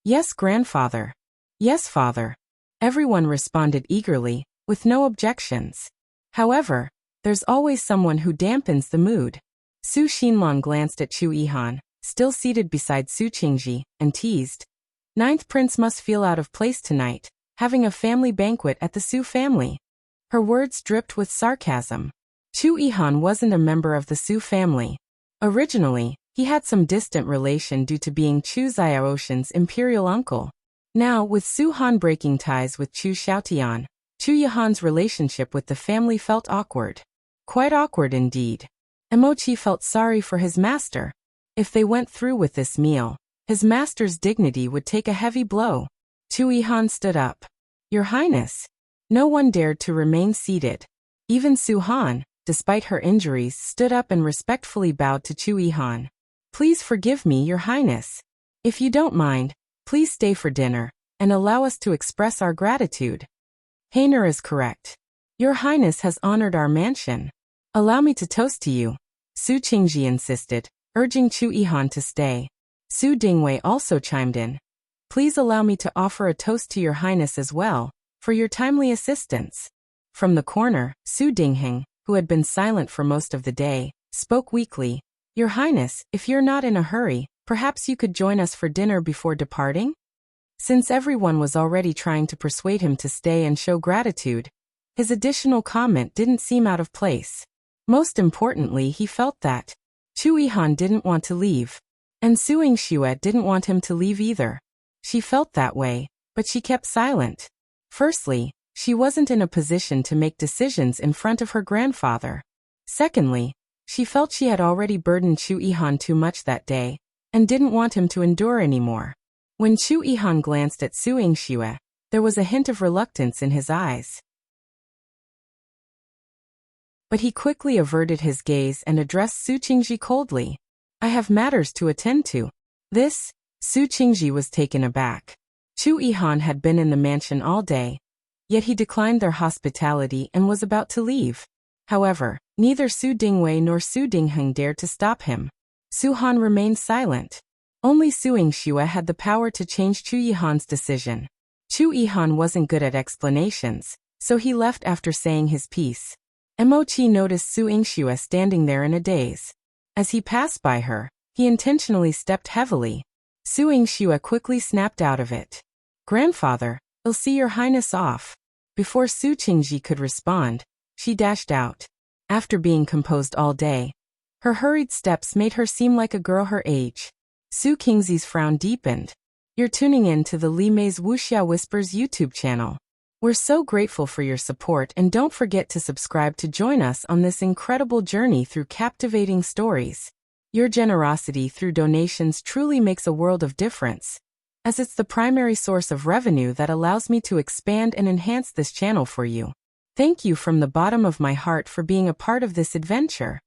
Yes, grandfather. Yes, father. Everyone responded eagerly, with no objections. However, there's always someone who dampens the mood. Su Xinlong glanced at Chu Yihan, still seated beside Su Qingji, and teased. Ninth Prince must feel out of place tonight, having a family banquet at the Su family. Her words dripped with sarcasm. Chu Yihan wasn't a member of the Su family. Originally, he had some distant relation due to being Chu Xiaoshan's imperial uncle. Now, with Su Han breaking ties with Chu Xiaotian, Chu Yihan's relationship with the family felt awkward. Quite awkward indeed. Emochi felt sorry for his master. If they went through with this meal, his master's dignity would take a heavy blow. Chu Yihan stood up. Your Highness. No one dared to remain seated. Even Su Han, despite her injuries, stood up and respectfully bowed to Chu Yihan. Please forgive me, Your Highness. If you don't mind, please stay for dinner, and allow us to express our gratitude. Heiner is correct. Your Highness has honored our mansion. Allow me to toast to you. Su Qingji insisted, urging Chu Yihan to stay. Su Dingwei also chimed in. Please allow me to offer a toast to Your Highness as well, for your timely assistance. From the corner, Su Dingheng, who had been silent for most of the day, spoke weakly. Your Highness, if you're not in a hurry, perhaps you could join us for dinner before departing? Since everyone was already trying to persuade him to stay and show gratitude, his additional comment didn't seem out of place. Most importantly, he felt that Chu Yihan didn't want to leave, and Su Yingxue didn't want him to leave either. She felt that way, but she kept silent. Firstly, she wasn't in a position to make decisions in front of her grandfather. Secondly, she felt she had already burdened Chu Yihan too much that day, and didn't want him to endure anymore. When Chu Yihan glanced at Su Yingxue, there was a hint of reluctance in his eyes. But he quickly averted his gaze and addressed Su Qingji coldly. I have matters to attend to. This? Su Qingji was taken aback. Chu Yihan had been in the mansion all day, yet he declined their hospitality and was about to leave. However, neither Su Dingwei nor Su Dingheng dared to stop him. Su Han remained silent. Only Su Yingxue had the power to change Chu Yihan's decision. Chu Yihan wasn't good at explanations, so he left after saying his piece. Emochi noticed Su Yingxue standing there in a daze. As he passed by her, he intentionally stepped heavily. Su Yingxue quickly snapped out of it. Grandfather, I'll see Your Highness off. Before Su Qingji could respond, she dashed out. After being composed all day, her hurried steps made her seem like a girl her age. Su Qingzi's frown deepened. You're tuning in to the Li Mei's Wuxia Whispers YouTube channel. We're so grateful for your support, and don't forget to subscribe to join us on this incredible journey through captivating stories. Your generosity through donations truly makes a world of difference, as it's the primary source of revenue that allows me to expand and enhance this channel for you. Thank you from the bottom of my heart for being a part of this adventure.